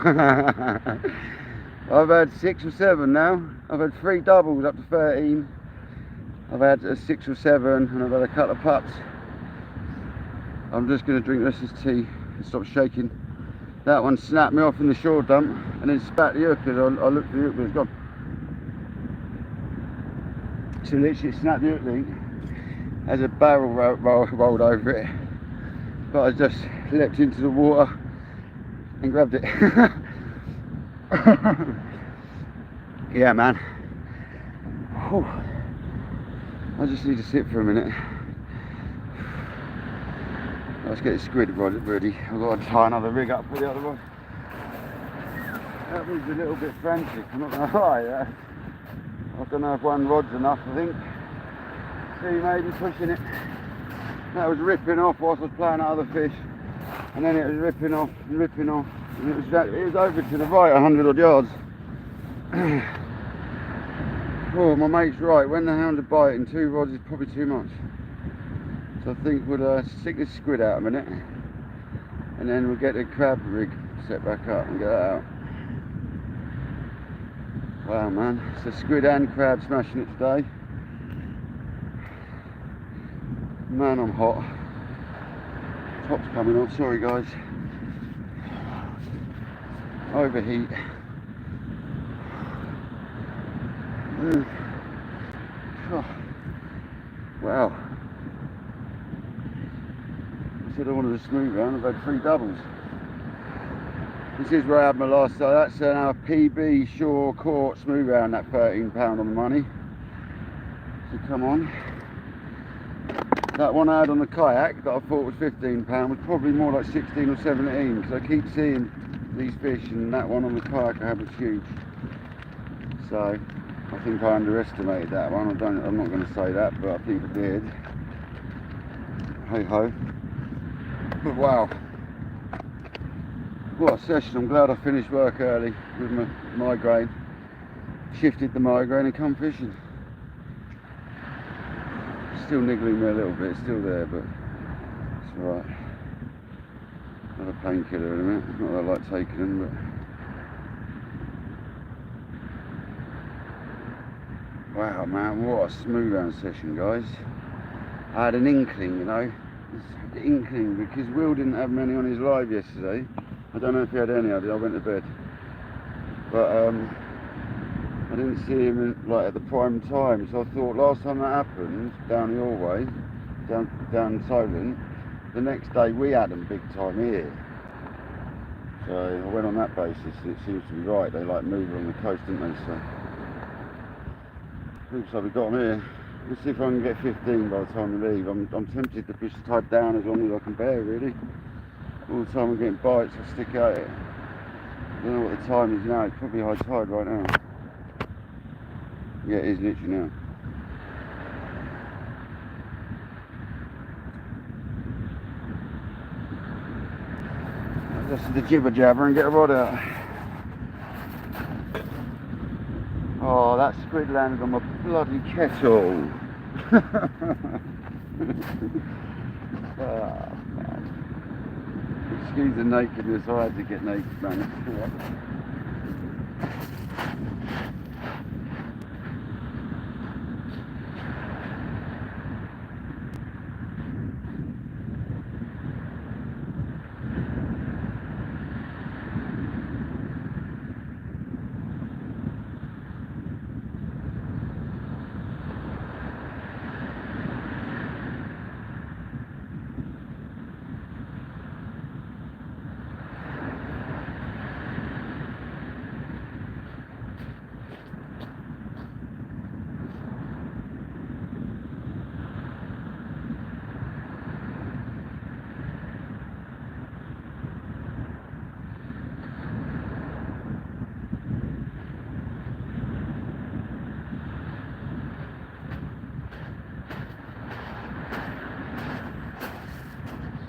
I've had 6 or 7 now. I've had 3 doubles up to 13. I've had 6 or 7, and I've had a couple of putts. I'm just going to drink the rest of this tea and stop shaking. That one snapped me off in the shore dump and then spat the hook as I looked at the hook, but it's gone. So literally it snapped the hook link as a barrel rolled over it. But I just leapt into the water and grabbed it. Yeah, man. Whew. I just need to sit for a minute. Let's get the squid rod ready. I've got to tie another rig up for the other one. That was a little bit frantic, I'm not going to lie. I don't know if one rod's enough, I think. 2 maybe pushing it. That was ripping off whilst I was playing at other fish. And then it was ripping off and ripping off. And it was over to the right 100 odd yards. Oh, my mate's right. When the hounds are biting, 2 rods is probably too much. So I think we'll stick this squid out a minute. And then we'll get the crab rig set back up and get that out. Wow, man. So squid and crab smashing it today. Man, I'm hot. Top's coming on. Sorry, guys. Overheat. Oh. Wow. I said I wanted a smooth round. I've had 3 doubles. This is where I had my last. So that's our PB Shore Court smooth round. That £13 on the money. So come on. That one I had on the kayak that I thought was £15 was probably more like 16 or 17 because I keep seeing these fish, and that one on the kayak I had was huge. So I think I underestimated that one. I'm not going to say that, but I think I did. Hey ho. But wow, what a session. I'm glad I finished work early with my migraine. Shifted the migraine and come fishing. Still niggling me a little bit, it's still there, but it's alright. Another painkiller in a minute. Not that I like taking them, but wow, man, what a smooth round session, guys. I had an inkling, you know, the inkling, because Will didn't have many on his live yesterday. I don't know if he had any. I went to bed, but I didn't see him like at the prime time, so I thought last time that happened down your way, down Solent, the next day we had them big time here. So I went on that basis. It seems to be right. They like move on the coast, don't they? So looks like we got them here. Let's see if I can get 15 by the time we leave. I'm tempted to fish tied down as long as I can bear, really. All the time I'm getting bites, I stick at it. don't know what the time is now. It's probably high tide right now. Yeah, it is literally now. Listen to the jibber jabber and get a rod out. Oh, that squid landed on my bloody kettle. Oh, man. Excuse the nakedness, I had to get naked, man.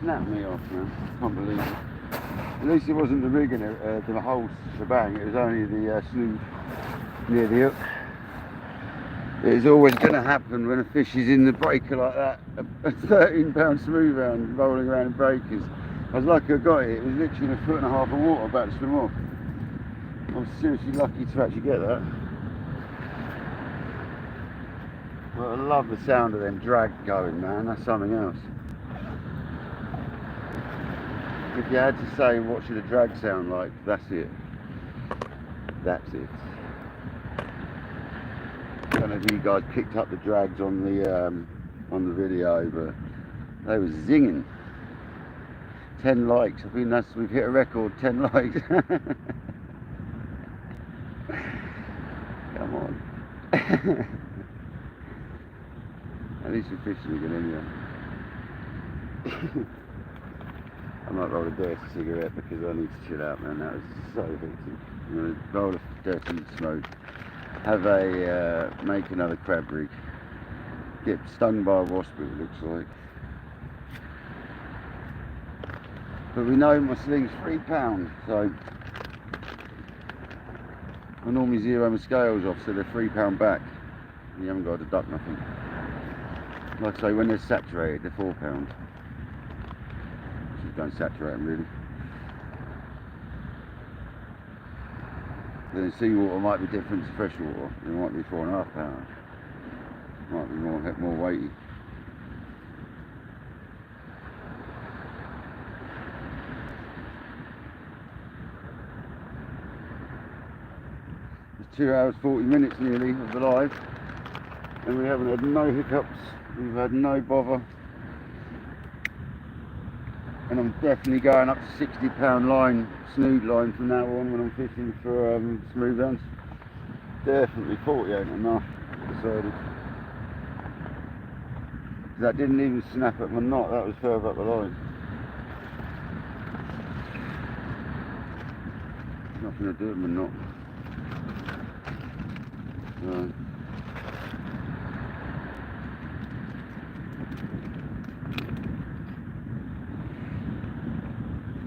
Snapped me off, man. Can't believe it. At least it wasn't the rig in it, the whole shebang. It was only the snood near the hook. It is always going to happen when a fish is in the breaker like that. A 13-pound smooth hound rolling around in breakers. I was lucky I got it. It was literally in 1.5 foot of water about to swim off. I was seriously lucky to actually get that. But I love the sound of them drag going, man. That's something else. If you had to say what should a drag sound like, that's it. That's it. I don't know if you guys picked up the drags on the video, but they were zinging. 10 likes. I think we've hit a record. 10 likes. Come on. At least you're fishing again anyway. I might roll a dirty cigarette because I need to chill out, man. That was so hectic. I'm going to roll a dirty smoke. Have make another crab rig. Get stung by a wasp, it looks like. But we know my sling's £3, so I normally zero my scales off, so they're £3 back. You haven't got to deduct nothing. Like I say, when they're saturated, they're £4. Just don't saturate them really. Then seawater might be different to freshwater. It might be £4.5. Might be more weighty. It's 2 hours 40 minutes nearly of the live, and we haven't had no hiccups. We've had no bother. And I'm definitely going up to £60 line, snood line from now on when I'm fishing for smooth hounds. Definitely 40 ain't enough, decided. That didn't even snap at my knot, that was further up the line. Nothing to do with my knot. So.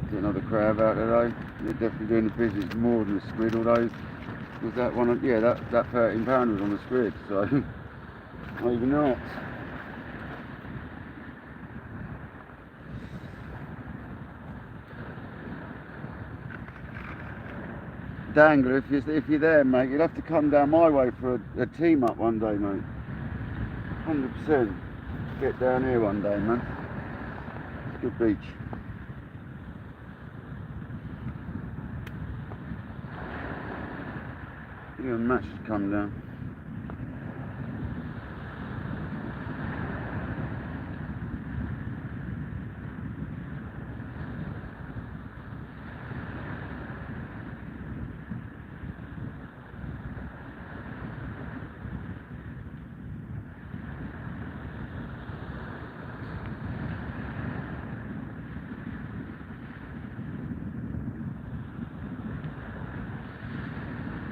Get another crab out today. They're definitely doing the business more than the squid, although was that one, yeah, that 13 pound was on the squid, so not even that. Dangler, if you're there, mate, you'll have to come down my way for a team up one day, mate. 100%. Get down here one day, man. It's a good beach. You and Matt should come down.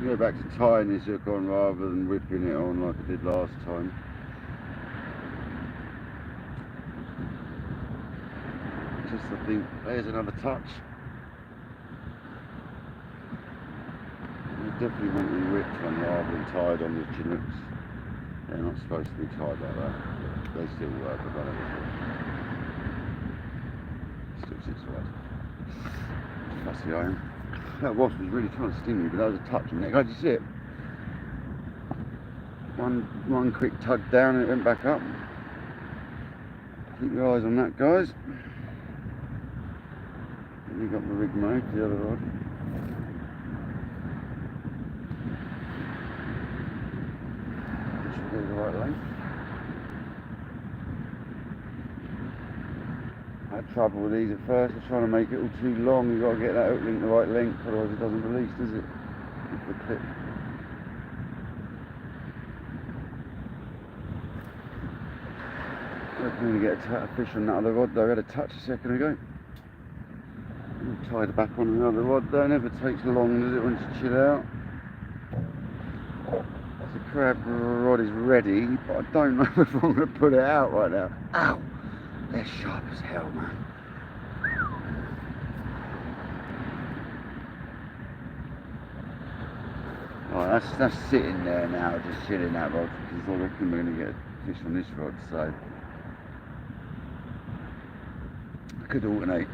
Go back to tying this hook on rather than whipping it on like I did last time. Just I think there's another touch. You definitely want to be whipped one rather than tied on the Chinooks. They're not supposed to be tied like that, but they still work about it. Still sits right. Fussy I am. That wasp was really trying to sting me, but that was a touch on the neck. I just see it. One quick tug down and it went back up. Keep your eyes on that, guys. We got the rig mode, the other rod. This should go the right length. I had trouble with these at first. I was trying to make it all too long. You've got to get that hook link the right length, otherwise it doesn't release, does it? With the clip. I'm going to get a fish on that other rod though. I had a touch a second ago. Tied back on another rod though. Never takes long, does it, once you chill out? The crab rod is ready, but I don't know if I'm going to put it out right now. Ow! They're sharp as hell, man. Right, that's sitting there now, just chilling that rod, because I reckon we're going to get a fish on this rod, so I could alternate.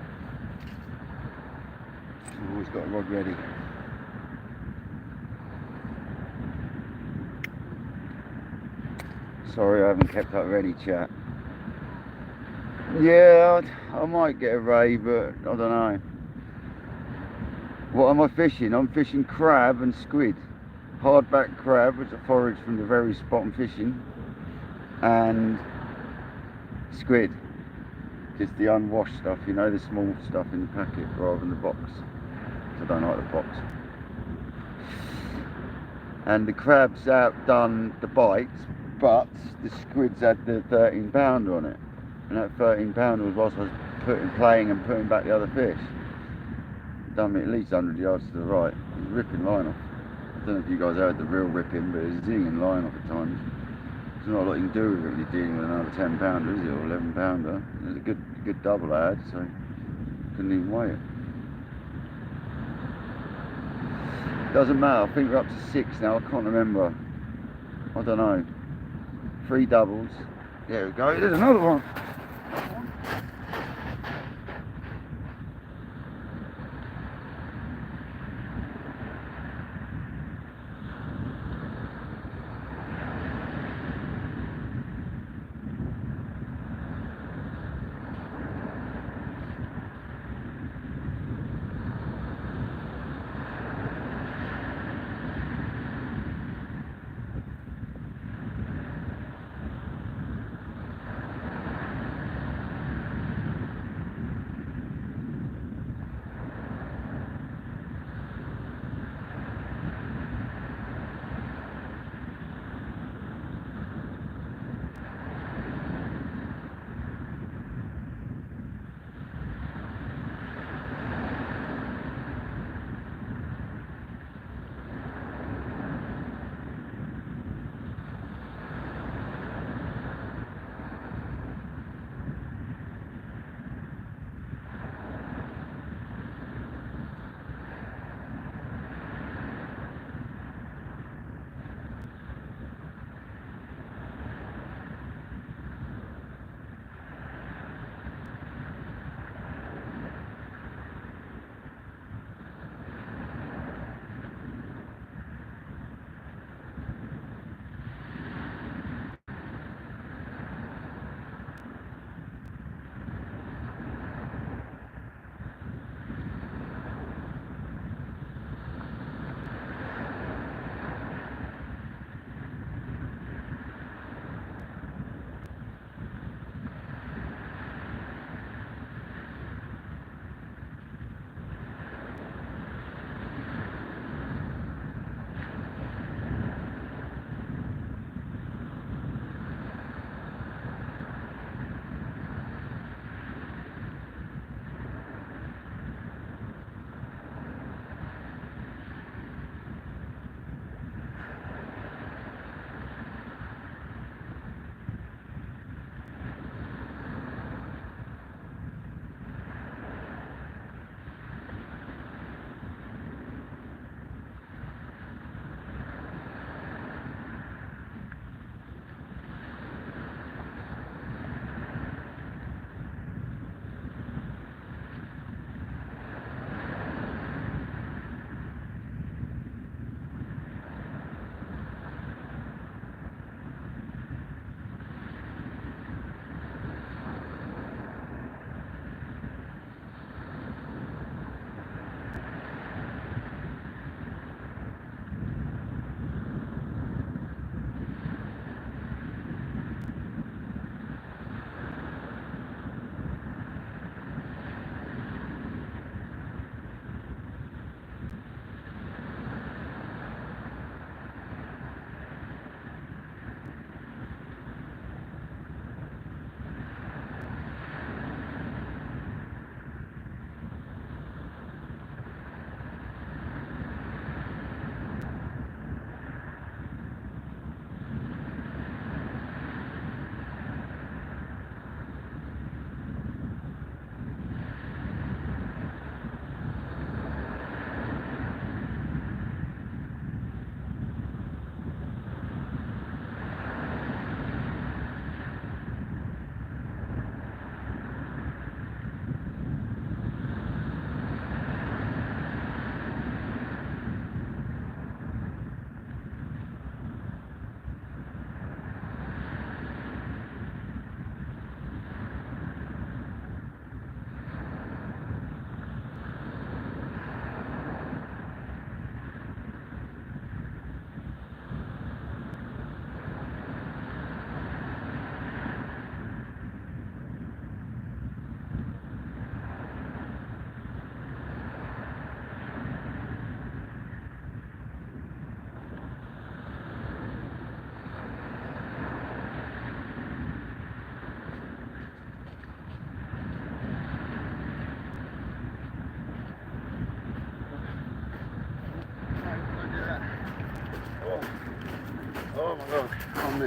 I've always got a rod ready. Sorry I haven't kept up with any chat. Yeah, I might get a ray, but I don't know. What am I fishing? I'm fishing crab and squid. Hardback crab, which I forage from the very spot I'm fishing, and squid. Just the unwashed stuff, you know, the small stuff in the packet rather than the box. I don't like the box. And the crabs outdone the bites, but the squids had the 13-pounder on it. And that 13-pounder was whilst I was playing and putting back the other fish. Done me at least 100 yards to the right. It was ripping line off. I don't know if you guys heard the real ripping, but it's zinging line off at times. There's not a lot you can do with it when you're dealing with another 10-pounder, is it, or 11-pounder. It was a good double I had, so couldn't even weigh it. Doesn't matter, I think we're up to 6 now, I can't remember. I don't know. 3 doubles. There we go, there's another one.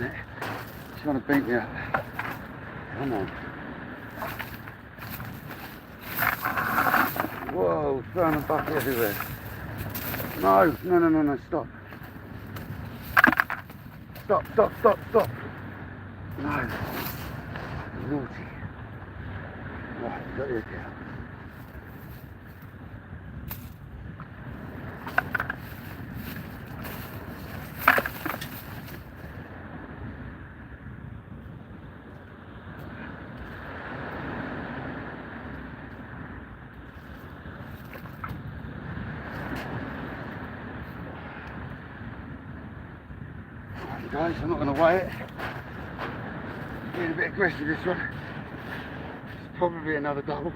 minute. He's trying to beat me up. Come on. Whoa, throwing a bucket everywhere. No, stop. Stop. No. Naughty. Right, got your cow. Guys, I'm not going to weigh it. Getting a bit aggressive this one. It's probably another double.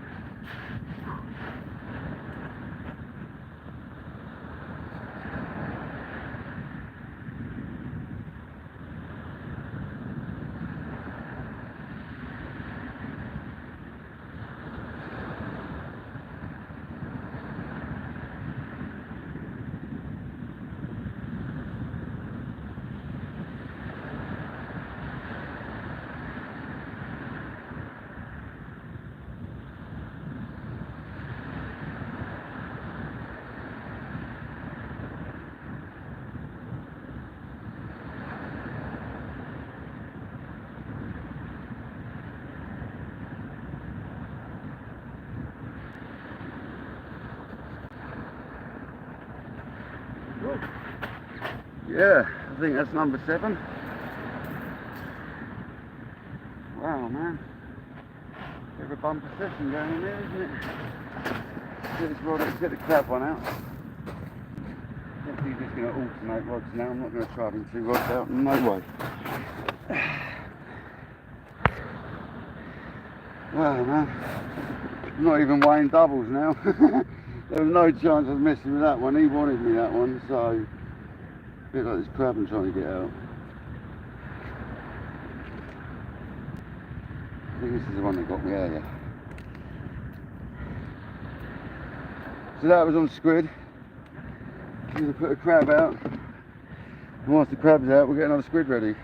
Yeah, I think that's number 7. Wow, man. Bit of a bumper session going in there, isn't it? Get this rod, get the crab one out. Definitely just going to alternate rods now. I'm not going to try having 2 rods out, no way. Wow, man. I'm not even weighing doubles now. There was no chance of messing with that one. He wanted me that one, so a bit like this crab I'm trying to get out. I think this is the one that got me earlier. So that was on squid. I'm going to put a crab out. And once the crab's out, we'll get another squid ready.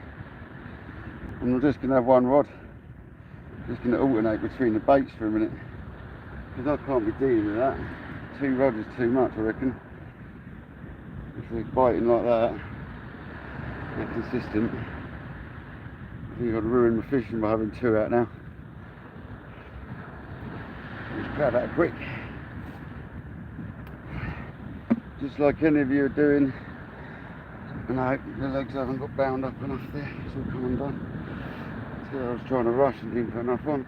And I'm just going to have 1 rod. Just going to alternate between the baits for a minute. Because I can't be dealing with that. 2 rods is too much, I reckon. If they're biting like that, they're consistent. I think I'd ruin my fishing by having 2 out now. Just grab that quick. Just like any of you are doing. No, the legs haven't got bound up enough there. It's all come undone. So I was trying to rush and didn't put enough on.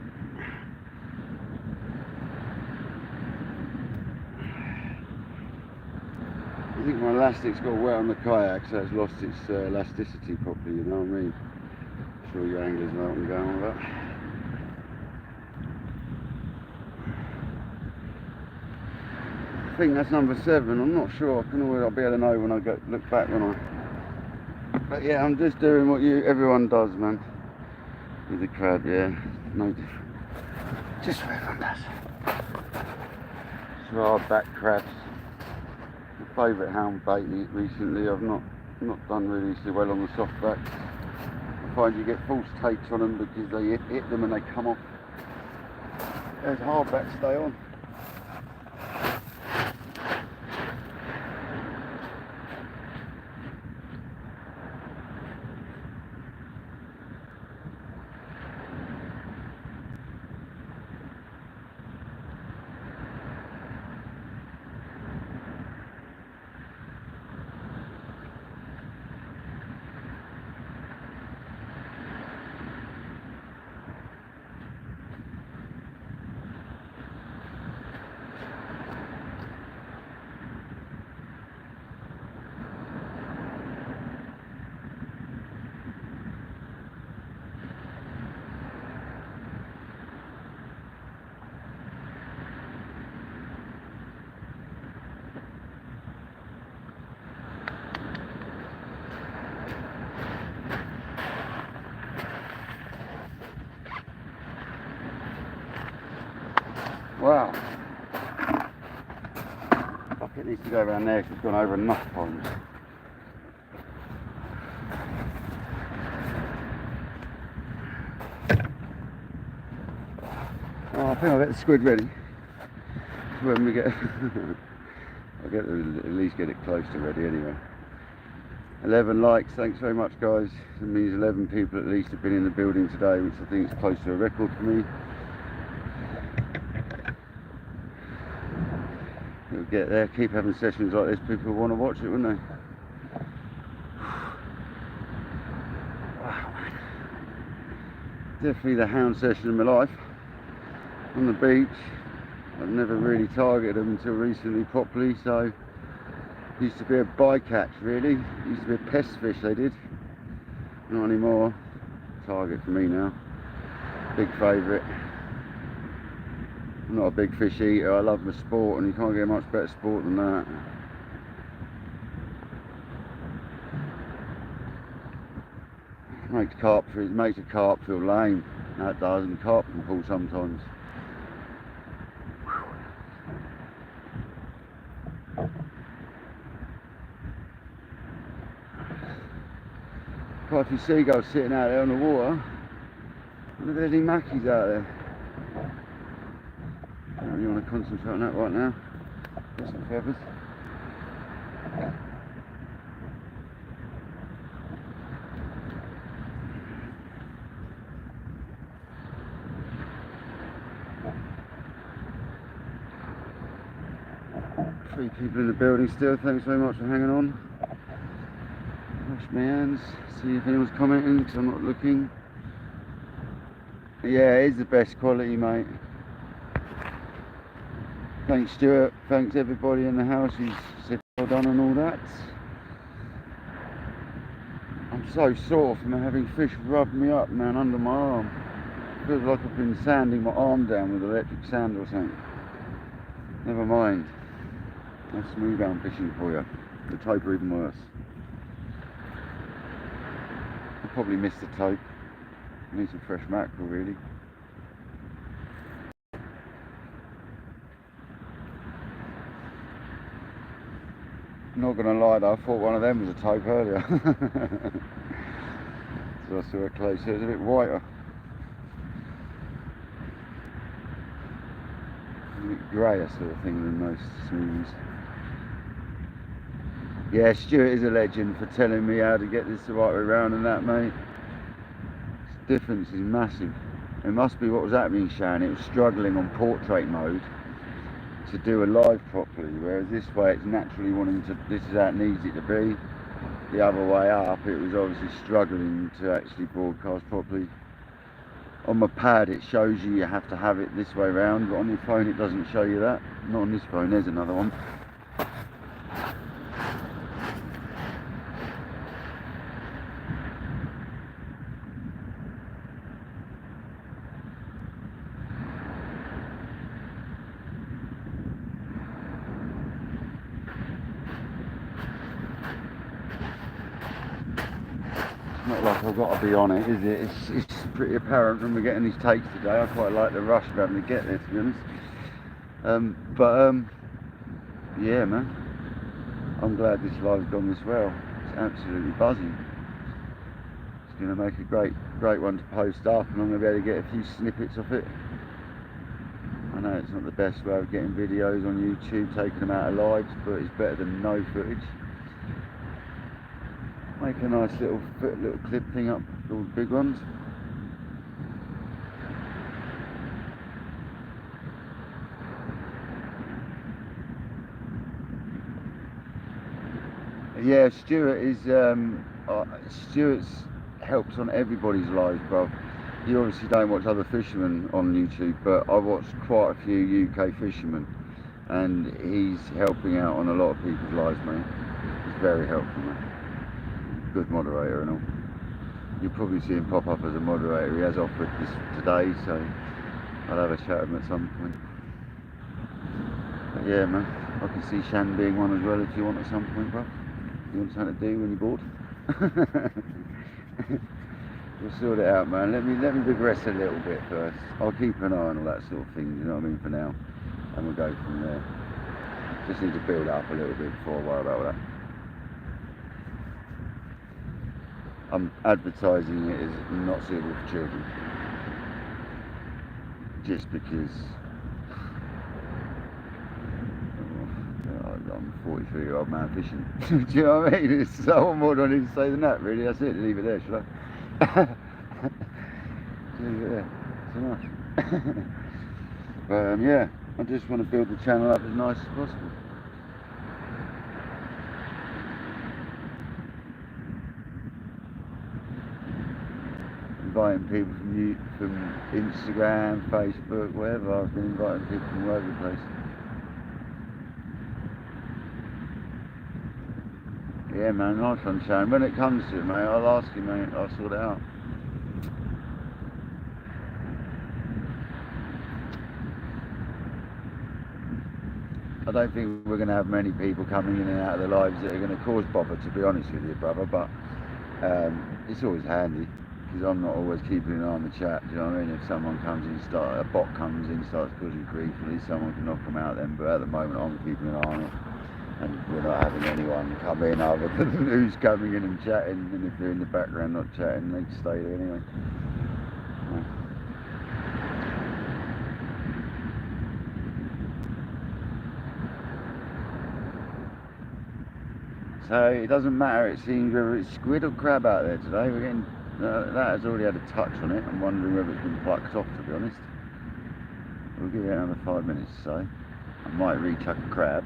I think my elastic's got wet on the kayak, so it's lost its elasticity properly, you know what I mean? I'm sure you anglers know what I'm going with that. I think that's number 7, I'm not sure, I'll be able to know when I look back when I... But yeah, I'm just doing what everyone does, man. With the crab, yeah, no different. Just what everyone does. It's hard back crabs. My favourite hound bait recently. I've not done really so well on the soft backs. I find you get false takes on them because they hit them and they come off. As hard backs stay on. Wow. Bucket needs to go around there because it's gone over enough ponds. think I'll get the squid ready. When we get, I'll get at least get it close to ready anyway. 11 likes, thanks very much guys. It means 11 people at least have been in the building today, which I think is close to a record for me. It'll get there, keep having sessions like this, people will want to watch it, wouldn't they? Wow. Definitely the hound session of my life. On the beach, I've never really targeted them until recently properly, so used to be a bycatch really, used to be a pest fish they did, not anymore. Target for me now, big favourite. I'm not a big fish eater, I love my sport and you can't get much better sport than that. Makes a carp feel lame, that does, and carp can pull sometimes. Quite a few seagulls sitting out there on the water. I wonder if there's any mackies out there. You want to concentrate on that right now? Get some feathers. Three people in the building still, thanks very much for hanging on. Wash my hands, see if anyone's commenting because I'm not looking. Yeah, it is the best quality, mate. Thanks Stuart, thanks everybody in the house who's said well done and all that. I'm so sore from having fish rub me up, man, under my arm. Feels like I've been sanding my arm down with electric sand or something. Never mind. That's smooth down fishing for you. The tope are even worse. I probably missed the tope. Need some fresh mackerel really. Not gonna lie though, I thought one of them was a tope earlier. So I saw it close, so it was a bit whiter. A bit greyer sort of thing than most smoothies. Yeah, Stuart is a legend for telling me how to get this the right way around and that, mate. The difference is massive. It must be what was happening, Shan. It was struggling on portrait mode to do a live properly, whereas this way it's naturally wanting to, this is how it needs it to be. The other way up, it was obviously struggling to actually broadcast properly. On my pad it shows you have to have it this way around, but on your phone it doesn't show you that. Not on this phone, there's another one. Not like I've got to be on it, is it? It's pretty apparent when we're getting these takes today. I quite like the rush of having to get there, to be honest. Yeah, man. I'm glad this live's gone this well. It's absolutely buzzing. It's going to make a great one to post up, and I'm going to be able to get a few snippets of it. I know it's not the best way of getting videos on YouTube, taking them out of lives, but it's better than no footage. Make a nice little clip thing up for all the big ones. Yeah, Stuart is Stuart's helps on everybody's lives, bro. You obviously don't watch other fishermen on YouTube, but I watched quite a few UK fishermen, and he's helping out on a lot of people's lives, mate. He's very helpful, man. Good moderator and all. You'll probably see him pop up as a moderator. He has offered this today, so I'll have a chat with him at some point. But yeah, man, I can see Shan being one as well if you want at some point, bro. You want something to do when you're bored? We'll sort it out, man. Let me digress a little bit first. I'll keep an eye on all that sort of thing, you know what I mean, for now, and we'll go from there. Just need to build up a little bit before I worry about all that. I'm advertising it as not suitable for children. just because I'm a 43-year-old man fishing. Do you know what I mean? It's so more do I need to say than that, really. That's it. Leave it there, should I? Leave it there. It's enough. But yeah, I just want to build the channel up as nice as possible. Inviting people from Instagram, Facebook, wherever. I've been inviting people from all over the place. Yeah, man, nice one, Shan. When it comes to it, mate, I'll ask you, mate. I'll sort it out. I don't think we're going to have many people coming in and out of the lives that are going to cause bother, to be honest with you, brother. But it's always handy. Because I'm not always keeping an eye on the chat, do you know what I mean? If someone comes in, a bot comes in, starts causing grief, at least someone can knock them out then. But at the moment, I'm keeping an eye on it. And we're not having anyone come in other than who's coming in and chatting. And if they're in the background not chatting, they can stay there anyway. So it doesn't matter, it seems, whether it's squid or crab out there today. We're getting... that has already had a touch on it. I'm wondering whether it's been plucked off, to be honest. We'll give it another 5 minutes or so. I might re-chuck a crab.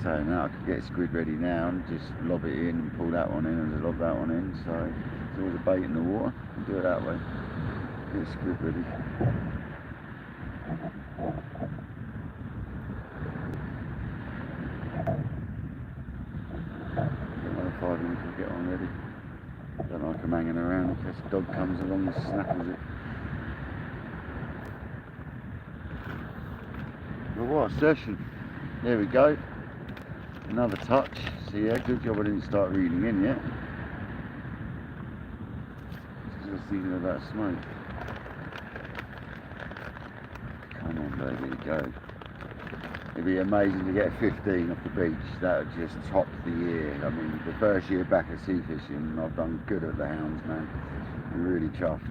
So now I could get a squid ready now and just lob it in and pull that one in and lob that one in. So it's always a bait in the water. I'll do it that way. Get a squid ready. Another 5 minutes to get one ready. Don't like them hanging around in case a dog comes along and snaffles it. But what a session. There we go. Another touch. So yeah, good job I didn't start reading in yet. Just thinking about smoke. Come on, baby, go. It'd be amazing to get 15 off the beach. That would just top the year. I mean, the first year back at sea fishing, I've done good at the hounds, man. I'm really chuffed.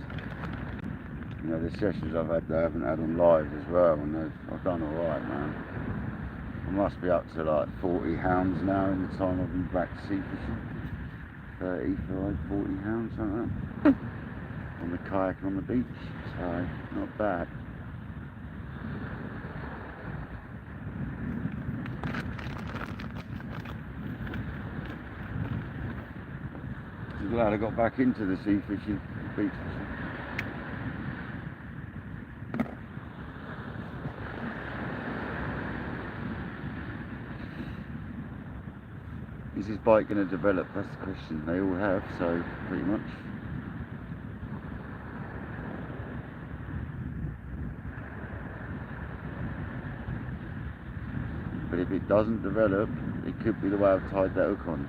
You know, the sessions I've had that I haven't had on live as well, and I've done alright, man. I must be up to like 40 hounds now in the time I've been back to sea fishing. 35, 40 hounds, something like that. On the kayak and on the beach, so not bad. I'm glad I got back into the sea fishing, beach fishing. Is this bike going to develop? That's the question. They all have, so pretty much. But if it doesn't develop, it could be the way I've tied that hook on.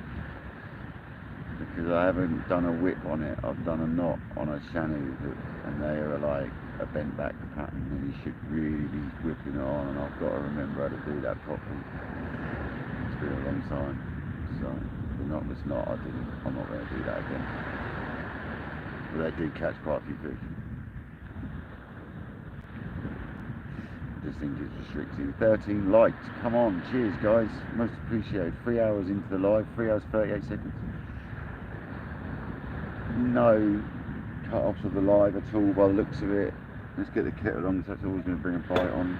Because I haven't done a whip on it, I've done a knot on a shan hook, and they are like a bent back pattern, and you should really be whipping it on, and I've got to remember how to do that properly. It's been a long time. So, the knotless knot, I'm not going to do that again. But they do catch quite a few fish. I just think it's restricting. 13 likes, come on, cheers guys, most appreciated. 3 hours into the live, 3 hours 38 seconds. No cut-offs of the live at all by the looks of it. Let's get the kettle on, so that's always going to bring a bite on.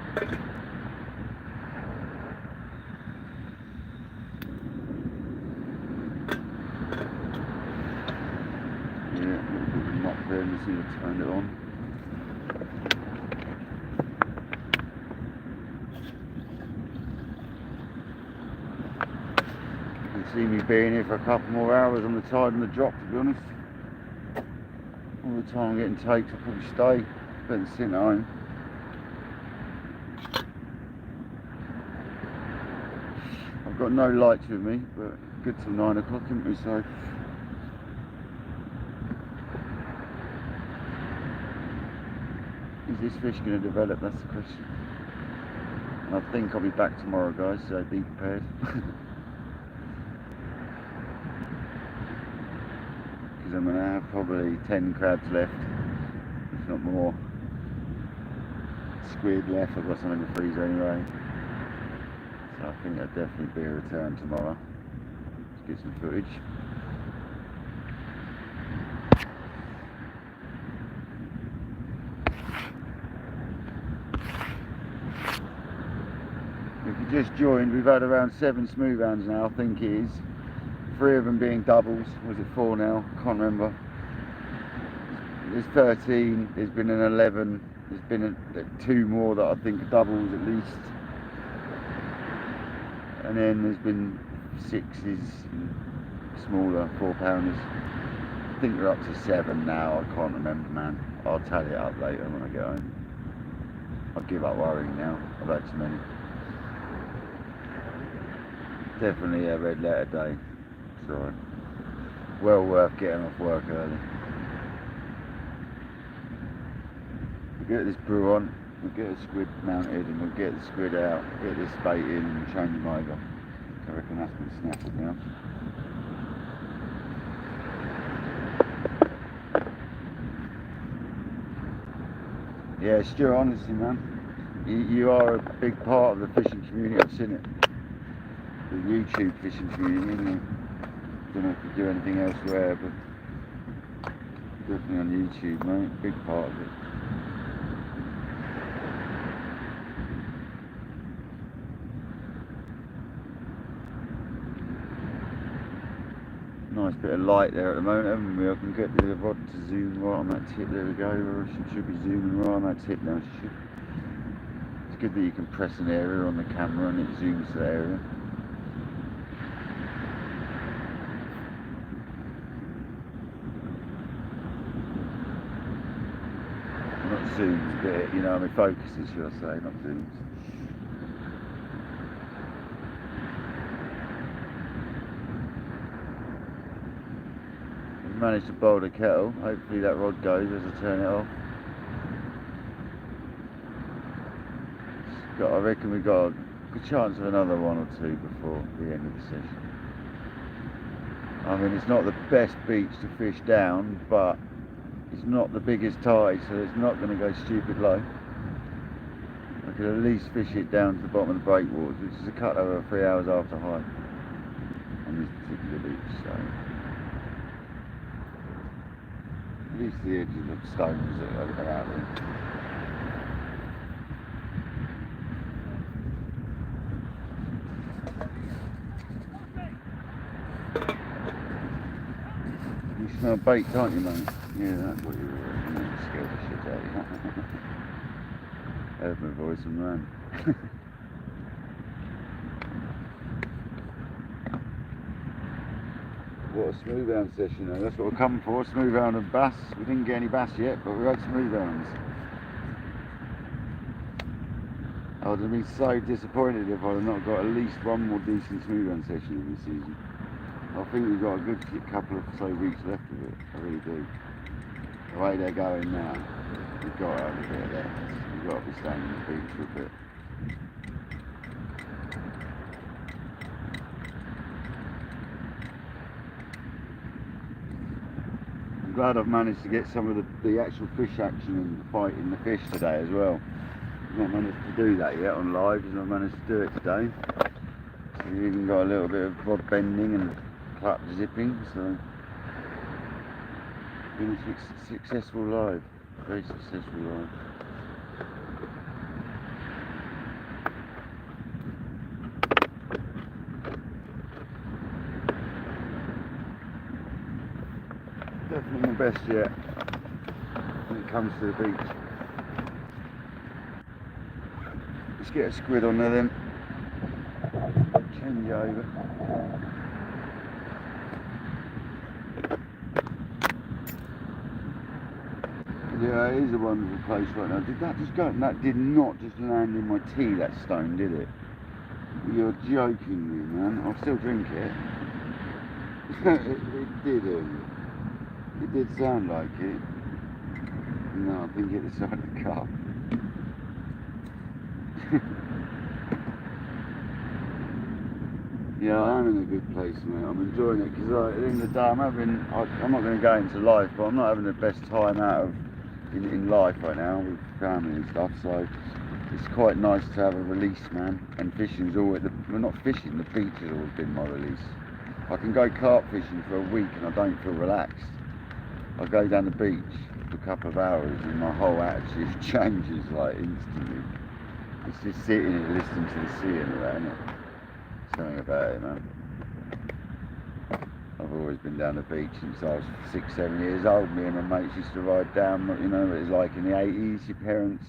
There, and see what's turned it on. You can see me being here for a couple more hours on the tide and the drop, to be honest. All the time I'm getting takes, I'll probably stay. Better than sitting at home. I've got no lights with me, but good till 9 o'clock, isn't we? So. Is this fish going to develop? That's the question. And I think I'll be back tomorrow, guys, so be prepared. Because I'm going to have probably 10 crabs left. if not more. Squid left, I've got some in the freezer anyway. So I think there'll definitely be a return tomorrow. Let's get some footage. If you just joined, we've had around 7 smooth hounds now, I think it is. 3 of them being doubles. Was it 4 now? Can't remember. There's 13, there's been an 11, there's been 2 more that I think are doubles at least. And then there's been 6s, smaller 4-pounders. I think we're up to 7 now, I can't remember, man. I'll tally it up later when I get home. I'll give up worrying now, I've had too many. Definitely a red letter day. Sorry. Well worth getting off work early. We'll get this brew on, we'll get a squid mounted and we'll get the squid out, get this bait in and change them over. I reckon that's been snapped now. Yeah, Stuart, honestly man, you are a big part of the fishing community, I've seen it. The YouTube fishing community, isn't it? I don't know if you do anything elsewhere, but definitely on YouTube, mate, big part of it. Nice bit of light there at the moment, haven't we? I can get the rod to zoom right on that tip, there we go, or she should be zooming right on that tip now, she should. It's good that you can press an area on the camera and it zooms to the area. Not zooms, but you know, I mean focuses, should I say, not zooms. I've managed to boil the kettle, hopefully that rod goes as I turn it off. I reckon we've got a good chance of another 1 or 2 before the end of the session. I mean, it's not the best beach to fish down, but it's not the biggest tide, so it's not going to go stupid low. I could at least fish it down to the bottom of the breakwaters, which is a cut over 3 hours after high on this particular beach. So at least the edges of the stones that are out there. You smell bait, can't you, mate? Yeah, that's what you were. You scared the shit out of you. Heard my voice and ran. What a smooth hound session though. That's what we're coming for, smooth hound and bass. We didn't get any bass yet, but we had smooth hounds. I would have been so disappointed if I had not got at least 1 more decent smooth hound session in this season. I think we've got a good couple of weeks left of it, I really do. The way they're going now, we've got to have a bit of that. We've got to be staying on the beach for a bit. I'm glad I've managed to get some of the actual fish action and fighting the fish today as well. I've not managed to do that yet on live, and I've managed to do it today. So we've even got a little bit of rod bending and clap zipping, so been a successful live, very successful live. Definitely my best yet when it comes to the beach. Let's get a squid on there then. Change over. Yeah, it is a wonderful place right now. Did that just go? That did not just land in my tea, that stone, did it? You're joking me, man. I'll still drink it. It didn't. It did sound like it. No, I think it the side of the cup. Yeah, I am in a good place, mate. I'm enjoying it because at the end of the day, I'm not going to go into life, but I'm not having the best time out of in life right now with family and stuff, so it's quite nice to have a release, man. And fishing's always, well, not fishing, the beach has always been my release. I can go carp fishing for a week and I don't feel relaxed. I go down the beach for a couple of hours and my whole attitude changes like instantly. It's just sitting and listening to the sea and all that, isn't it? Something about it, man. I've always been down the beach since I was 6, 7 years old. Me and my mates used to ride down, you know, it was like in the 80s, your parents,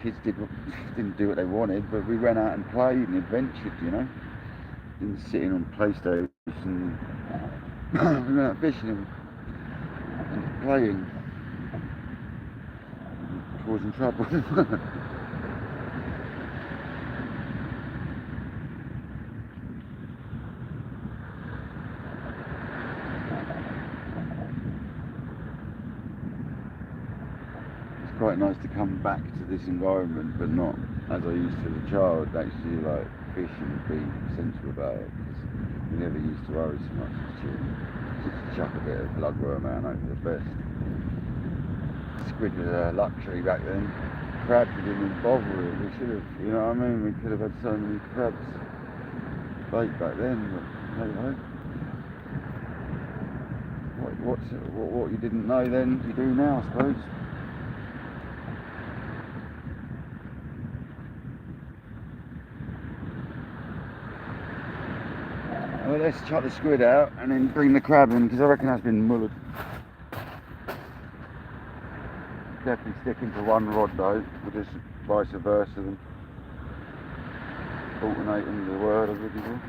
kids didn't do what they wanted, but we went out and played and adventured, you know. Didn't sitting on PlayStation, we went out fishing and playing, and causing trouble. Quite nice to come back to this environment, but not as I used to as a child. Actually, like fish and be sensible about it, because we never used to worry so much as children. Just chuck a bit of bloodworm out, hope for the best. Squid was a luxury back then. Crabs we didn't even bother with. We should have, you know what I mean? We could have had so many crabs bait back then, but hey ho. What you didn't know then, you do now, I suppose. Well, let's chuck the squid out and then bring the crab in, because I reckon that's been mullered. Definitely sticking to one rod though, we'll just vice versa them. Alternating the word, I really will.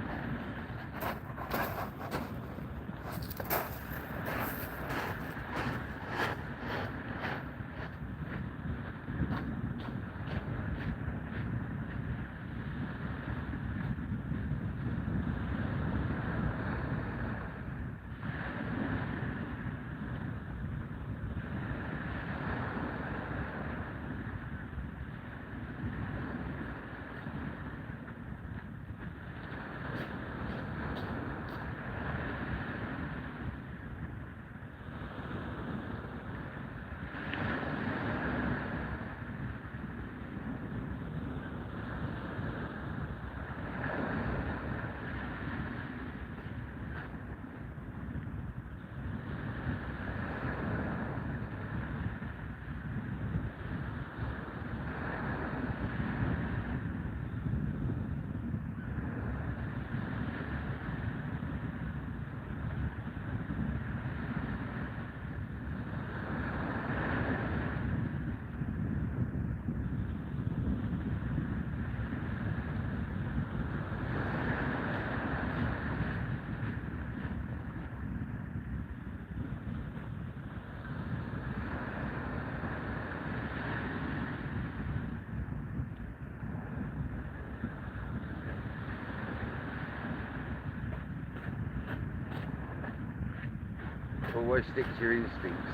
Always stick to your instincts.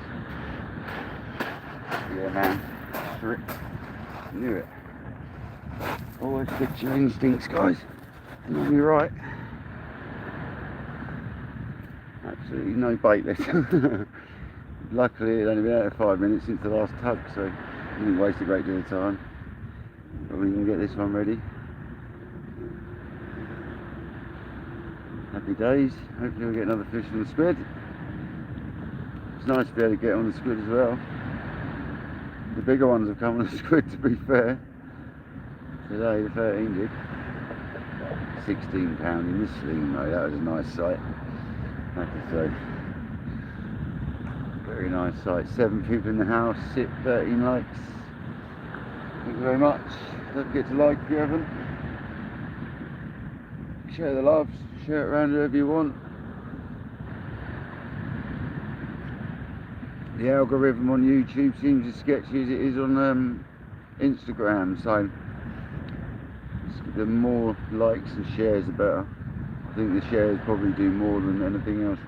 Yeah, man. Knew it. Always stick to your instincts, guys. And you'll be right. Absolutely no bait left. Luckily, it only been out for 5 minutes since the last tug, so I didn't waste a great deal of time. But we can get this one ready. Happy days. Hopefully we'll get another fish from the squid. It's nice to be able to get on the squid as well. The bigger ones have come on the squid, to be fair. Today the 13 did. 16 pound in the sling though, that was a nice sight, I have to say. Very nice sight. 7 people in the house, 13 likes. Thank you very much. Don't forget to like if you haven't. Share the love, share it around whoever you want. The algorithm on YouTube seems as sketchy as it is on Instagram, so the more likes and shares the better. I think the shares probably do more than anything else.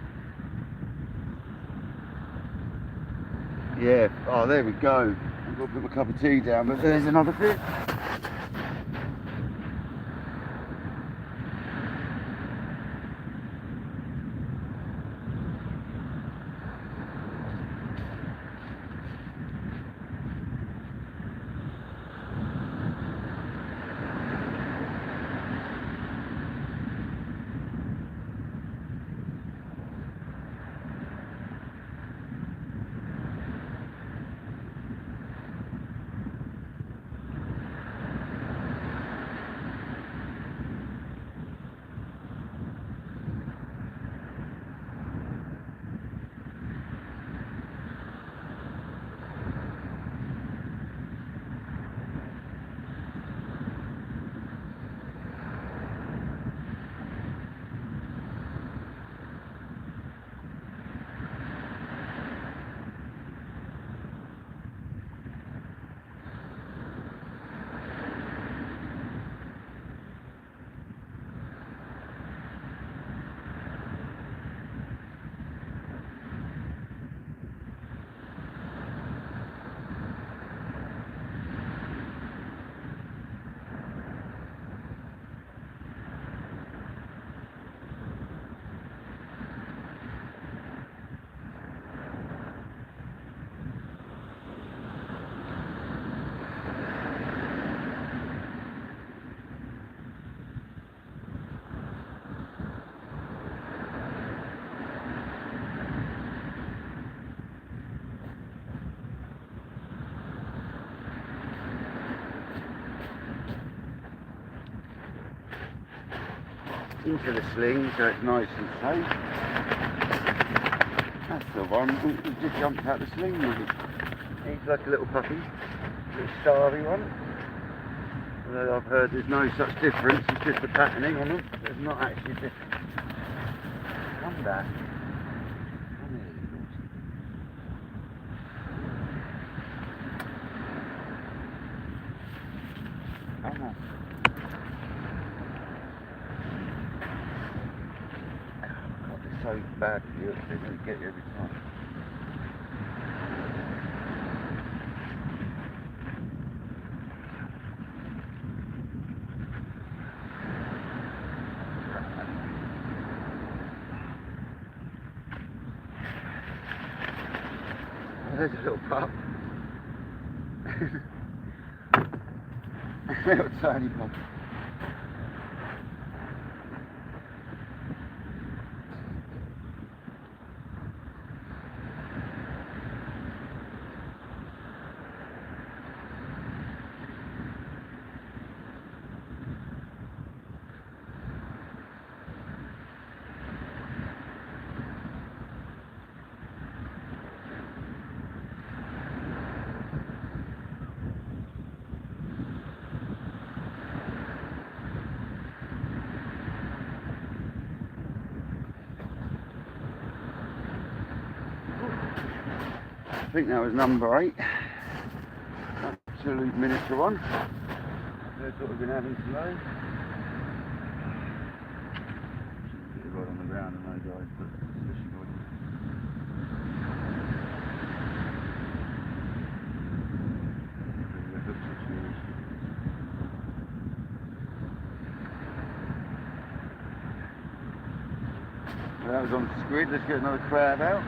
Yeah, oh there we go. I've got to put my cup of tea down, but there's another bit. into the sling so it's nice and safe. That's the one. He just jumped out the sling with it. He's like a little puppy, little starry one. Although I've heard there's no such difference, it's just the patterning on them. There's not actually a difference. Come back. Come here, little. Come on. God, they're so bad for you, they're going to get you every time. There's a little pup. Little tiny pup. I think that was number 8. Absolute miniature one. That's what we've been having today. Get a rod on the ground and no guys, but fishing rod. Well, that was on squid. Let's get another crab out.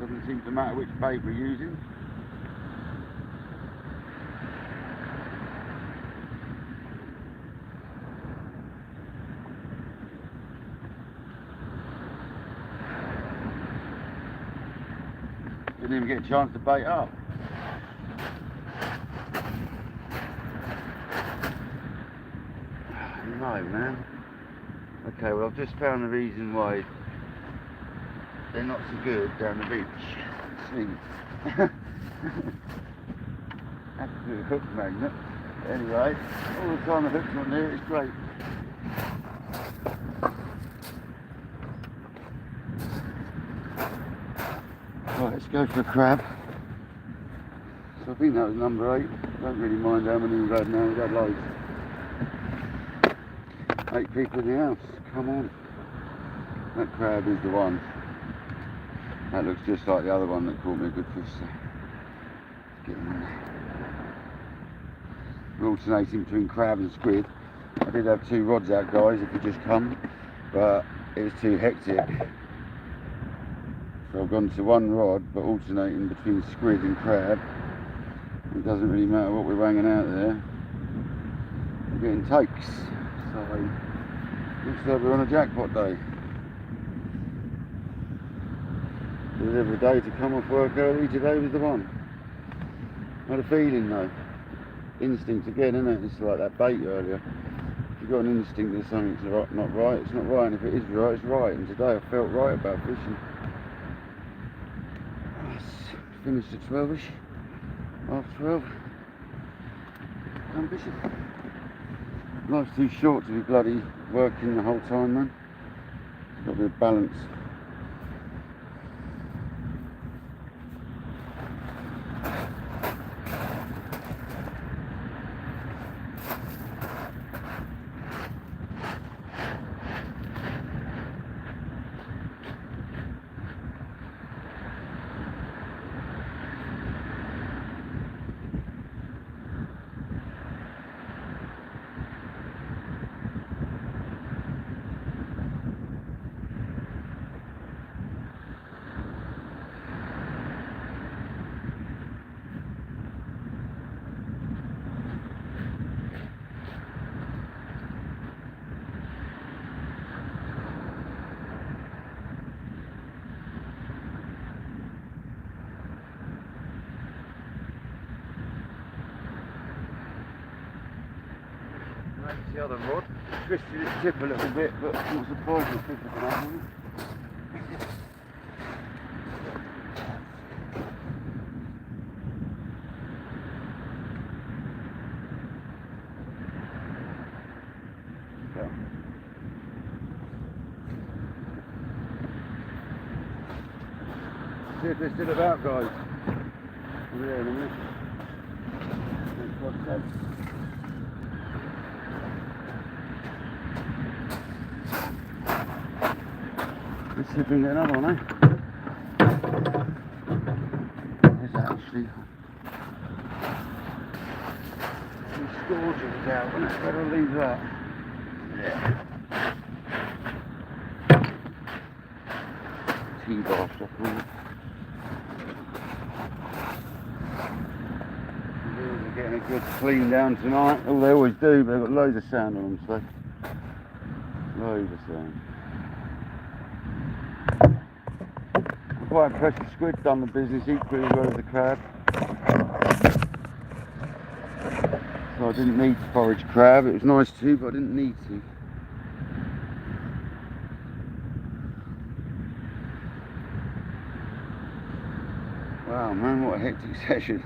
Doesn't seem to matter which bait we're using. Didn't even get a chance to bait up. No, man. Okay, well I've just found the reason why they're not so good down the beach. Slings. Absolute hook magnet. Anyway, all the time the hook's on there, it's great. Right, let's go for a crab. So I think that was number 8. Don't really mind how many we've had now, we've had loads. 8 people in the house, come on. That crab is the one. That looks just like the other one that caught me a good fish, so let's get him in there. We're alternating between crab and squid. I did have 2 rods out, guys, if you just come, but it was too hectic. So I've gone to 1 rod, but alternating between squid and crab. It doesn't really matter what we're hanging out there. We're getting takes, so looks like we're on a jackpot day. Every day to come off work early, today was the one. I had a feeling though. Instinct again, isn't it? It's like that bait earlier. If you've got an instinct that something's not right, it's not right, and if it is right, it's right. And today I felt right about fishing. Finished at 12ish, half 12. I'm fishing. Life's too short to be bloody working the whole time, man. It's got to be a balance. That's the other rod. Twisted its tip a little bit, but I'm not surprised it's picking it up on it. See if they're still about, guys. Over there in a minute. Let's see if we can get another one, eh? There's that actually. Some scourgings out, and it's better leave that. Yeah. T-bar stuff on it. They're getting a good clean down tonight. Oh, they always do, but they've got loads of sand on them, so. Loads of sand. Quite impressed with squid, done the business equally as well as the crab. So I didn't need to forage crab, it was nice to, but I didn't need to. Wow man, what a hectic session.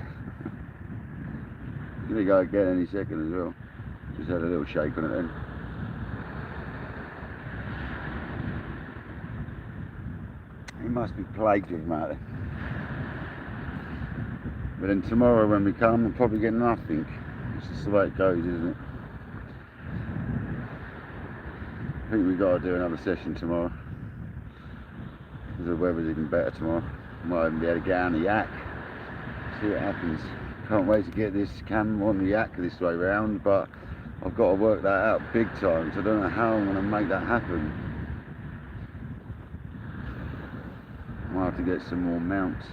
Gonna go again any second as well. Just had a little shake on it then. He must be plagued with them out there. But then tomorrow when we come, we'll probably get nothing. It's just the way it goes, isn't it? I think we've got to do another session tomorrow. Because the weather's even better tomorrow. Might even be able to get on the yak. See what happens. Can't wait to get this camera on the yak this way round, but I've got to work that out big time, so I don't know how I'm going to make that happen. I'll have to get some more mounts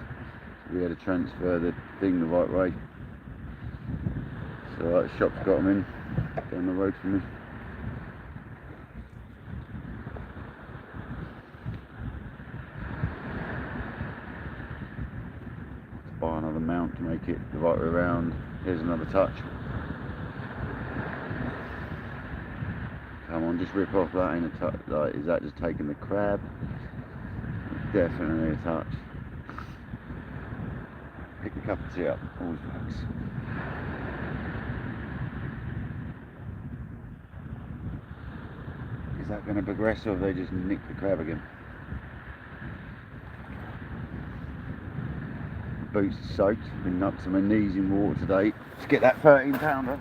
to be able to transfer the thing the right way. So that shop's got them in down the road from me. Let's buy another mount to make it the right way around. Here's another touch. Come on, just rip off that in a touch. Like, is that just taking the crab? Definitely a touch. Pick a cup of tea up, always works. Is that going to progress or have they just nicked the crab again? Boots are soaked, been up to my knees in water today to get that 13-pounder.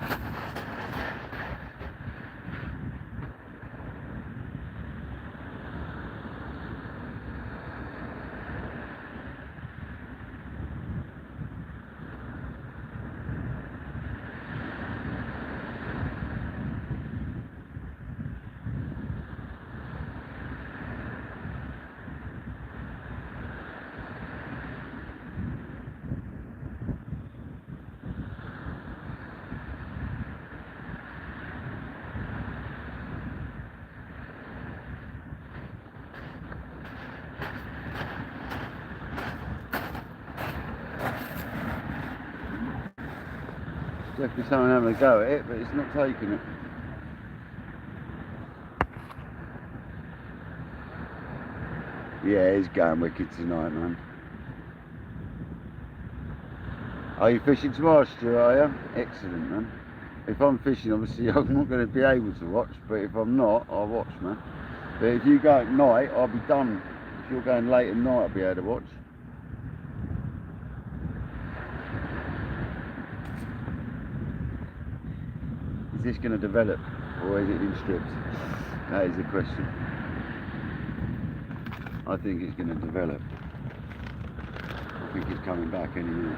Definitely someone having a go at it, but it's not taking it. Yeah, it's going wicked tonight, man. Are you fishing tomorrow, Stuart, are you? Excellent, man. If I'm fishing, obviously I'm not going to be able to watch, but if I'm not, I'll watch, man. But if you go at night, I'll be done. If you're going late at night, I'll be able to watch. Is this going to develop, or is it in strips? That is the question. I think it's going to develop. I think it's coming back any minute.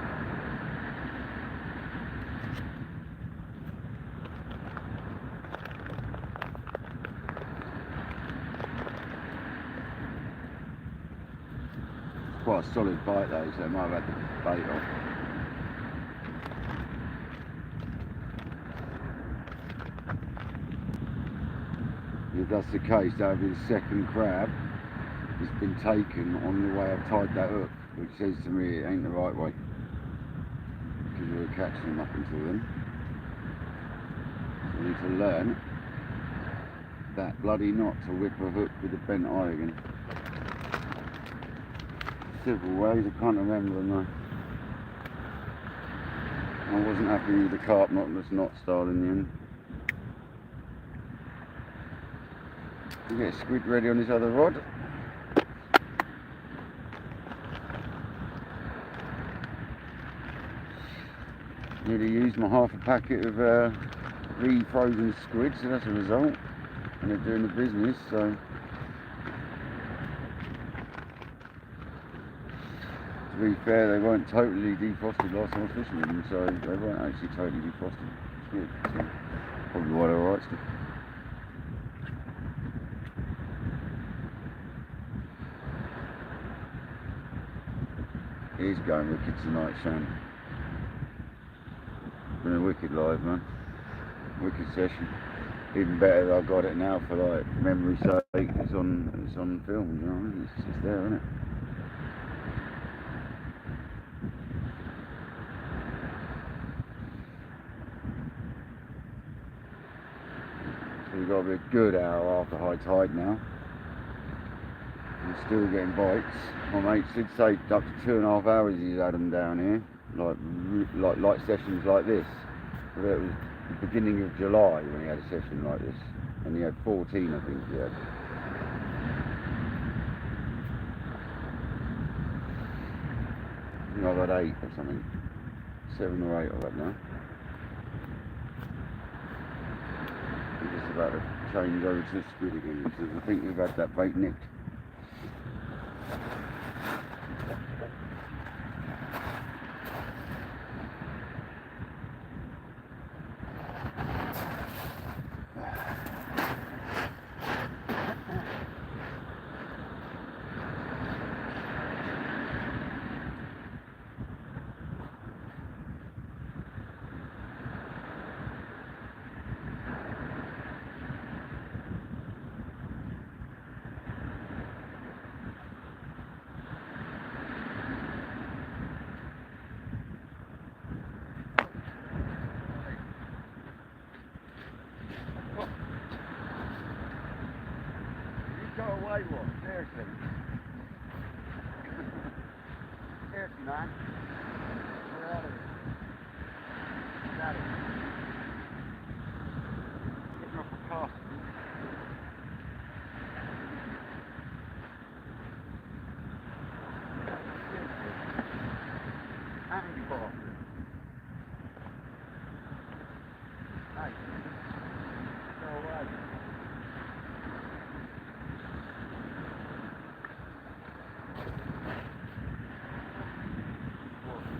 It's quite a solid bite though, so I might have had the bait off. If that's the case, that would be the second crab that's been taken on the way I've tied that hook, which says to me it ain't the right way, because we were catching them up until then. I need to learn that bloody knot to whip a hook with a bent eye again. Several ways, I can't remember them though. I wasn't happy with the carp knotless knot style in the end. We get a squid ready on this other rod. Nearly used my half a packet of re-frozen squid, so that's a result. And they're doing the business, so. To be fair, they weren't totally defrosted last time I was fishing them, so they weren't actually totally defrosted. It's good, so probably why they were right still. He's going wicked tonight, Shan. Been a wicked live, man. Wicked session. Even better that I've got it now for like memory's sake. It's on film, you know what I mean? It's just there, isn't it? So we've got to be a good hour after high tide now. We're still getting bites. My mate did say up to 2.5 hours he's had them down here, like sessions like this. But it was the beginning of July when he had a session like this, and he had 14, I think he had. I think I've had 8 or something, 7 or 8 I've had now. I'm just about to change over to squid again because I think we've had that bait nicked. Go away, what? Seriously. Seriously, man. Get out of here. Get out of here. Get me off the cast. Angry bastard. Hey. Go away.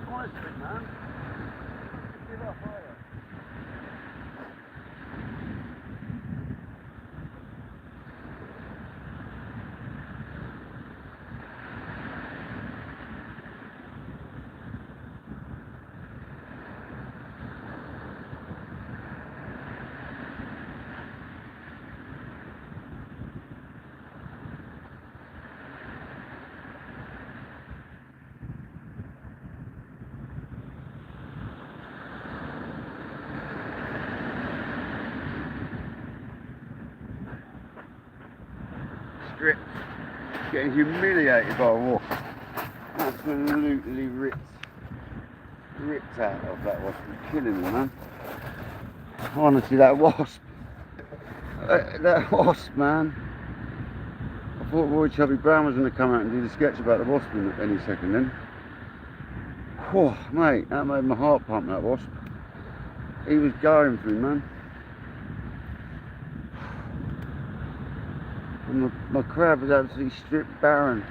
Honestly, man. Give up, are you? Stripped, getting humiliated by a wasp. Absolutely ripped out of that wasp. It's killing me, man. Honestly, that wasp, man. I thought Roy Chubby Brown was going to come out and do the sketch about the wasp in any second then. Whew, mate, that made my heart pump, that wasp. He was going for me, man. And my crab was absolutely stripped barren.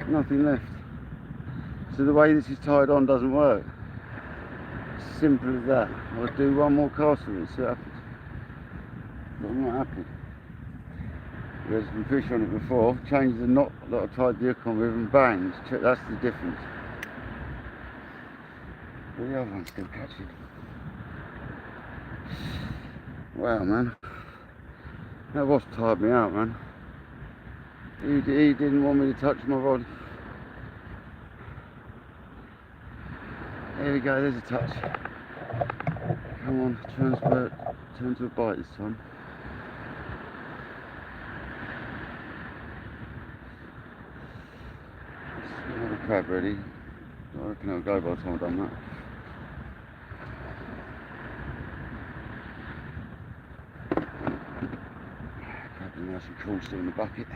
Nothing left. So the way this is tied on doesn't work. Simple as that. I'll do one more cast with it, see what happens. But I'm not happy. There's been fish on it before, changed the knot that I tied the hook on with and bang, that's the difference. But the other one's still catching. Wow, man. That wasp tired me out, man. He didn't want me to touch my rod. There we go, there's a touch. Come on, transfer turn to a bite this time. Another crab ready. I reckon it'll go by the time I've done that. Crabs are nice and cool still in the bucket.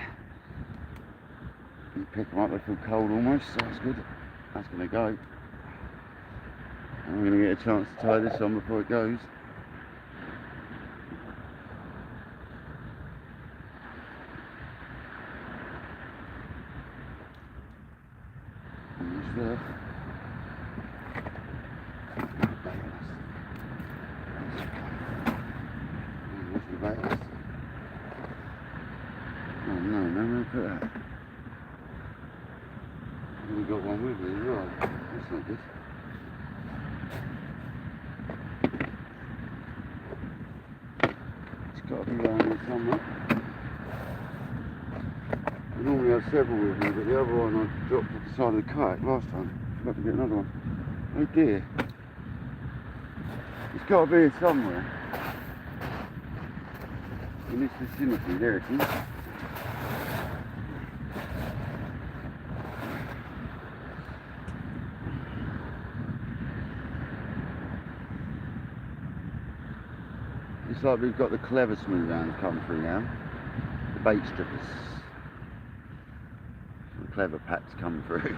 You pick them up, they feel cold almost, so that's good. That's going to go. I'm going to get a chance to tie this on before it goes. And there's there. There's the bass. Oh no, where put that? We got one with me as well. That's not good. It's got to be around here somewhere. I normally have several with me, but the other one I dropped at the side of the kayak last time. I'm about to get another one. Oh dear. It's got to be here somewhere. In this vicinity, there it is. It's like we've got the clever smooth hounds come through now. The bait strippers. The clever packs come through.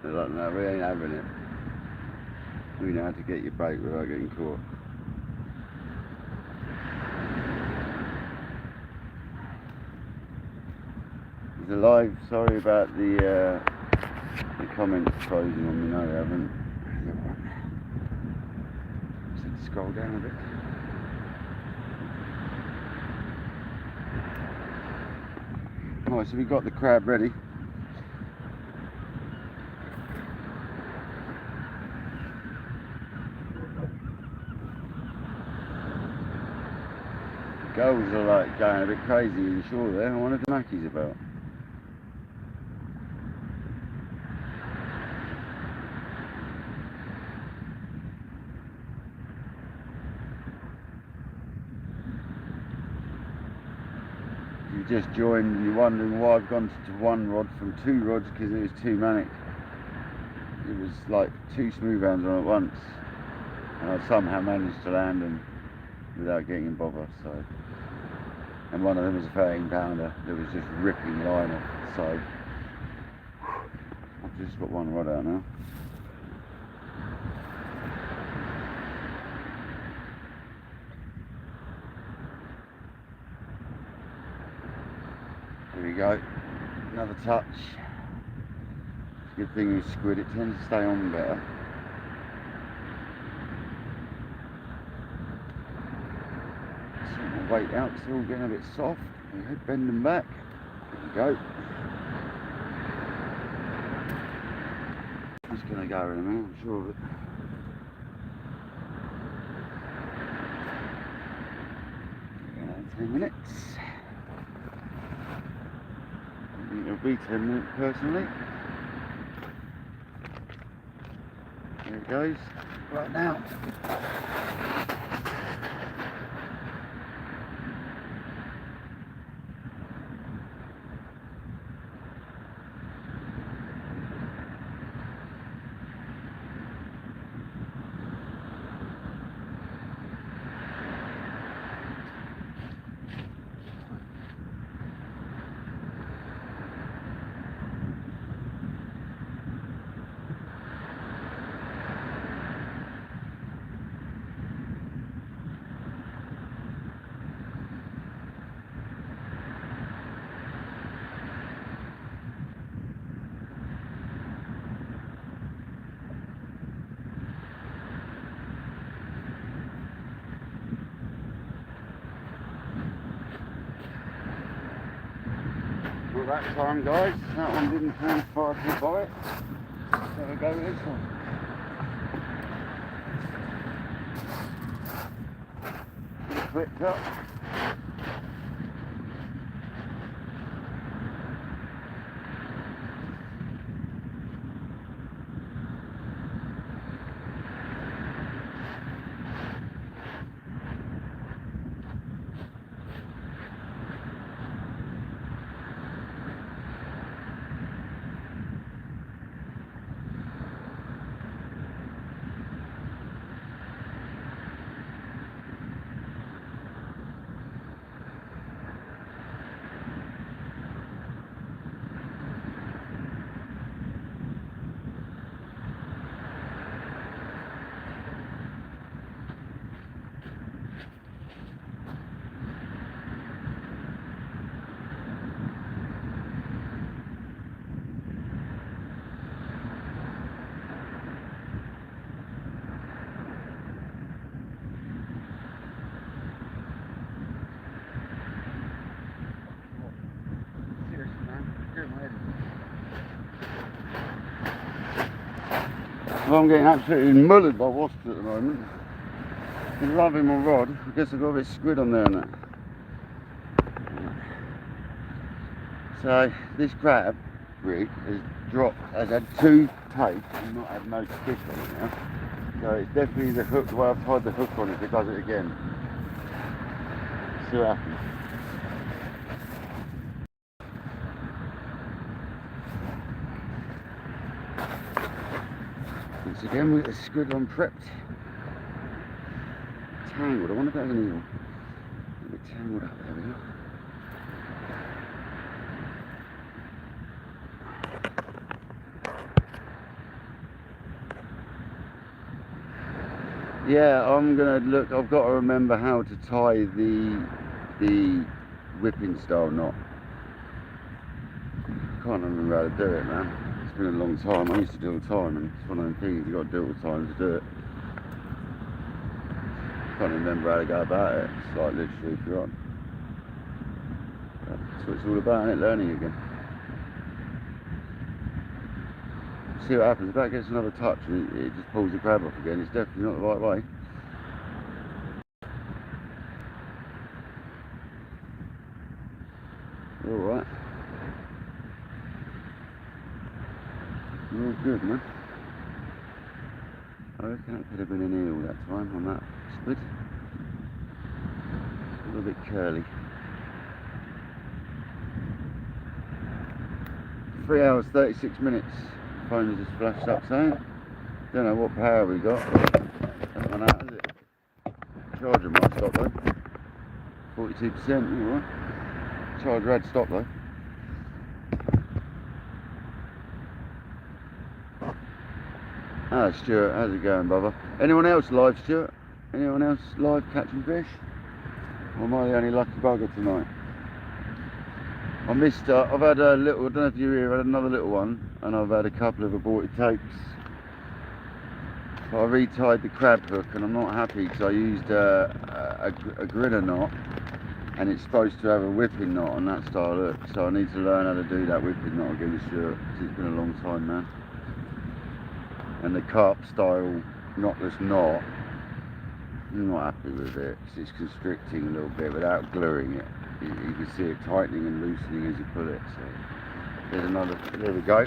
They're like, no, we ain't having it. We know how to get your bait without getting caught. There's a live, sorry about the comments closing on me, no they haven't. Just have to scroll down a bit. Alright, so we've got the crab ready. The gulls are like going a bit crazy in the shore there. I wonder if the Mackie's about. You just joined and you're wondering why I've gone to one rod from two rods, because it was too manic. It was like two smooth hounds on at once, and I somehow managed to land them without getting in bother. So, and one of them was a 13-pounder that was just ripping the line off the side. I've just got one rod out now. There we go, another touch. It's a good thing with squid, it tends to stay on better. Sort my weight out, it's all getting a bit soft. Head bending back. There we go. It's going to go in a minute, I'm sure of it. Another 10 minutes. It'll be 10 minutes personally. There it goes, right now. Well, that time, guys, that one didn't transpire to a bite. So we'll go with this one. It's flipped up. Well, I'm getting absolutely mullered by wasps at the moment. I'm loving my rod. I guess I've got a bit of squid on there and that. So this crab rig has had 2 takes and not had no stick on it now. So it's definitely the hook, the way I've tied the hook on it, it does it again. See what happens. Once again, with the squid on prepped. Tangled, I wonder if that's an eel. A bit tangled up, there we go. Yeah, I'm gonna look. I've got to remember how to tie the whipping style knot. Can't remember how to do it, man. It's been a long time. I used to do it all the time, and it's one of them things you got to do it all the time to do it. Can't remember how to go about it. It's like literally if you're on. That's what it's all about, isn't it? Learning again. See what happens. If that gets another touch, it just pulls the crab off again. It's definitely not the right way. You're all right. You're all good, man. I reckon it could have been an eel that time on that squid. A little bit curly. 3 hours 36 minutes. Phone has just flashed up saying. Don't know what power we got. Hasn't run out, has it? Charger might stop though. 42%, alright. Charger had stopped though. Ah, Stuart, how's it going, brother? Anyone else live, Stuart? Anyone else live catching fish? Or am I the only lucky bugger tonight? I missed, I've had a little, I don't know if you hear, I've had another little one, and I've had a couple of aborted takes. But I retied the crab hook, and I'm not happy because I used a grinner knot, and it's supposed to have a whipping knot on that style hook, so I need to learn how to do that whipping knot again, Stuart, because it's been a long time, man. And the carp style knotless knot, I'm not happy with it, because it's constricting a little bit without gluing it. You can see it tightening and loosening as you pull it. So there's another, there we go.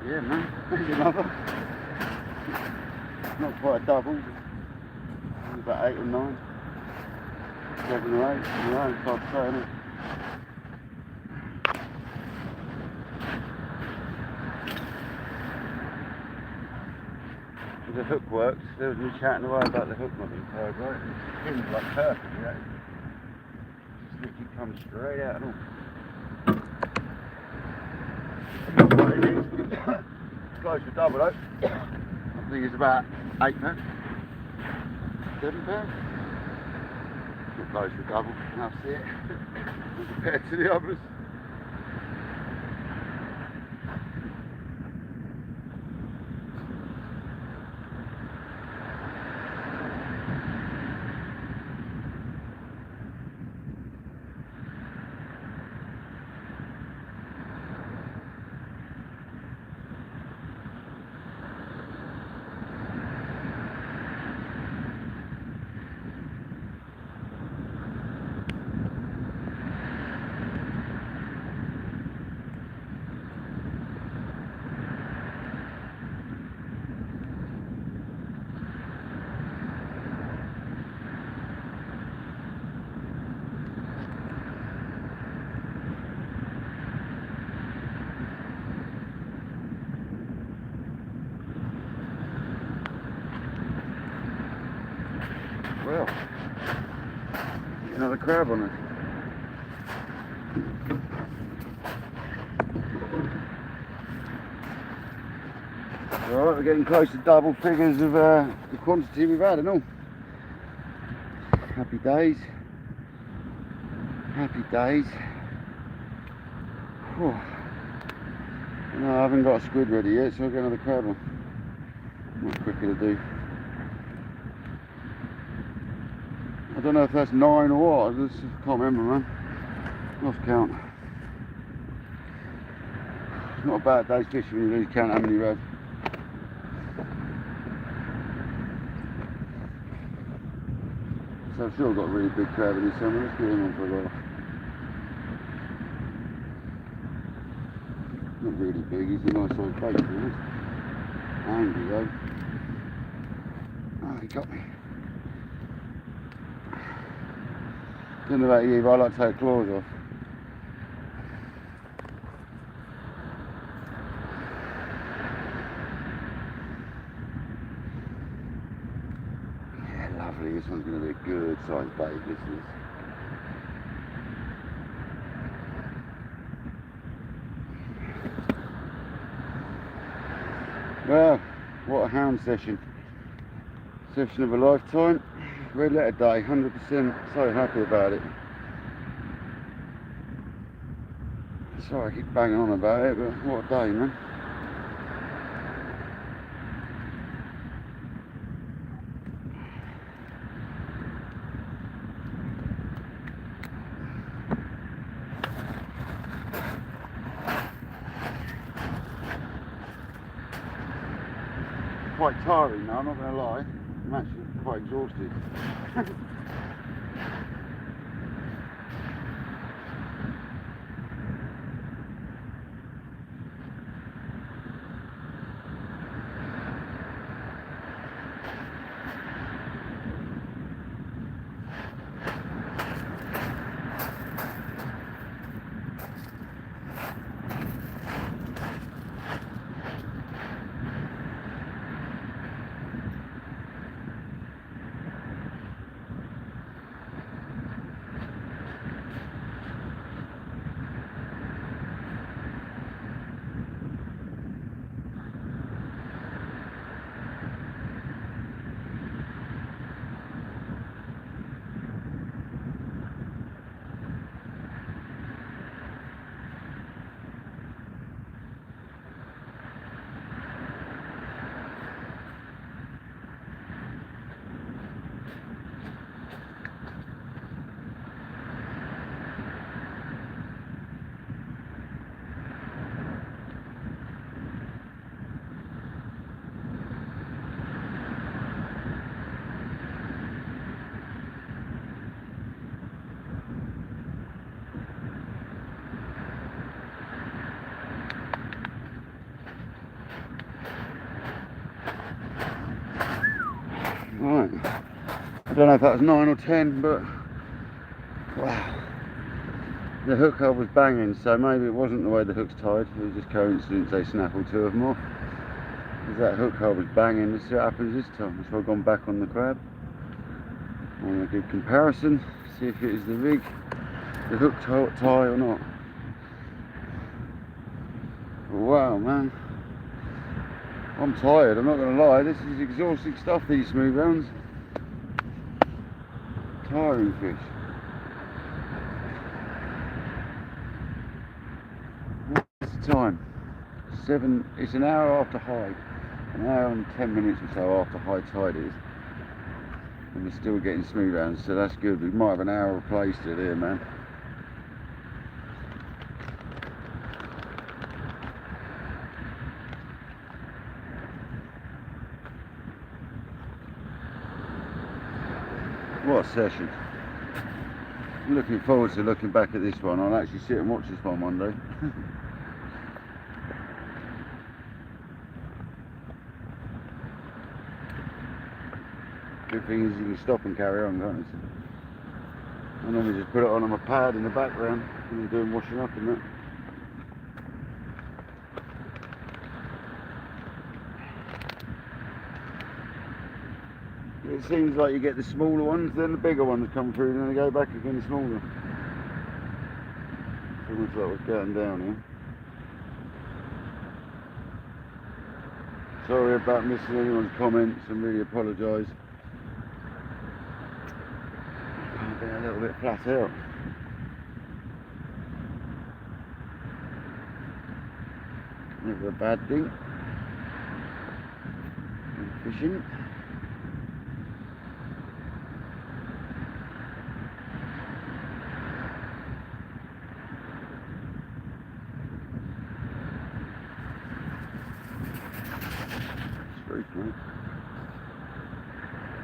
Yeah, man. There's another. Not quite a double. It's about 8 or 9. 7 or 8. You know, it's hard to say, isn't it? The hook works. There was me chatting away about the hook not being tied right. It seems like perfect, you know. Just think it comes straight out and all. Close to double though. I think it's about 8 pounds. 7 pounds. Not close to double, that's it. Compared to the others. Well, another crab on it. Alright, we're getting close to double figures of the quantity we've had and all. Happy days. Happy days. Whew. No, I haven't got a squid ready yet, so I'll get another crab on. Much quicker to do. I don't know if that's 9 or what, I just can't remember, man. Lost count. It's not a bad day's fishing when you lose count how many you had. So I've still got a really big crab in this summer, let's get him on for a while. Not really big, he's a nice size bait for this. Angry though. Oh, he got me. Don't know about you, but I like to take claws off. Yeah, lovely. This one's going to be a good sized bait, this is. Well, what a hound session. Session of a lifetime. Red letter day, 100%. So happy about it. Sorry I keep banging on about it, but what a day, man. Quite tiring now, I'm not going to lie. I'm actually quite exhausted. don't know if that was 9 or 10, but wow. The hook I was banging, so maybe it wasn't the way the hook's tied, it was just coincidence they snaffled 2 of them off. Because that hook I was banging, let's see what happens this time. So I've gone back on the crab. On a good comparison, see if it is the rig, the hook tie or not. Wow, man. I'm tired, I'm not going to lie, this is exhausting stuff, these smooth rounds. Tiring fish. What's the time? 7, it's an hour after high. An hour and 10 minutes or so after high tide is. And we're still getting smooth rounds, so that's good. We might have an hour of play still here, man. What a session. I'm looking forward to looking back at this one. I'll actually sit and watch this one day. Good thing is you can stop and carry on, can't you? I normally just put it on my pad in the background when I'm doing washing up and that. It seems like you get the smaller ones, then the bigger ones come through, and then they go back again smaller. It's almost like we're getting down here. Sorry about missing anyone's comments, and really apologise. I've been a little bit flat out. Never a bad thing. Fishing.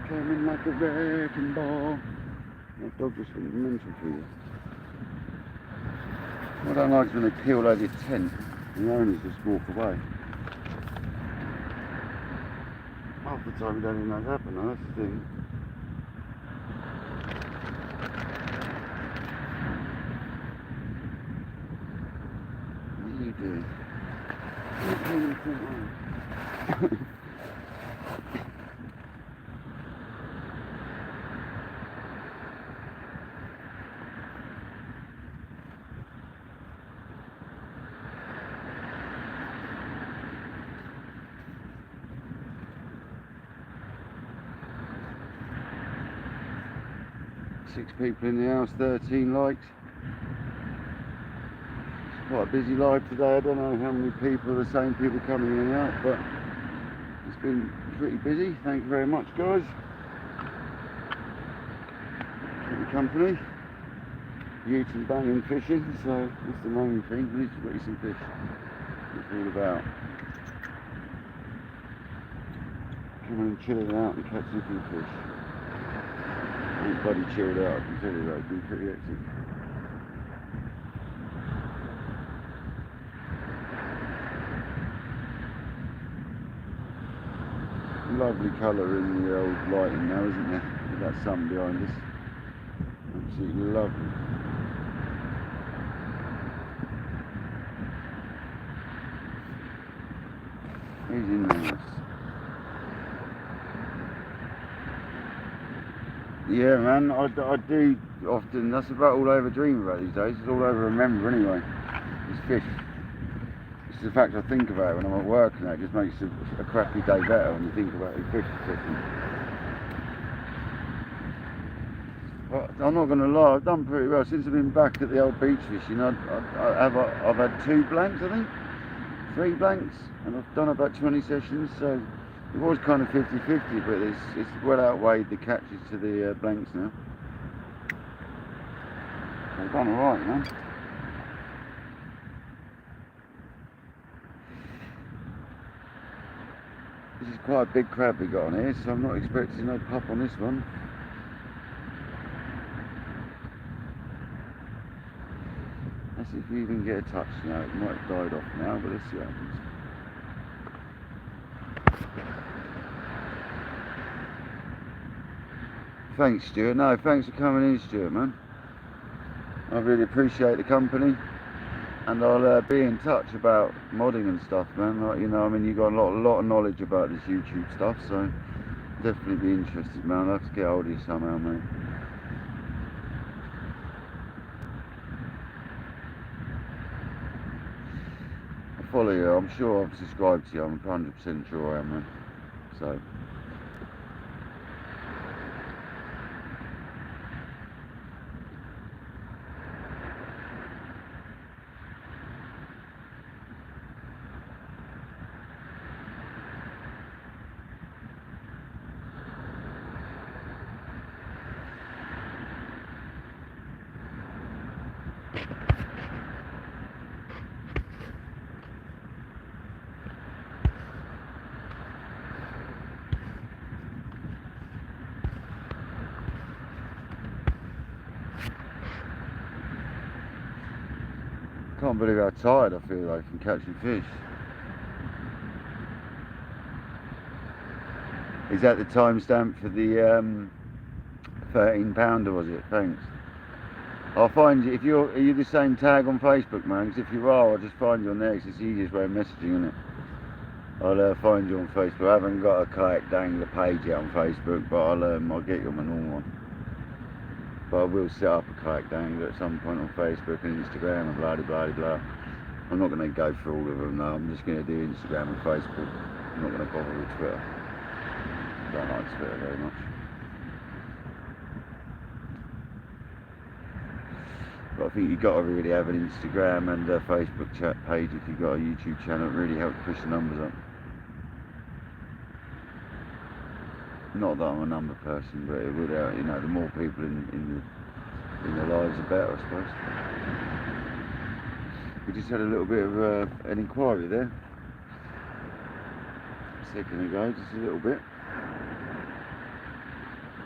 Coming like a wrecking ball. That dog just went mental for you. What I don't like is when they peel over your tent and the owners just walk away. Half the time you don't even know what's happened, though, that's the thing. What are you doing? Six people in the house, 13 likes. It's quite a busy live today. I don't know how many people are the same people coming in and out, but it's been pretty busy. Thank you very much, guys. Keep me company. Eating, banging, fishing, so that's the main thing. We need to get some fish. It's all about coming and chilling out and catching some fish. I ain't bloody chilled out, I can tell you that. It's been pretty hectic. Lovely colour in the old lighting now, isn't there? With that sun behind us. Absolutely lovely. He's in the house. Yeah, man, I do often, that's about all I ever dream about these days. It's all I ever remember anyway. It's fish. It's the fact I think about it when I'm at work and that just makes a crappy day better when you think about it, fish fishing. But I'm not going to lie, I've done pretty well since I've been back at the old beach fishing. I've had 2 blanks, I think, 3 blanks, and I've done about 20 sessions, so it was kind of 50-50, but it's well outweighed the catches to the blanks now. I've done alright, man. This is quite a big crab we got on here, so I'm not expecting no pup on this one. Let's see if we even get a touch now. It might have died off now, but let's see what happens. Thanks, Stuart. No, thanks for coming in, Stuart, man. I really appreciate the company, and I'll be in touch about modding and stuff, man. Like, you know, I mean, you got a lot of knowledge about this YouTube stuff, so definitely be interested, man. I'll have to get hold of you somehow, mate. I follow you. I'm sure I've subscribed to you. I'm 100% sure I am, man. So. Can't believe how tired I feel though from catching fish. Is that the timestamp for the 13-pounder, was it? Thanks. I'll find you. Are you the same tag on Facebook, man? Because if you are, I'll just find you on there. 'Cause it's the easiest way of messaging, isn't it? I'll find you on Facebook. I haven't got a Kayak Dangler page yet on Facebook, but I'll get you on my normal one. But I will set up a Kayak Dangler at some point on Facebook and Instagram and blah blah blah. I'm not going to go through all of them now. I'm just going to do Instagram and Facebook. I'm not going to bother with Twitter. I don't like Twitter very much. But I think you've got to really have an Instagram and a Facebook chat page if you've got a YouTube channel. It really helps push the numbers up. Not that I'm a number person, but it would, you know, the more people in their lives, the better, I suppose. We just had a little bit of an inquiry there a second ago, just a little bit.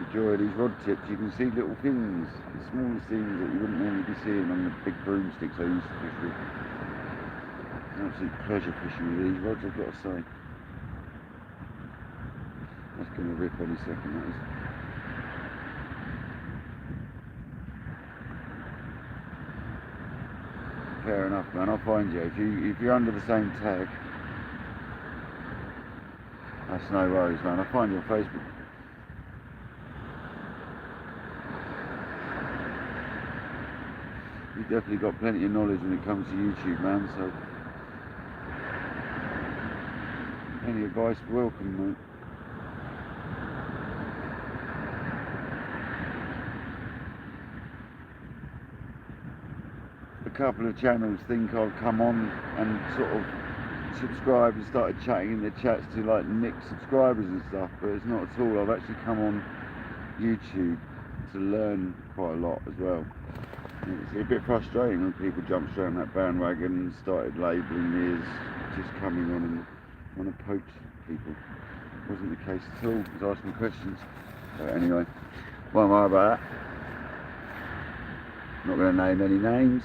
The joy of these rod tips, you can see little things, the smallest things that you wouldn't normally be seeing on the big broomsticks I used to fish with. It's an absolute pleasure fishing with these rods, I've got to say. That's going to rip any second, that is. Fair enough, man. I'll find you. If you're under the same tag, that's no worries, man. I'll find you on Facebook. You've definitely got plenty of knowledge when it comes to YouTube, man. So any advice, welcome, mate. A couple of channels think I've come on and sort of subscribed and started chatting in the chats to like nick subscribers and stuff, but it's not at all. I've actually come on YouTube to learn quite a lot as well. It's a bit frustrating when people jump straight on that bandwagon and started labelling me as just coming on and want to poach people. It wasn't the case at all. I was asking questions. But anyway, won't worry about that. Not going to name any names.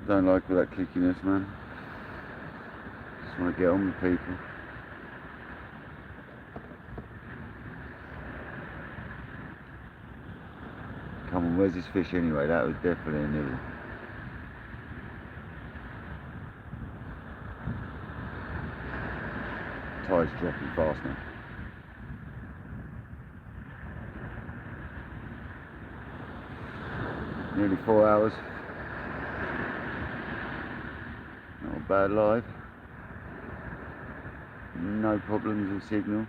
Don't like all that clickiness, man. Just want to get on with people. Come on, where's this fish anyway? That was definitely a nibble. Tide's dropping fast now. Nearly 4 hours. Not a bad live. No problems with signal.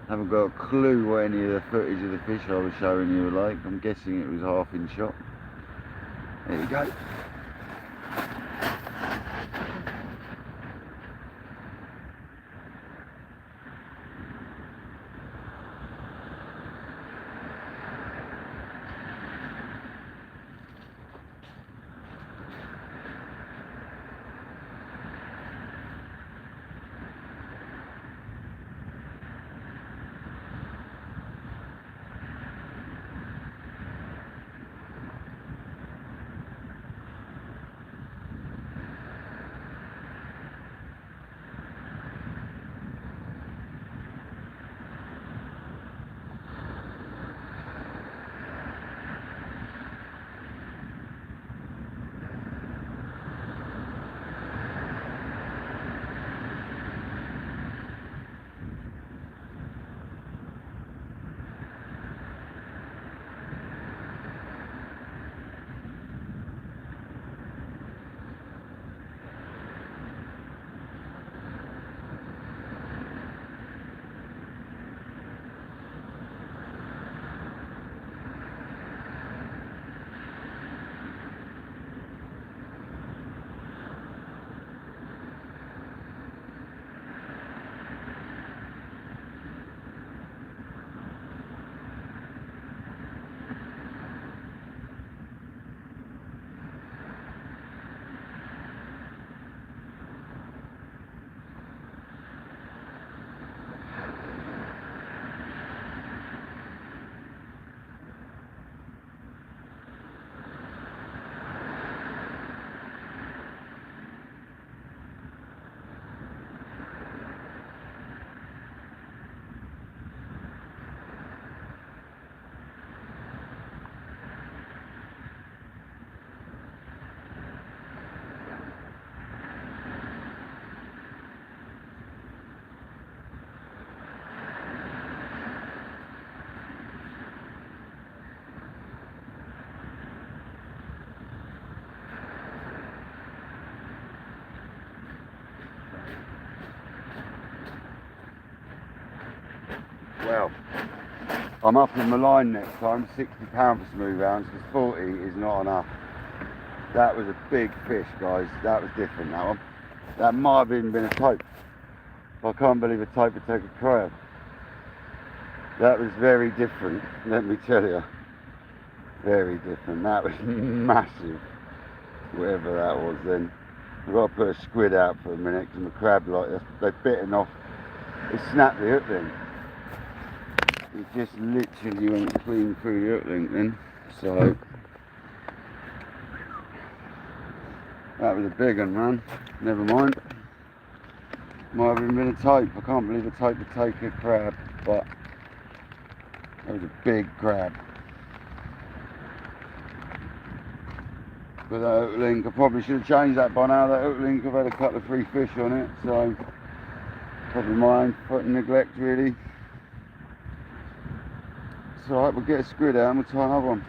Haven't got a clue what any of the footage of the fish I was showing you were like. I'm guessing it was half in shot. There you go. Well, I'm up in my line next time, £60 for smooth hounds, because 40 is not enough. That was a big fish, guys. That was different, that one. That might have even been a tope. I can't believe a tope would take a crab. That was very different, let me tell you. Very different. That was massive, whatever that was then. I've got to put a squid out for a minute because my crab, like, they've bitten off. It snapped the hook link. It just literally went clean through the hook link then. So that was a big one, man. Never mind. Might have even been a tope. I can't believe a tope would take a crab, but that was a big crab. But that hook link, I probably should have changed that by now. That hook link, I've had a couple of free fish on it, so probably my own foot and neglect, really. It's alright, we'll get a squid out and we'll try another one.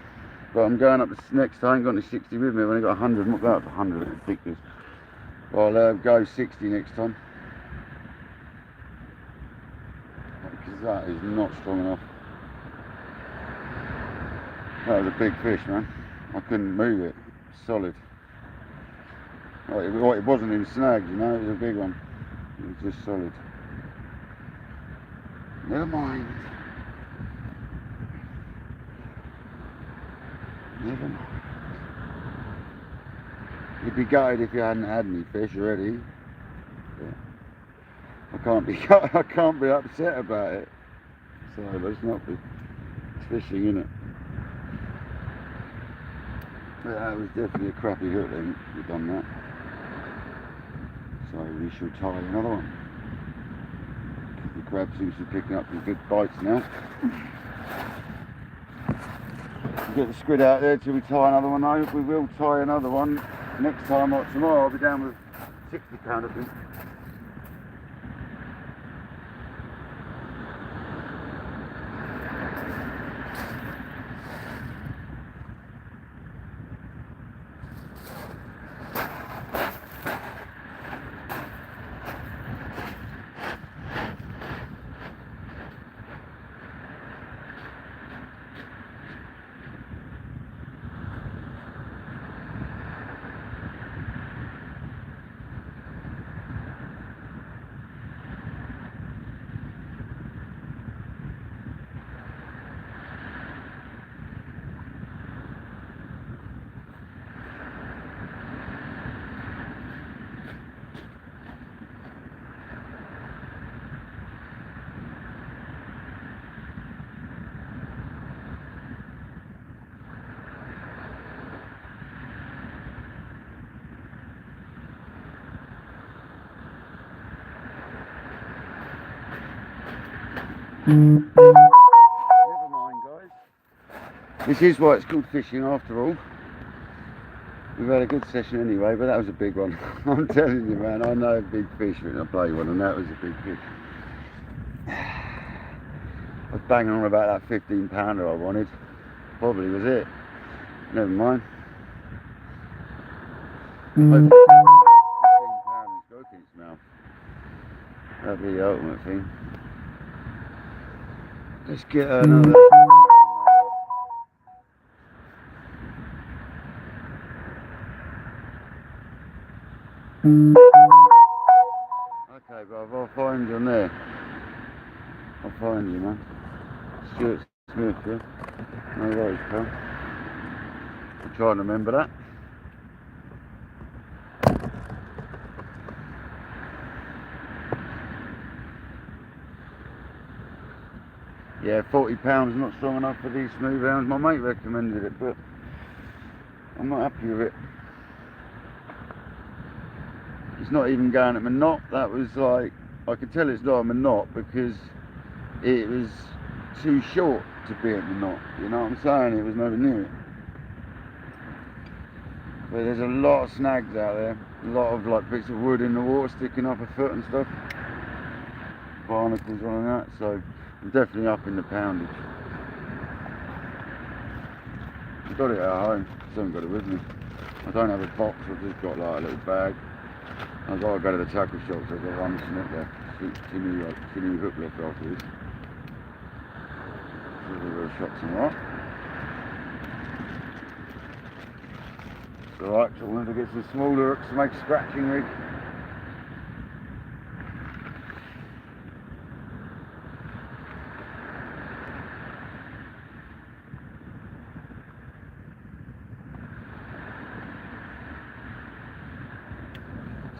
But I'm going up next time. I ain't got any 60 with me. I've only got 100. I'm not going up to 100, it's ridiculous. I'll go 60 next time. Because that is not strong enough. That was a big fish, man. I couldn't move it. Solid. Well, it wasn't in snags, you know, it was a big one. It was just solid. Never mind. Never mind. You'd be gutted if you hadn't had any fish already. But I can't be upset about it. So let's not be. It's fishing, innit? But that was definitely a crappy hook then, we've done that. So we shall try another one. The crab seems to be picking up some good bites now. We'll get the squid out there till we tie another one. I hope we will tie another one next time or tomorrow. I'll be down with £60, I think. Never mind, guys. This is why it's called fishing after all. We've had a good session anyway, but that was a big one. I'm telling you, man, I know a big fish when I play one, and that was a big fish. I was banging on about that 15-pounder I wanted. Probably was it. Never mind. Hopefully 15-pounder is got in its mouth. That'd be the ultimate thing. Let's get another. Okay, but I'll find you on there. I'll find you, man. Stuart Smith, yeah? No worries, pal. I'll try and remember that. Yeah, £40 not strong enough for these smooth hounds. My mate recommended it, but I'm not happy with it. It's not even going at my knot. That was like, I could tell it's not at my knot because it was too short to be at my knot. You know what I'm saying? It was nowhere near it. But there's a lot of snags out there. A lot of like bits of wood in the water sticking up a foot and stuff. Barnacles on that, so I'm definitely up in the poundage. I've got it at home, just haven't got it with me. I don't have a box, I've just got like a little bag. I've got to go to the tackle shop, so I've got one snip there. Tinny hook left afterwards. So we've got a shot some rock. It's alright, so I wanted to get some smaller hooks to make a scratching rig.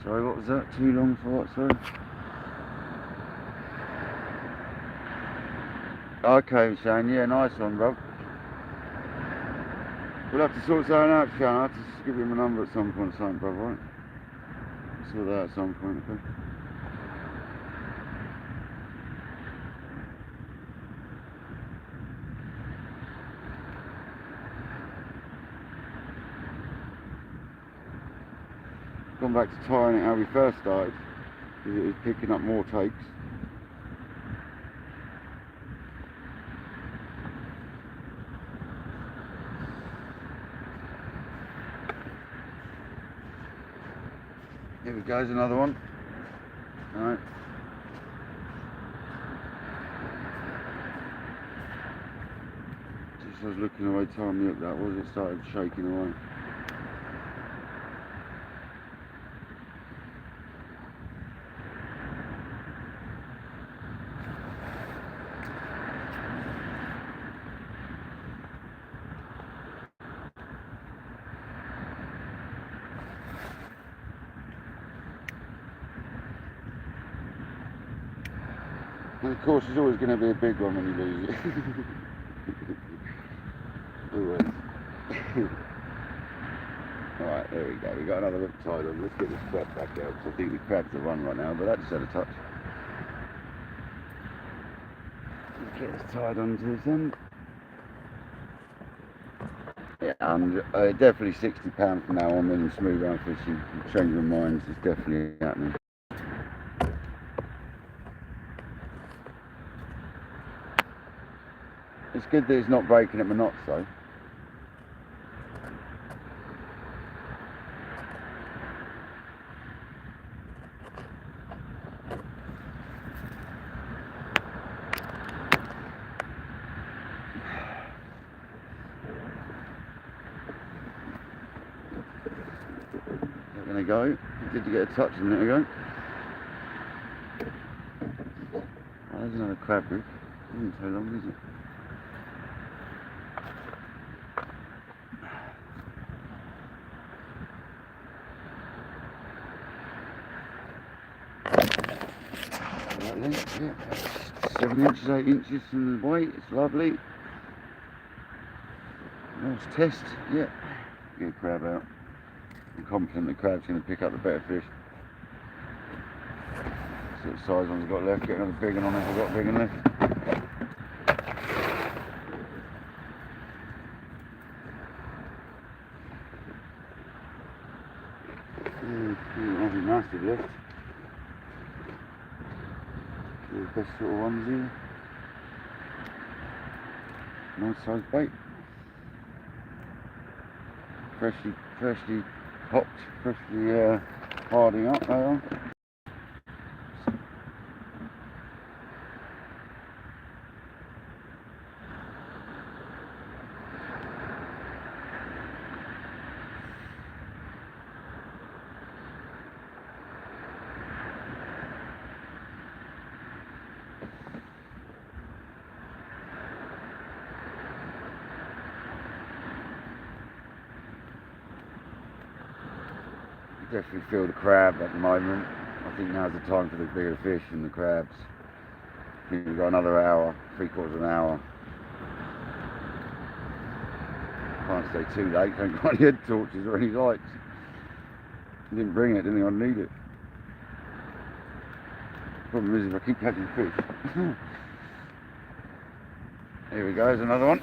Sorry, what was that? Too long for what, sorry? Okay, Shan, yeah, nice one, bro. We'll have to sort something out, Shan. I'll have to just give him a number at some point, something, bro, right? Sort that out at some point, okay? Gone back to tying it how we first started, because it was picking up more takes. Here we go, there's another one. Alright. Just as I was looking away, time the hook that was, it started shaking away. And of course, there's always going to be a big one when you lose it. Always. Alright, there we go. We got another hook tied on. Let's get this crab back out, because I think the crab's the one right now, but that just had a touch. Let's get this tied onto this end. Yeah, definitely £60 from now on when I'm smooth round fishing. Change my minds, it's definitely happening. It's good that it's not breaking at my knots though. They're gonna go. Did you get a touch a minute ago? Oh, there's another crab rig. Isn't so long, is it? Right length, yeah. 7 inches, 8 inches from the weight, it's lovely. Nice test, yeah. Get a crab out. I'm confident the crab's going to pick up the better fish. See what size one's got left, get another big one on if I've got a big one left. Nothing massive left. The best sort of ones here. Nice size bait. Freshly hopped, freshly harding up, they are. Definitely feel the crab at the moment. I think now's the time for the bigger fish and the crabs. I think we've got another hour, 3/4 of an hour. Can't stay too late, haven't got any head torches or any lights. I didn't bring it, didn't think I'd need it. Problem is if I keep catching fish. Here we go, there's another one.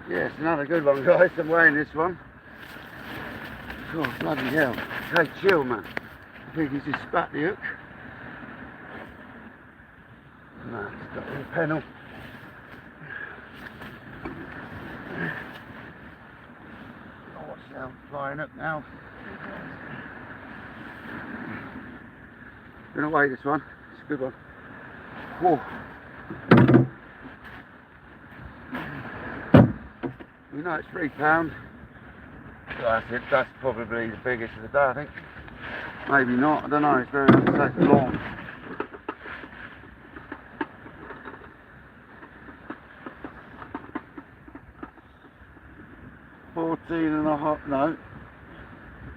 Yes, another good one, guys. I'm weighing this one. Oh, bloody hell. Hey, chill, man. I think he's just spat the hook. No, it's got the pennel. Oh, watch now, flying up now. Gonna weigh this one. It's a good one. Whoa. We know it's 3 pounds. That's it. That's probably the biggest of the day, I think. Maybe not. I don't know. It's very long. No,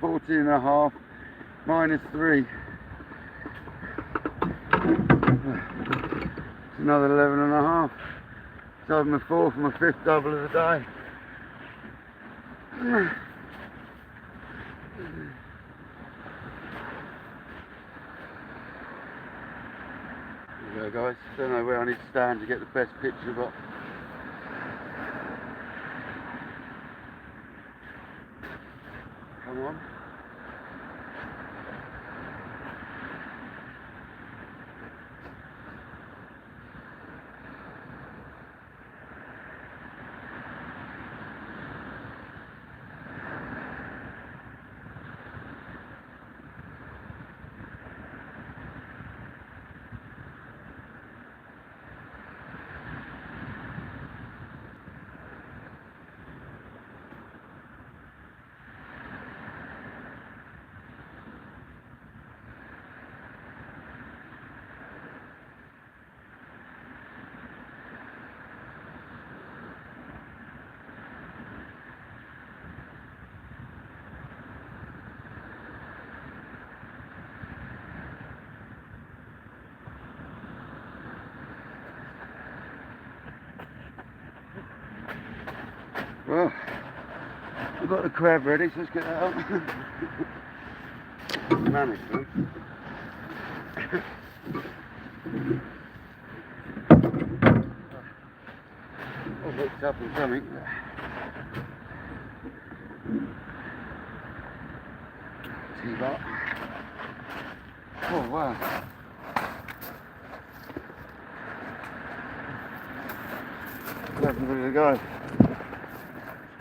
14 and a half minus 3. It's another 11 and a half. So I'm my 4th and my 5th double of the day. There you go, guys. Don't know where I need to stand to get the best picture, but come on. Well, I've got the crab ready, so let's get that out. Management. Oh, hooked up on something. T-bot. Oh, wow. Definitely ready to go.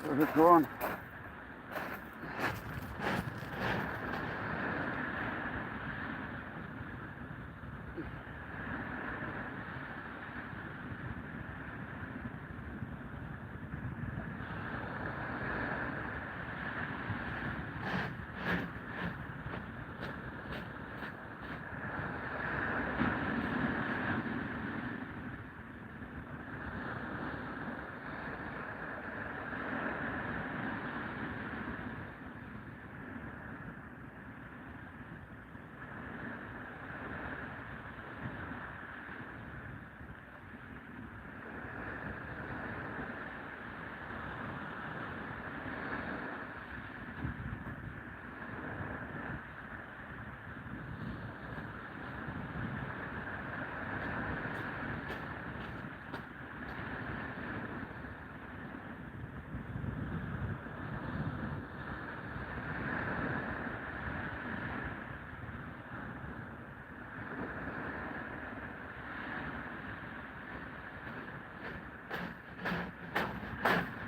Put a hooker on.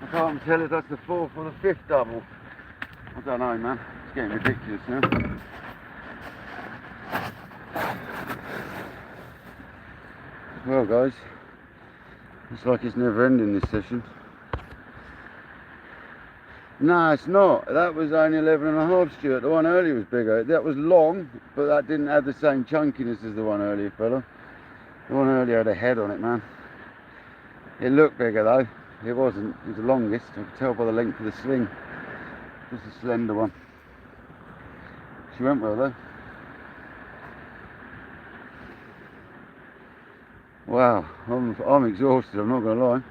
I can't tell if that's the 4th or the 5th double. I don't know, man. It's getting ridiculous now. Well, guys, looks like it's never ending this session. No, it's not. That was only 11 and a half, Stuart. The one earlier was bigger. That was long, but that didn't have the same chunkiness as the one earlier, fella. The one earlier had a head on it, man. It looked bigger, though. It wasn't. It was the longest. I could tell by the length of the sling. Just a slender one. She went well, though. Wow, I'm exhausted, I'm not going to lie.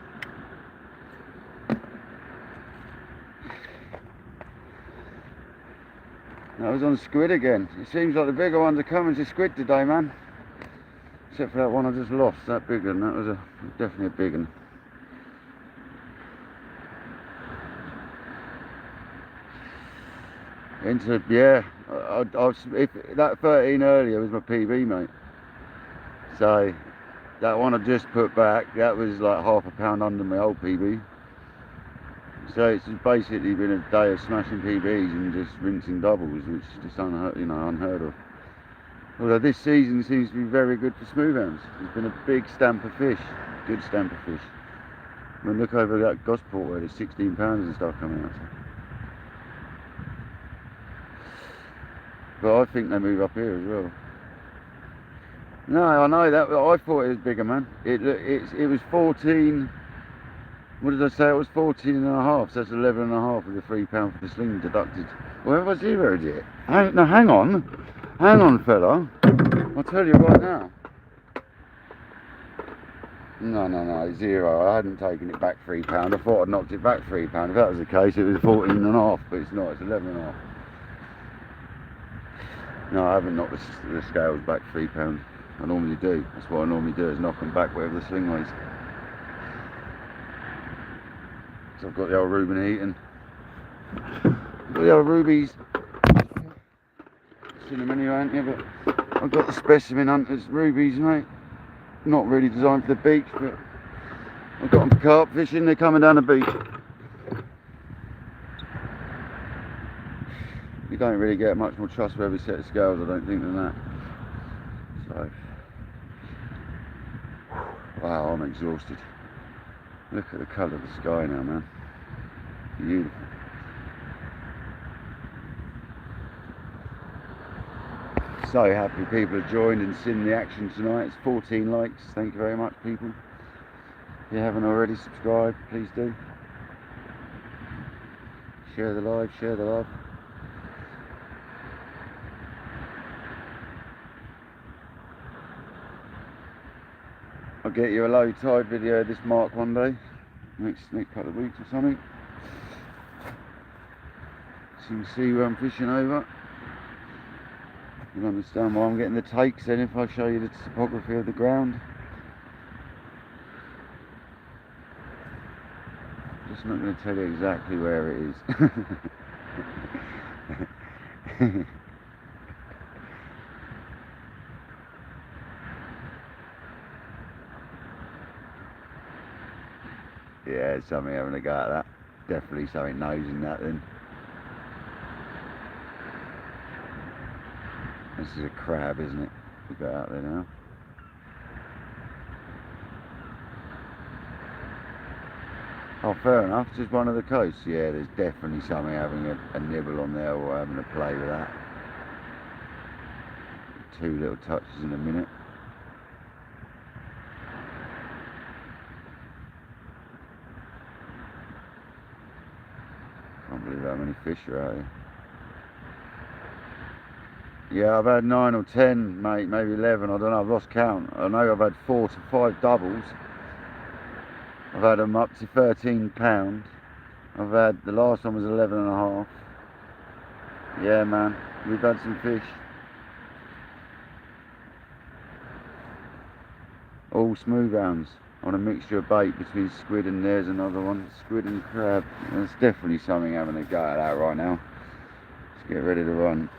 That was on squid again. It seems like the bigger ones are coming to squid today, man. Except for that one I just lost, that big one. That was definitely a big one. Into, yeah, if that 13 earlier was my PB, mate. So that one I just put back, that was like £0.5 under my old PB. So it's basically been a day of smashing PBs and just rinsing doubles, which is just unheard of. Although this season seems to be very good for smooth hounds. There's been a big stamp of fish, good stamp of fish. I mean, look over that Gosport where there's 16 pounds and stuff coming out. But I think they move up here as well. No, I know that. I thought it was bigger, man. It was 14. What did I say? It was 14 and a half. So that's 11 and a half with the £3 for the sling deducted. Well, have I zeroed it? No, hang on, fella. I'll tell you right now. No, zero. I hadn't taken it back £3. I thought I'd knocked it back £3. If that was the case, it was 14 and a half, but it's not. It's 11 and a half. No, I haven't knocked the scales back £3. I normally do. That's what I normally do, is knock them back wherever the sling weighs. So I've got the old Reuben Heaton. Got the old rubies. Seen them anyway, haven't you? But I've got the Specimen Hunters rubies, mate. Not really designed for the beach, but I've got them for carp fishing. They're coming down the beach. You don't really get much more trustworthy set of scales, I don't think, than that. So, wow, I'm exhausted. Look at the colour of the sky now, man. Beautiful. So happy people have joined and seen the action tonight. It's 14 likes. Thank you very much, people. If you haven't already subscribed, please do. Share the live, share the love. I'll get you a low tide video of this mark one day, next couple of weeks or something, so you can see where I'm fishing over. You'll understand why I'm getting the takes then if I show you the topography of the ground. Just not going to tell you exactly where it is. Yeah, something having a go at that. Definitely something nosing that then. This is a crab, isn't it? We've got out there now. Oh, fair enough. Just one of the coasts. Yeah, there's definitely something having a nibble on there or having a play with that. 2 little touches in a minute. Can't believe how many fish are out here. Yeah, I've had 9 or 10, mate, maybe 11, I don't know, I've lost count. I know I've had 4 to 5 doubles. I've had them up to £13. I've had, the last one was 11 and a half. Yeah, man, we've had some fish. All smooth hounds on a mixture of bait between squid and there's another one, squid and crab. There's definitely something having a go at that right now. Let's get ready to run.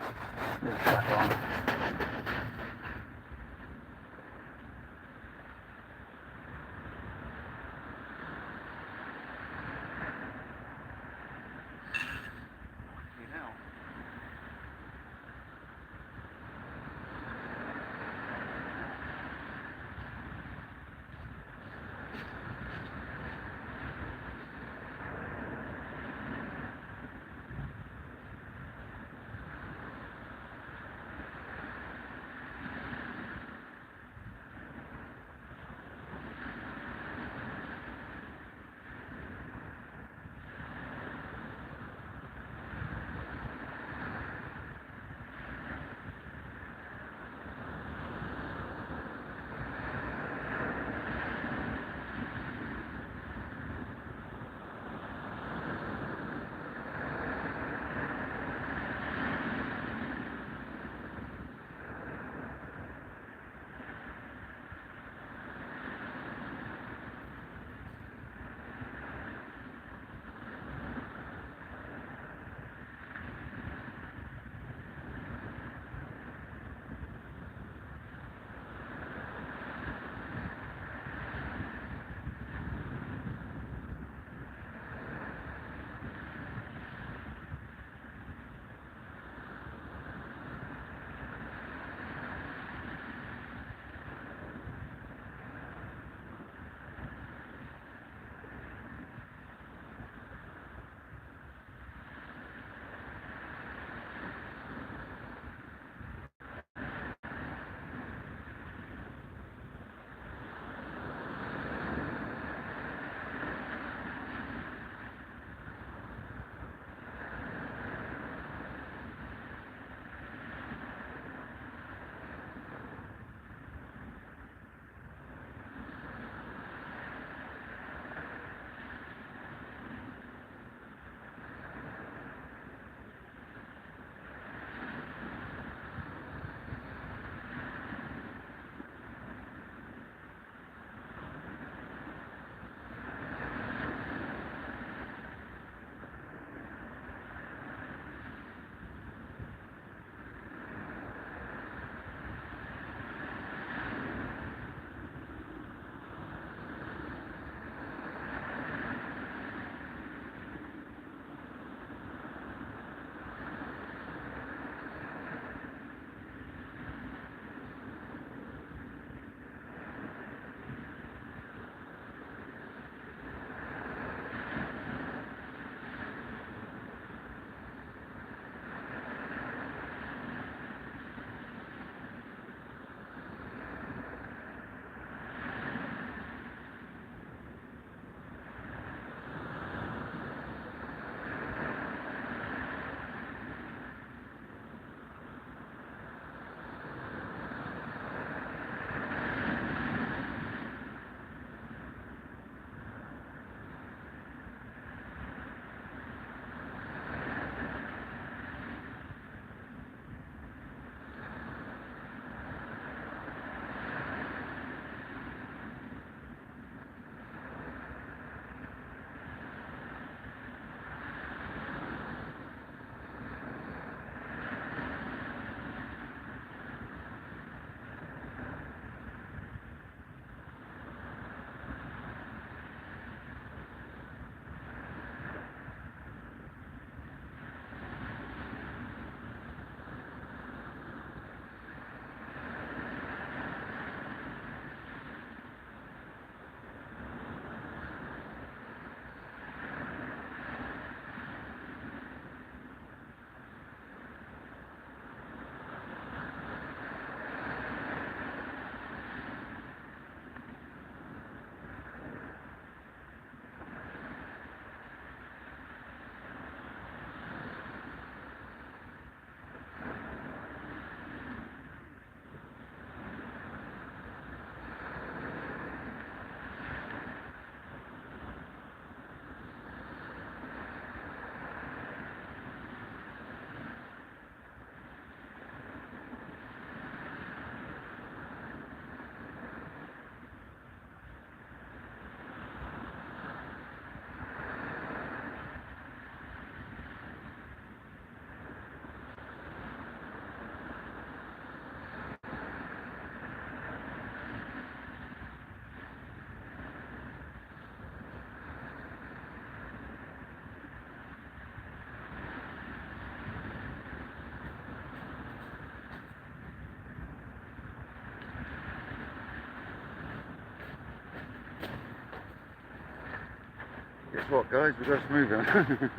Guess what, guys? We've got to move it.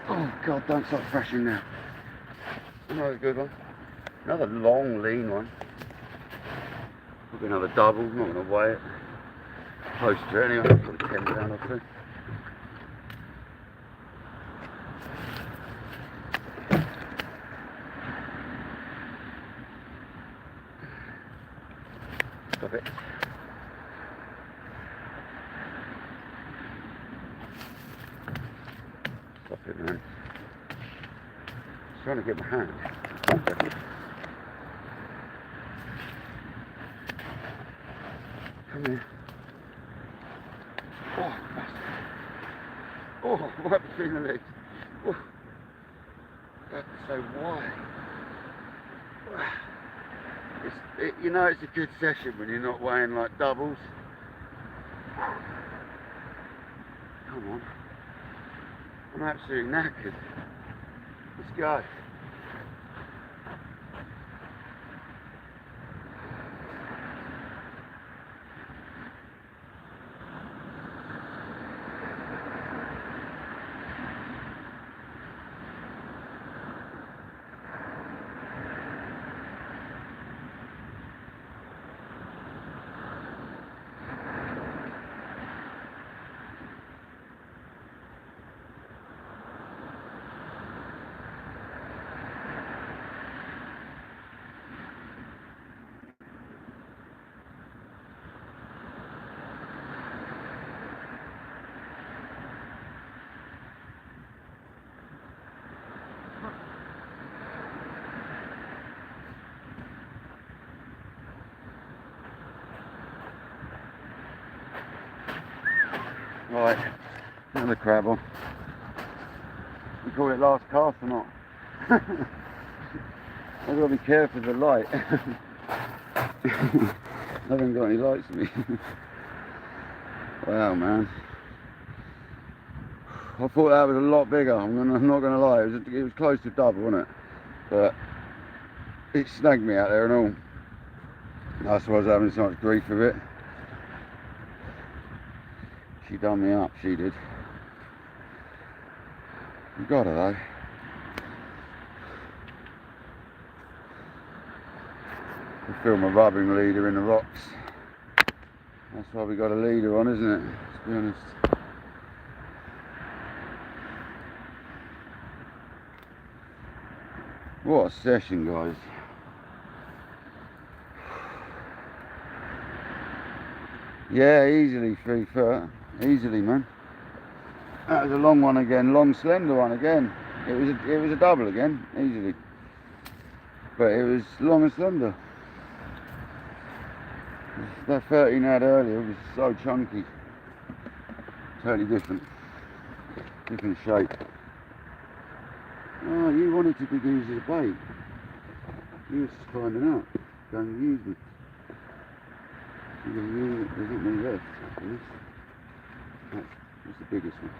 Oh God, don't start thrashing now. Another good one. Another long, lean one. Probably another double. Not going to weigh it. Close to it anyway. Probably 10 pound or two. Stop it. Stop it, man. Just trying to get my hand. Come here. Oh, bastard. Oh, right between the legs. Oh, that's so wide. You know it's a good session when you're not weighing like doubles. Come on. I'm absolutely knackered. Let's go. Right, another crab on. You call it last cast or not? I've got to be careful of the light. I haven't got any lights with me. Wow, man. I thought that was a lot bigger. I'm not going to lie. It was close to double, wasn't it? But it snagged me out there and all. That's why I was having so much grief with it. She done me up, she did. You got her though. We film a rubbing leader in the rocks. That's why we got a leader on, isn't it? Let's be honest. What a session, guys. Yeah, easily 3 foot. Easily, man. That was a long one again, long slender one again. It was a double again, easily. But it was long and slender. That 13 I had earlier was so chunky. Totally different. Different shape. Oh, you wanted to be used as a bait. You were just finding out. Going to use me. You're going to use it. There's not many left. That's the biggest one.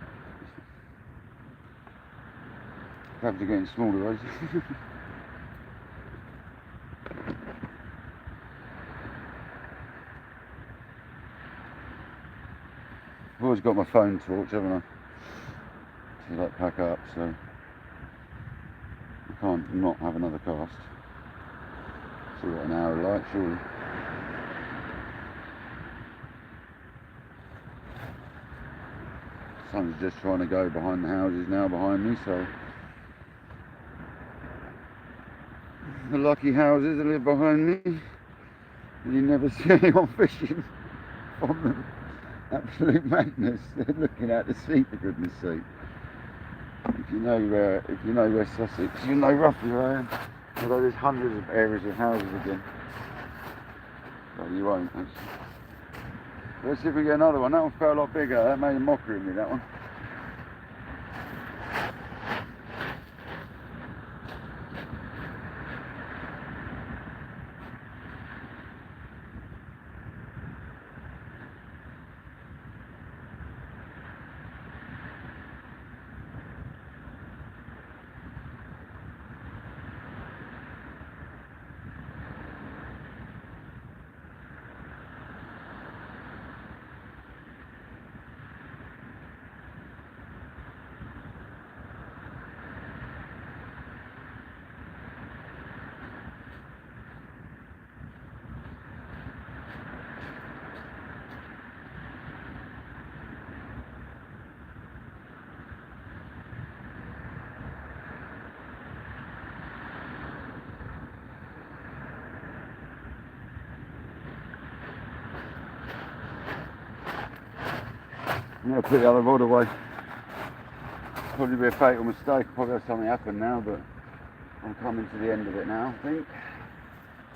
Crabs are getting smaller, those. I've always got my phone torch, haven't I? To like pack up, so I can't not have another cast. See what an hour like, surely. Sun's just trying to go behind the houses now behind me, so the lucky houses that live behind me, and you never see anyone fishing from them. Absolute madness. They're looking out to sea, for goodness sake. If you know West Sussex, you know roughly where I am. Although there's hundreds of areas of houses again. But you won't actually. Let's see if we get another one. That one felt a lot bigger. That made a mockery of me, that one. I'm going to put the other rod away. Probably be a fatal mistake. Probably have something happen now, but I'm coming to the end of it now, I think.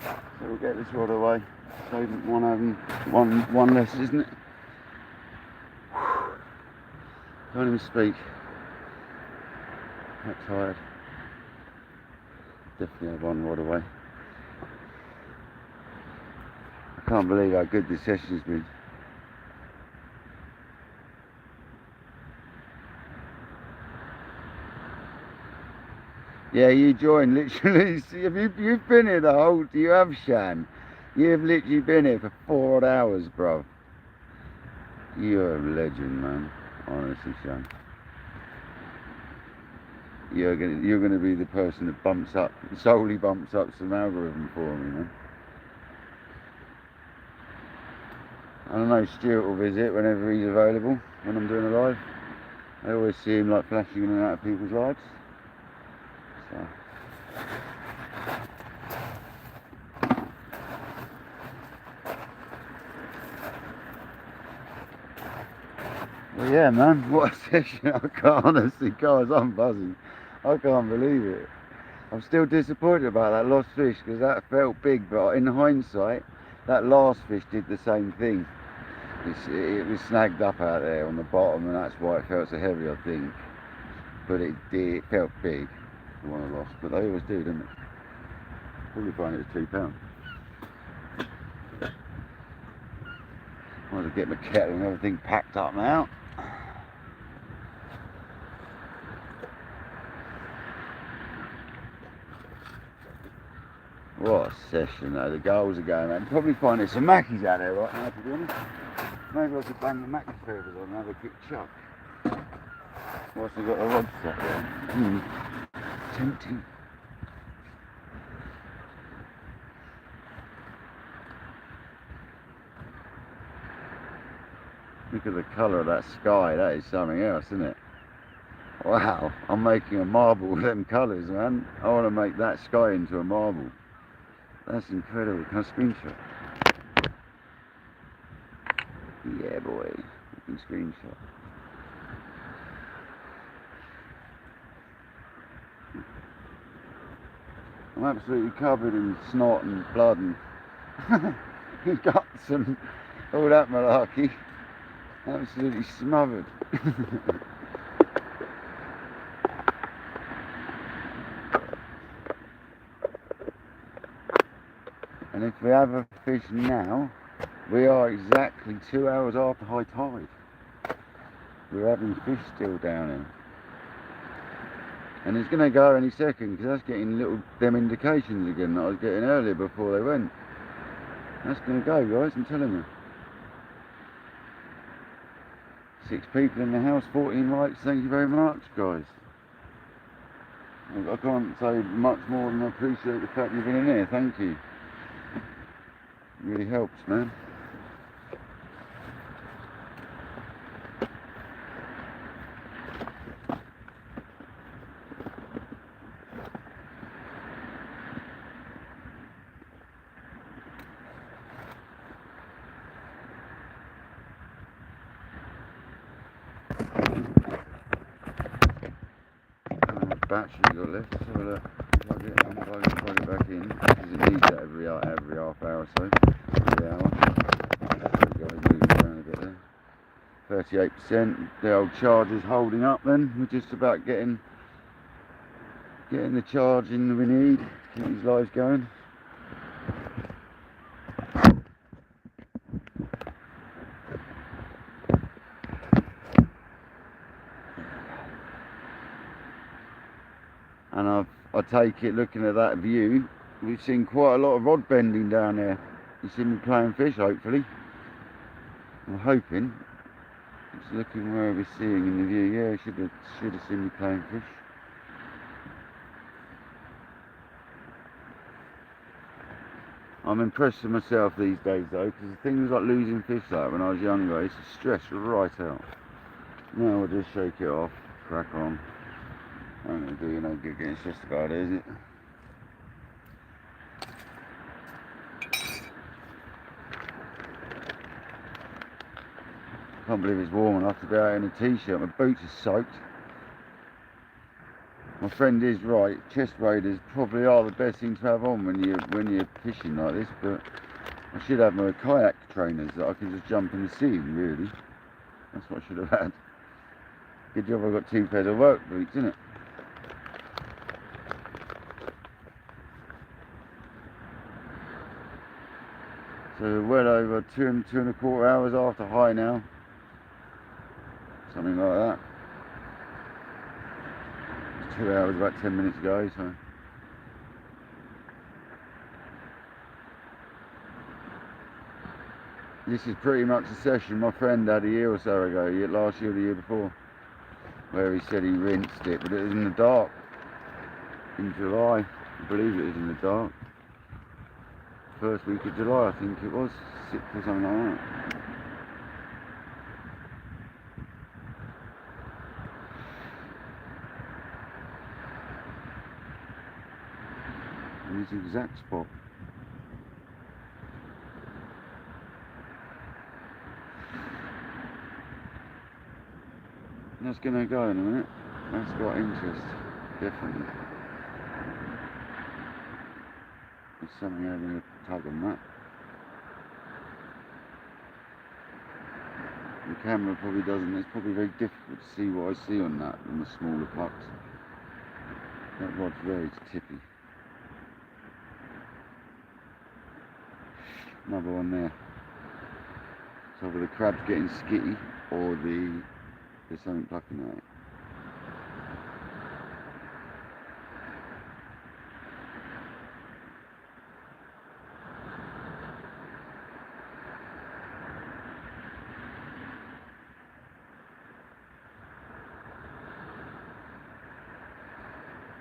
So we'll get this rod away. So one less, isn't it? Can't even speak. Not tired. Definitely have one rod away. I can't believe how good this session's been. Yeah, you joined literally. You've been here the whole. You have, Shan. You've literally been here for 4 odd hours, bro. You're a legend, man. Honestly, Shan. You're gonna be the person that solely bumps up some algorithm for me, man. I don't know, Stuart will visit whenever he's available when I'm doing a live. I always see him like flashing in and out of people's lives. So. Well, yeah, man, what a session. I can't honestly, guys, I'm buzzing. I can't believe it. I'm still disappointed about that lost fish because that felt big, but in hindsight, that last fish did the same thing. It was snagged up out there on the bottom, and that's why it felt so heavy, I think. But it felt big, the one I lost. But they always do, don't they? Probably find it was £2. I want to get my kettle and everything packed up now. What a session though, the goals are going out. You'll probably find there's some mackies out there right now, to be honest. Maybe I should bang the mackie feathers on and have a quick chuck. Whilst I've got the rod set there. Tempting. Look at the colour of that sky, that is something else, isn't it? Wow, I'm making a marble with them colours, man. I want to make that sky into a marble. That's incredible. Can I screenshot? Yeah, boy. I can screenshot. I'm absolutely covered in snot and blood and guts and all that malarkey. Absolutely smothered. And if we have a fish now, we are exactly 2 hours after high tide. We're having fish still down here. And it's going to go any second because that's getting them indications again that I was getting earlier before they went. That's going to go, guys, I'm telling you. 6 people in the house, 14 likes, thank you very much, guys. I can't say much more than I appreciate the fact you've been in here, thank you. It really helps, man. Battery got left, let's have a look. Plug it back in, because it needs that every half hour or so, every hour. Moving around a bit there. 38%, the old charger's holding up then, we're just about getting the charging we need, keep these lives going. And I take it, looking at that view, we've seen quite a lot of rod bending down there. You see me playing fish, hopefully. I'm hoping. It's looking where we're seeing in the view. Yeah, should have seen me playing fish. I'm impressed with myself these days though, because things like losing fish like when I was younger, I used to stress right out. Now I'll just shake it off, crack on. I'm going to do no good getting stressed about it, is it? Can't believe it's warm enough to be out in a t-shirt. My boots are soaked. My friend is right. Chest waders probably are the best thing to have on when you're fishing like this. But I should have my kayak trainers that I can just jump in the sea in, really. That's what I should have had. Good job I got 2 pairs of work boots, isn't it? So well over 2.25 hours after high now. Something like that. It's 2 hours, about 10 minutes ago, so. This is pretty much the session my friend had a year or so ago, last year or the year before, where he said he rinsed it, but it was in the dark. In July, I believe it was in the dark. First week of July, I think it was, 6th or something like that. And this exact spot. That's going to go in a minute. That's got interest, definitely. There's something having a tug on that. The camera probably doesn't, it's probably very difficult to see what I see on that in the smaller pucks. That rod's very tippy. Another one there. So either the crab's getting skitty or there's something plucking at it.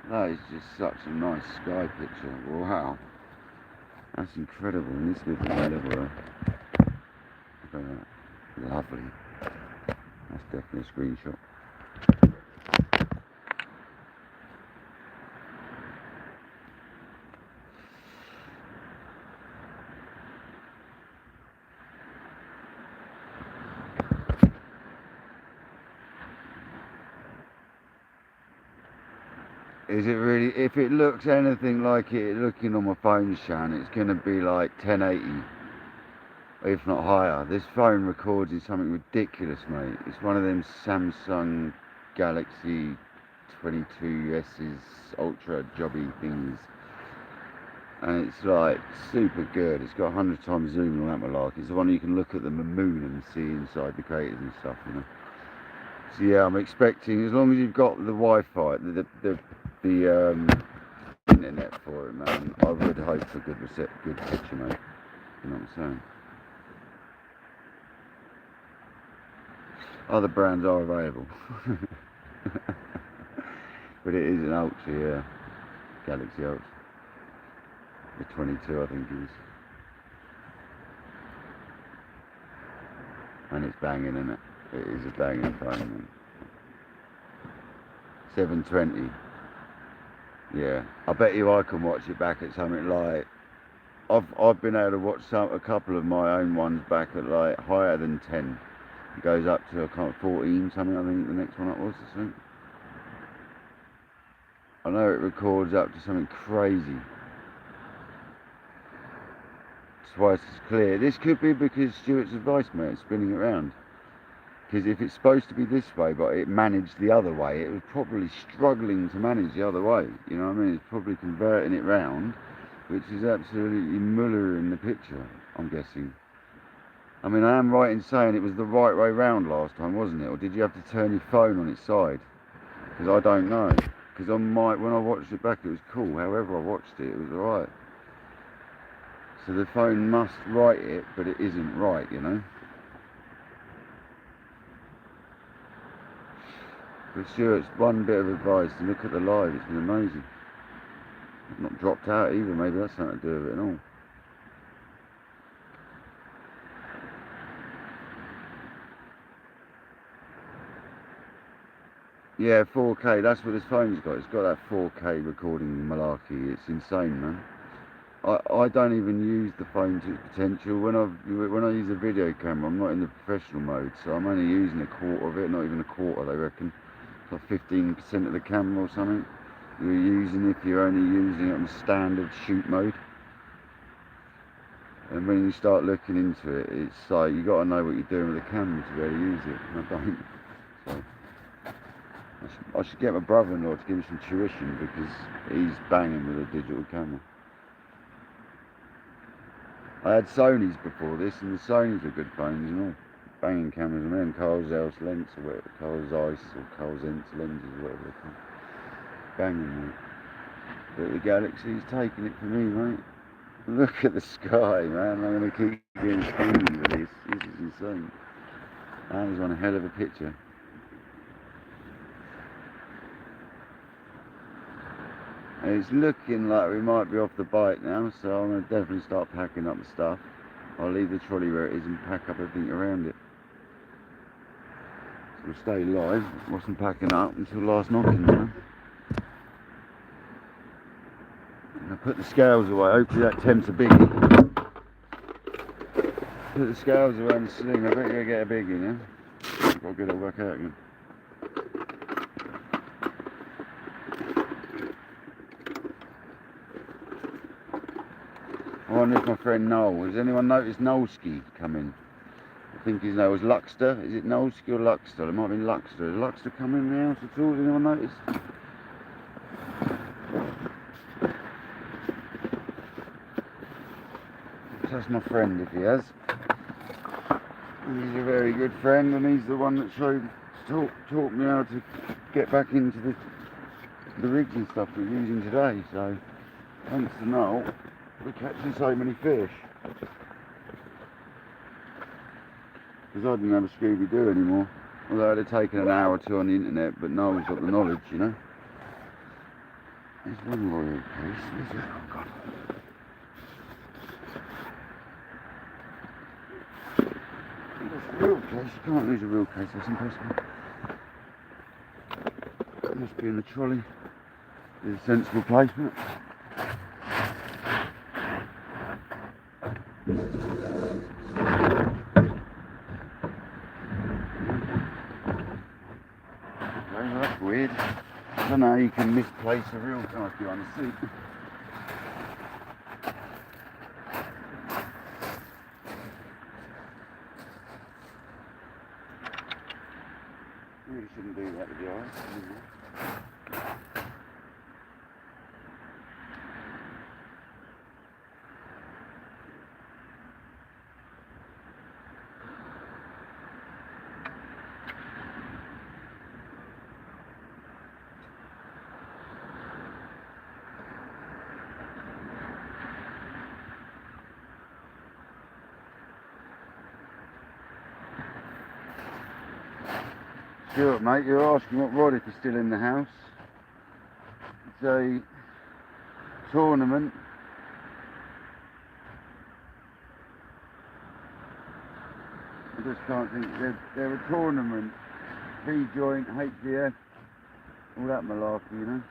That is just such a nice sky picture. Wow. That's incredible. And this little whatever. Look at that. Lovely. That's definitely a screenshot. Is it really, if it looks anything like it looking on my phone, Shan, it's going to be like 1080, if not higher. This phone records in something ridiculous, mate. It's one of them Samsung Galaxy 22S's ultra jobby things. And it's like super good. It's got 100 times zoom on that malarkey. It's the one you can look at the moon and see inside the craters and stuff, you know. So yeah, I'm expecting, as long as you've got the Wi-Fi, the internet for it, man, I would hope for good picture, mate. You know what I'm saying? Other brands are available. But it is an Ultra, yeah. Galaxy Ultra. The 22, I think it is. And it's banging, isn't it? It is a banging phone, man. 720. Yeah. I bet you I can watch it back at something like... I've been able to watch a couple of my own ones back at like higher than 10. It goes up to, I can't, 14 something, I think the next one up was, I think. I know it records up to something crazy. Twice as clear. This could be because Stuart's advice, mate, is spinning it around. Because if it's supposed to be this way, but it managed the other way, it was probably struggling to manage the other way. You know what I mean? It's probably converting it round, which is absolutely muller in the picture, I'm guessing. I mean, I am right in saying it was the right way round last time, wasn't it? Or did you have to turn your phone on its side? Because I don't know. Because when I watched it back, it was cool. However I watched it, it was alright. So the phone must write it, but it isn't right, you know? But Stuart's one bit of advice, to look at the live, it's been amazing. I've not dropped out either, maybe that's something to do with it and all. Yeah, 4K, that's what this phone's got. It's got that 4K recording malarkey. It's insane, man. I don't even use the phone to its potential. When I use a video camera, I'm not in the professional mode, so I'm only using a quarter of it, not even a quarter, they reckon. It's like 15% of the camera or something you're using if you're only using it on standard shoot mode. And when you start looking into it, it's like you got to know what you're doing with the camera to be able to use it, and I don't. So I should get my brother-in-law to give me some tuition because he's banging with a digital camera. I had Sonys before this, and the Sonys were good phones and all. Banging cameras, and then Carl's Zeiss lens or whatever, Carl's Zeiss or Carl's Zeiss lenses or whatever they're called. Banging, mate. But the Galaxy's taking it from me, mate. Look at the sky, man. I'm going to keep getting stingy with this. This is insane. That was one hell of a picture. And it's looking like we might be off the bike now, so I'm going to definitely start packing up the stuff. I'll leave the trolley where it is and pack up everything around it. So we'll stay live. Wasn't packing up until last knocking, you know. I put the scales away, hopefully that tempts a biggie. Put the scales away in the sling, I bet you're going to get a biggie now. I've got to get it all back out again. I wonder if my friend Noel, has anyone noticed Noelski coming? I think his name was Luxter. Is it Noelski or Luxter? It might have been Luxter. Has Luxter come in the house at all? Has anyone noticed? That's my friend if he has. And he's a very good friend, and he's the one that taught me how to get back into the rigs and stuff we're using today. So thanks to Noel, we're catching so many fish. Because I didn't have a Scooby-Doo anymore. Although I'd have taken an hour or two on the internet, but Noel's got the knowledge, you know. There's one royal case. Where's that? Oh God. Real case, you can't lose a real case, that's impossible. It must be in the trolley. There's a sensible placement. Okay, well, that's weird. I don't know how you can misplace a real case behind the seat. Really shouldn't do that with the eyes. Stuart, mate, you're asking what rod if you're still in the house. It's a tournament. I just can't think. They're a tournament. V-joint, HDF, all that malarkey, you know.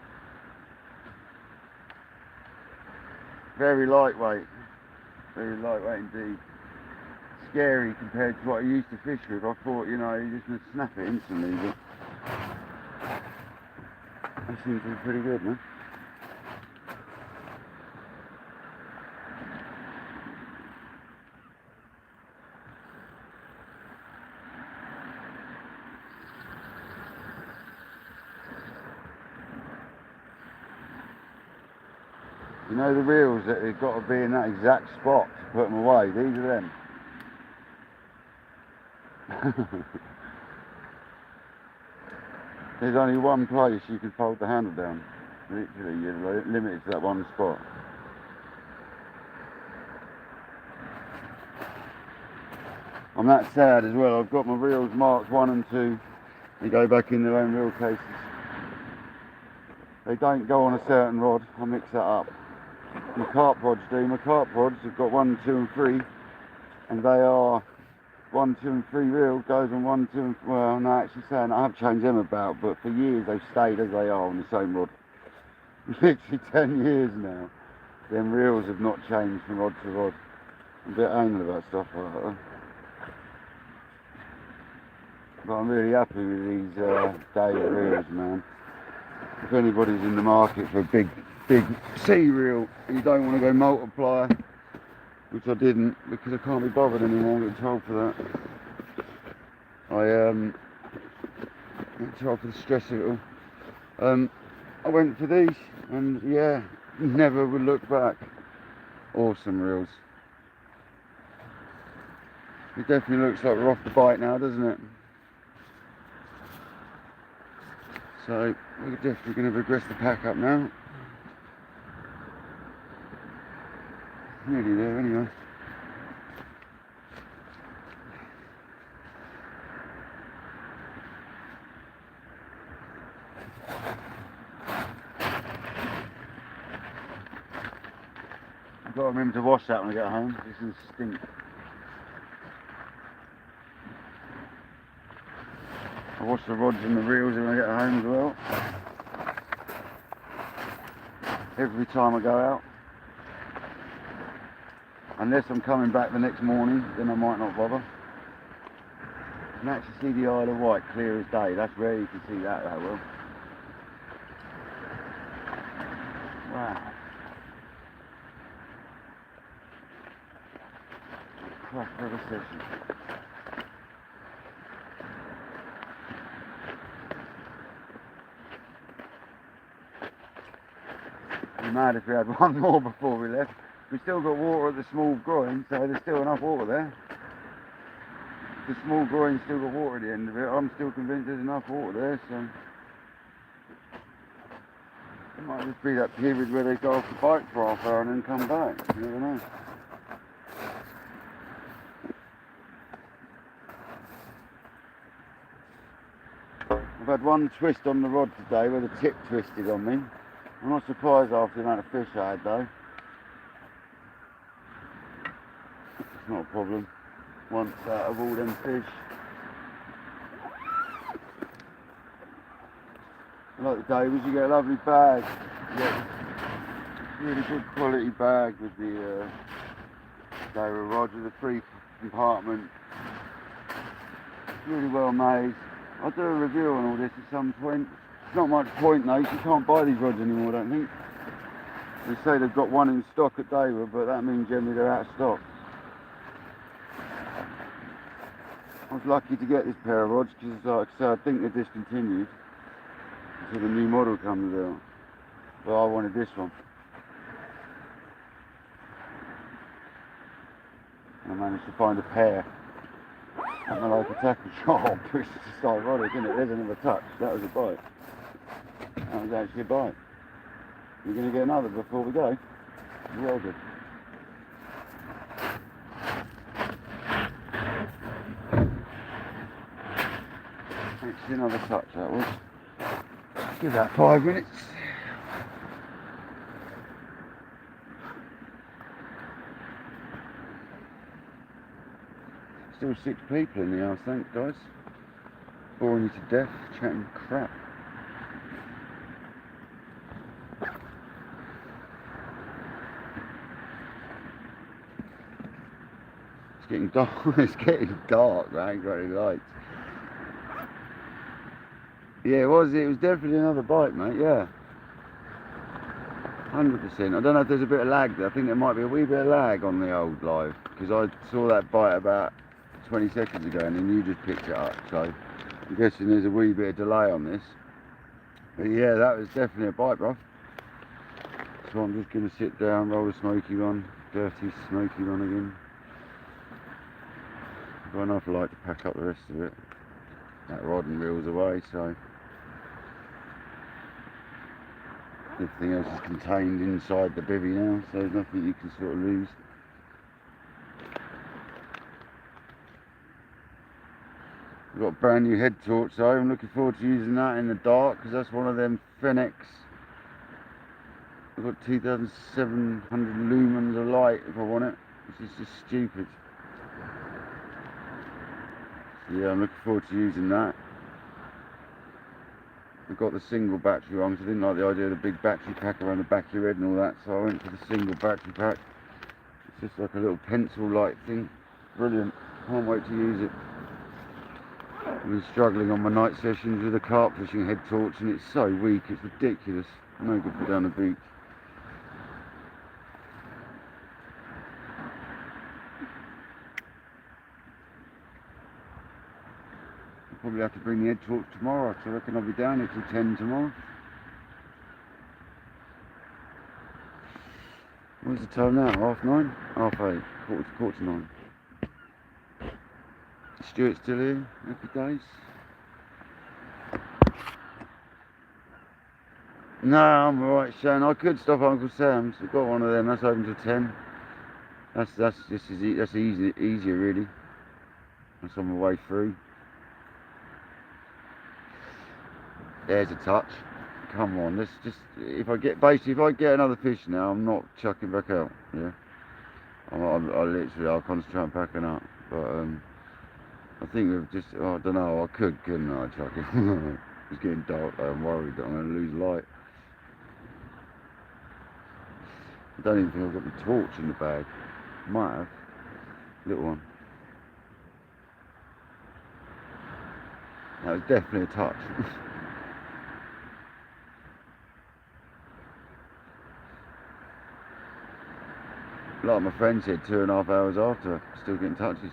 Very lightweight indeed. Scary compared to what I used to fish with. I thought, you know, you're just going to snap it instantly, but that seems to be pretty good, man. You know the reels that have got to be in that exact spot to put them away? These are them. There's only one place you can fold the handle down. Literally, you're limited to that one spot. I'm that sad as well. I've got my reels marked 1 and 2. They go back in their own reel cases. They don't go on a certain rod. I mix that up. My carp rods do. My carp rods have got 1, 2 and 3, and they are 1, 2 and 3 reel goes on 1, 2 and, well, no, actually saying I have changed them about, but for years they've stayed as they are on the same rod. Literally 10 years now. them reels have not changed from rod to rod. I'm a bit anal about stuff like that though. But I'm really happy with these day reels, man. If anybody's in the market for a big sea reel and you don't want to go multiplier, which I didn't because I can't be bothered anymore, I get told for that. I get told for the stress of it all. I went for these and yeah, never would look back. Awesome reels. It definitely looks like we're off the bite now, doesn't it? So we're definitely going to progress the pack up now. Nearly there anyway. I've got to remember to wash that when I get home. It's going to stink. I wash the rods and the reels when I get home as well. Every time I go out. Unless I'm coming back the next morning, then I might not bother. You can actually see the Isle of Wight clear as day. That's rare you can see that well. Wow. Cracker of a session. It'd be mad if we had one more before we left. We still got water at the small groin, so there's still enough water there. The small groin's still got water at the end of it. I'm still convinced there's enough water there, so it might just be that period where they go off the bike for half an hour and then come back. You never know. I've had one twist on the rod today where the tip twisted on me. I'm not surprised after the amount of fish I had though. It's not a problem. Once out of all them fish. Like the Davies, you get a lovely bag. You get a really good quality bag with the David rod with a 3-compartment. Really well made. I'll do a review on all this at some point. It's not much point though, you can't buy these rods anymore, I don't think. They say they've got one in stock at David, but that means generally they're out of stock. I was lucky to get this pair of rods because, like I say, I think they're discontinued until the new model comes out. But I wanted this one. And I managed to find a pair at my local tackle shop. It's just ironic, isn't it? There's another touch. That was a bite. That was actually a bite. We're going to get another before we go. Well good. Actually another touch that was. Give that 5 minutes. Still 6 people in the house, thanks guys. Boring you to death, chatting crap. It's getting dark, it's getting dark, man. I ain't got any lights. Yeah, it was definitely another bite, mate, yeah. 100%. I don't know if there's a bit of lag there. I think there might be a wee bit of lag on the old live, because I saw that bite about 20 seconds ago and then you just picked it up, so I'm guessing there's a wee bit of delay on this. But yeah, that was definitely a bite, bro. So I'm just going to sit down, roll the smoky one, dirty smoky one again. I've got enough light to pack up the rest of it. That rod and reel's away, so everything else is contained inside the bivvy now, so there's nothing you can sort of lose. I've got a brand new head torch though. I'm looking forward to using that in the dark because that's one of them Fenix. I've got 2,700 lumens of light if I want it, which is just stupid. So yeah, I'm looking forward to using that. I got the single battery one because I didn't like the idea of the big battery pack around the back of your head and all that, so I went for the single battery pack. It's just like a little pencil light thing. Brilliant. Can't wait to use it. I've been struggling on my night sessions with a carp fishing head torch and it's so weak, it's ridiculous. No good for down the beach. I'll probably have to bring the head torch tomorrow, so I reckon I'll be down here till 10 tomorrow. What's the time now? 9:30? 8:30? Quarter to 9. Stuart's still here. Happy days. No, I'm alright, Shan. I could stop at Uncle Sam's. I've got one of them. That's open till 10. That's easier really. That's on my way through. There's a touch. Come on, let's just, if I get another fish now, I'm not chucking back out. Yeah, I'll concentrate on packing up. But I think we've just, I don't know, couldn't I, chuck it? It's getting dark though. I'm worried that I'm going to lose light. I don't even think I've got the torch in the bag. Might have. Little one. That was definitely a touch. Like my friend said, 2.5 hours after, still getting touches.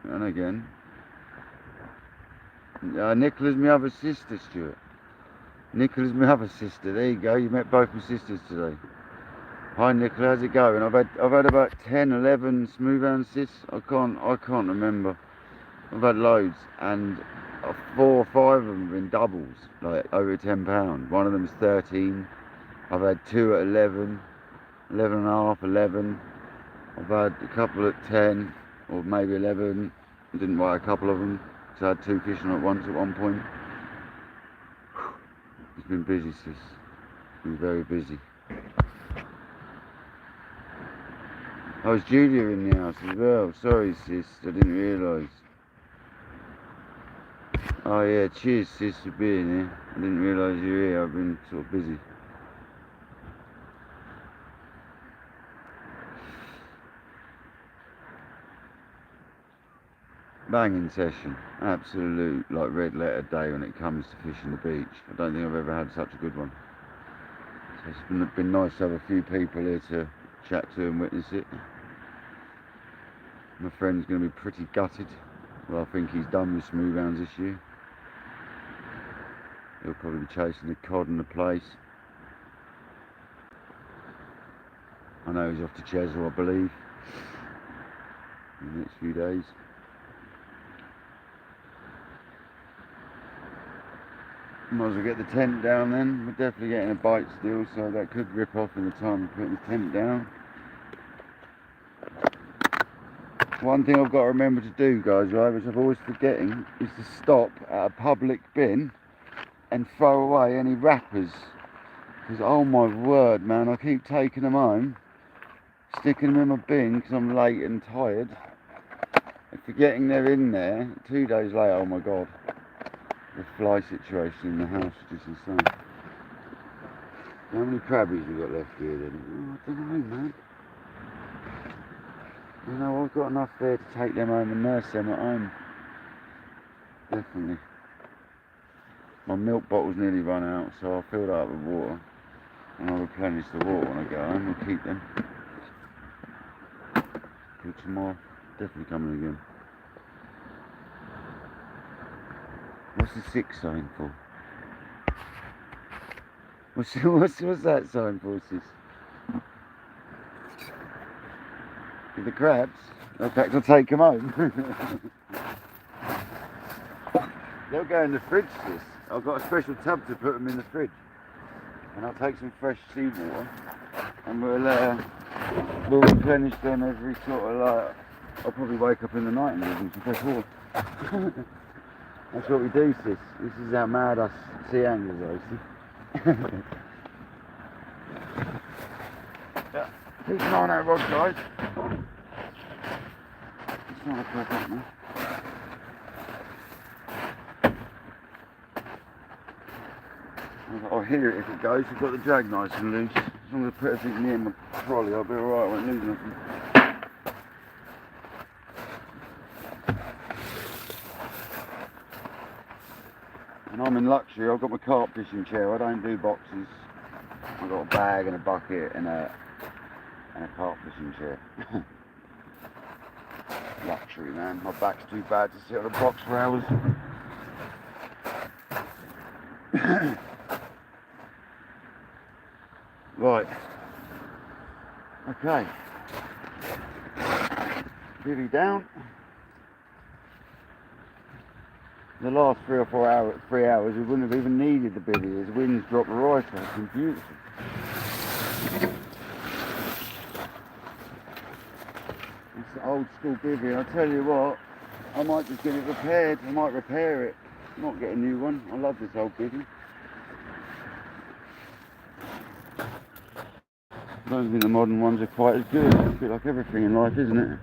And again. Nicola's my other sister, Stuart. Nicola's my other sister. There you go. You met both my sisters today. Hi Nicola, how's it going? I've had about 10, 11 smooth hound sis. I can't remember. I've had loads, and 4 or 5 of them have been doubles, like over £10. One of them's 13. I've had 2 at 11, 11 and a half, 11. I've had a couple at 10, or maybe 11. I didn't buy a couple of them, so I had 2 fishing at once at one point. It's been busy, sis. It's been very busy. Oh, it's Julia in the house as well. Sorry, sis, I didn't realise. Oh yeah, cheers, sis, for being here. I didn't realise you were here. I've been sort of busy. Banging session. Absolute, like, red letter day when it comes to fishing the beach. I don't think I've ever had such a good one. So it's been nice to have a few people here to chat to and witness it. My friend's going to be pretty gutted. Well, I think he's done with smooth hounds this year. He'll probably be chasing the cod in the place. I know he's off to Chesil, I believe, in the next few days. Might as well get the tent down then. We're definitely getting a bite still, so that could rip off in the time of putting the tent down. One thing I've got to remember to do, guys, right, which I'm always forgetting, is to stop at a public bin and throw away any wrappers. Because, oh my word, man, I keep taking them home, sticking them in my bin because I'm late and tired, and forgetting they're in there. 2 days later, oh my god, the fly situation in the house is just insane. How many crabbies we got left here then? Oh, I don't know, man. You know, I've got enough there to take them home and nurse them at home. Definitely. My milk bottle's nearly run out, so I'll fill that up with water. And I'll replenish the water when I get home. We'll keep them. Till tomorrow. Definitely coming again. What's the 6 sign for? What's that sign for, sis? The crabs. In fact, I'll take them home. They'll go in the fridge, sis. I've got a special tub to put them in the fridge. And I'll take some fresh seawater and we'll replenish them every sort of like, I'll probably wake up in the night and give them some fresh water. That's what we do, sis. This is how mad us sea anglers are, see? Yeah. Keep an eye on that rod, guys. It's not a crack now. I'll hear it if it goes. We've got the drag nice and loose. As long as I put everything near my trolley, I'll be alright. I won't lose nothing. And I'm in luxury. I've got my carp fishing chair. I don't do boxes. I've got a bag and a bucket and a carp fishing chair. Luxury, man. My back's too bad to sit on a box for hours. Right. Okay. Bivvy down. The last 3 or 4 hours, 3 hours, we wouldn't have even needed the bivvy as the winds dropped right off. It's been beautiful. It's the old school bivvy. I'll tell you what, I might just get it repaired. I might repair it. Not get a new one. I love this old bivvy. I don't think the modern ones are quite as good. It's a bit like everything in life, isn't it?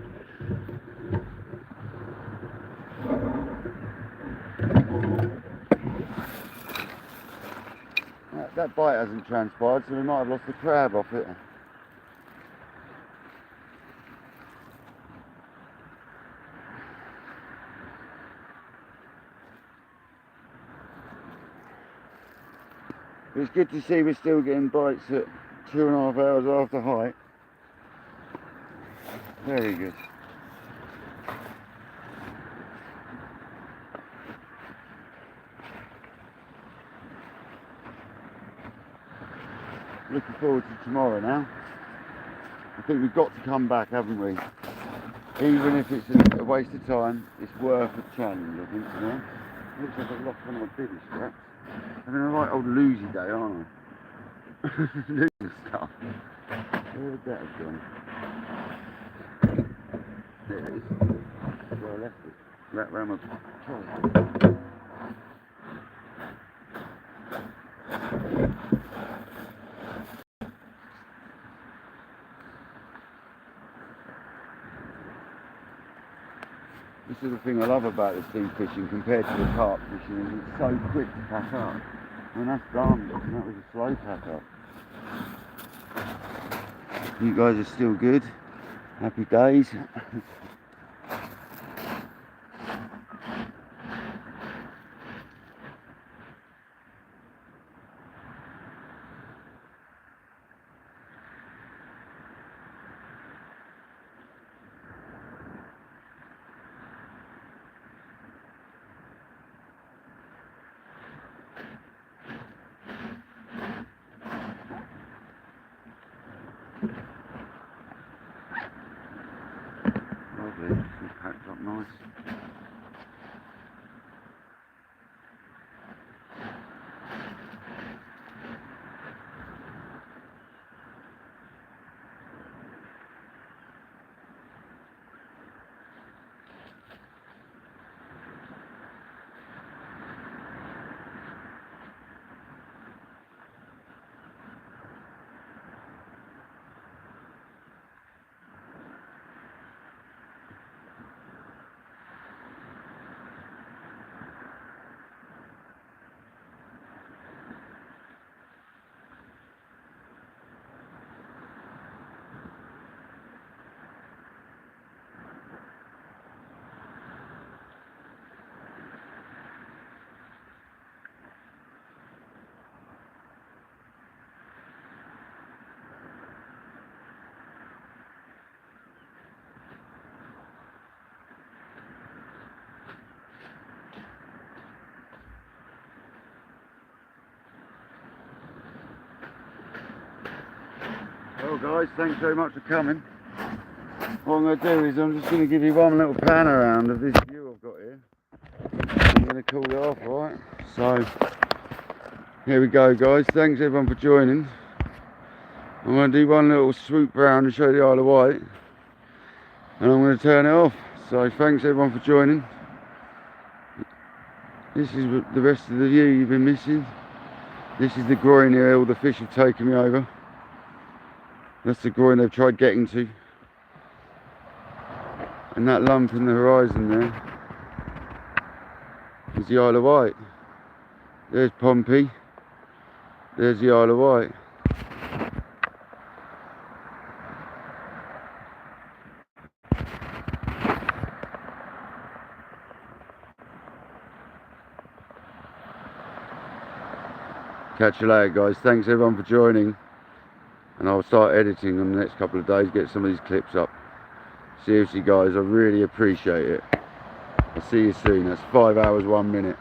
That bite hasn't transpired, so we might have lost the crab off it. It's good to see we're still getting bites at 2.5 hours after height. Very good. Looking forward to tomorrow now. I think we've got to come back, haven't we? Even if it's a waste of time, it's worth a challenge, I think, you know? Looks like I've lost one of my biggest scraps. Having a right old loosey day, aren't I? Loser stuff. Where would that have gone? There it is. Where I left it. Wrapped around my trolley. This is the thing I love about the sea fishing compared to the carp fishing, is it's so quick to pack up. I mean, that's done, and that was a slow pack up. You guys are still good. Happy days. Lovely, it's packed up nice. Well guys, thanks very much for coming. What I'm going to do is I'm just going to give you one little pan around of this view I've got here. I'm going to call it off, right? So, here we go guys, thanks everyone for joining. I'm going to do one little swoop round and show the Isle of Wight. And I'm going to turn it off. So thanks everyone for joining. This is the rest of the view you've been missing. This is the groin here, all the fish have taken me over. That's the groin they've tried getting to. And that lump in the horizon there is the Isle of Wight. There's Pompey. There's the Isle of Wight. Catch you later, guys. Thanks everyone for joining, and I'll start editing in the next couple of days, get some of these clips up. Seriously guys, I really appreciate it. I'll see you soon. That's 5 hours 1 minute.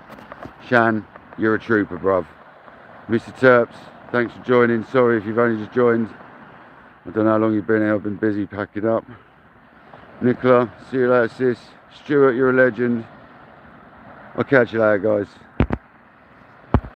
Shan, you're a trooper, bruv. Mr. Terps, thanks for joining. Sorry if you've only just joined. I don't know how long you've been here. I've been busy packing up. Nicola, see you later sis. Stuart, you're a legend. I'll catch you later guys.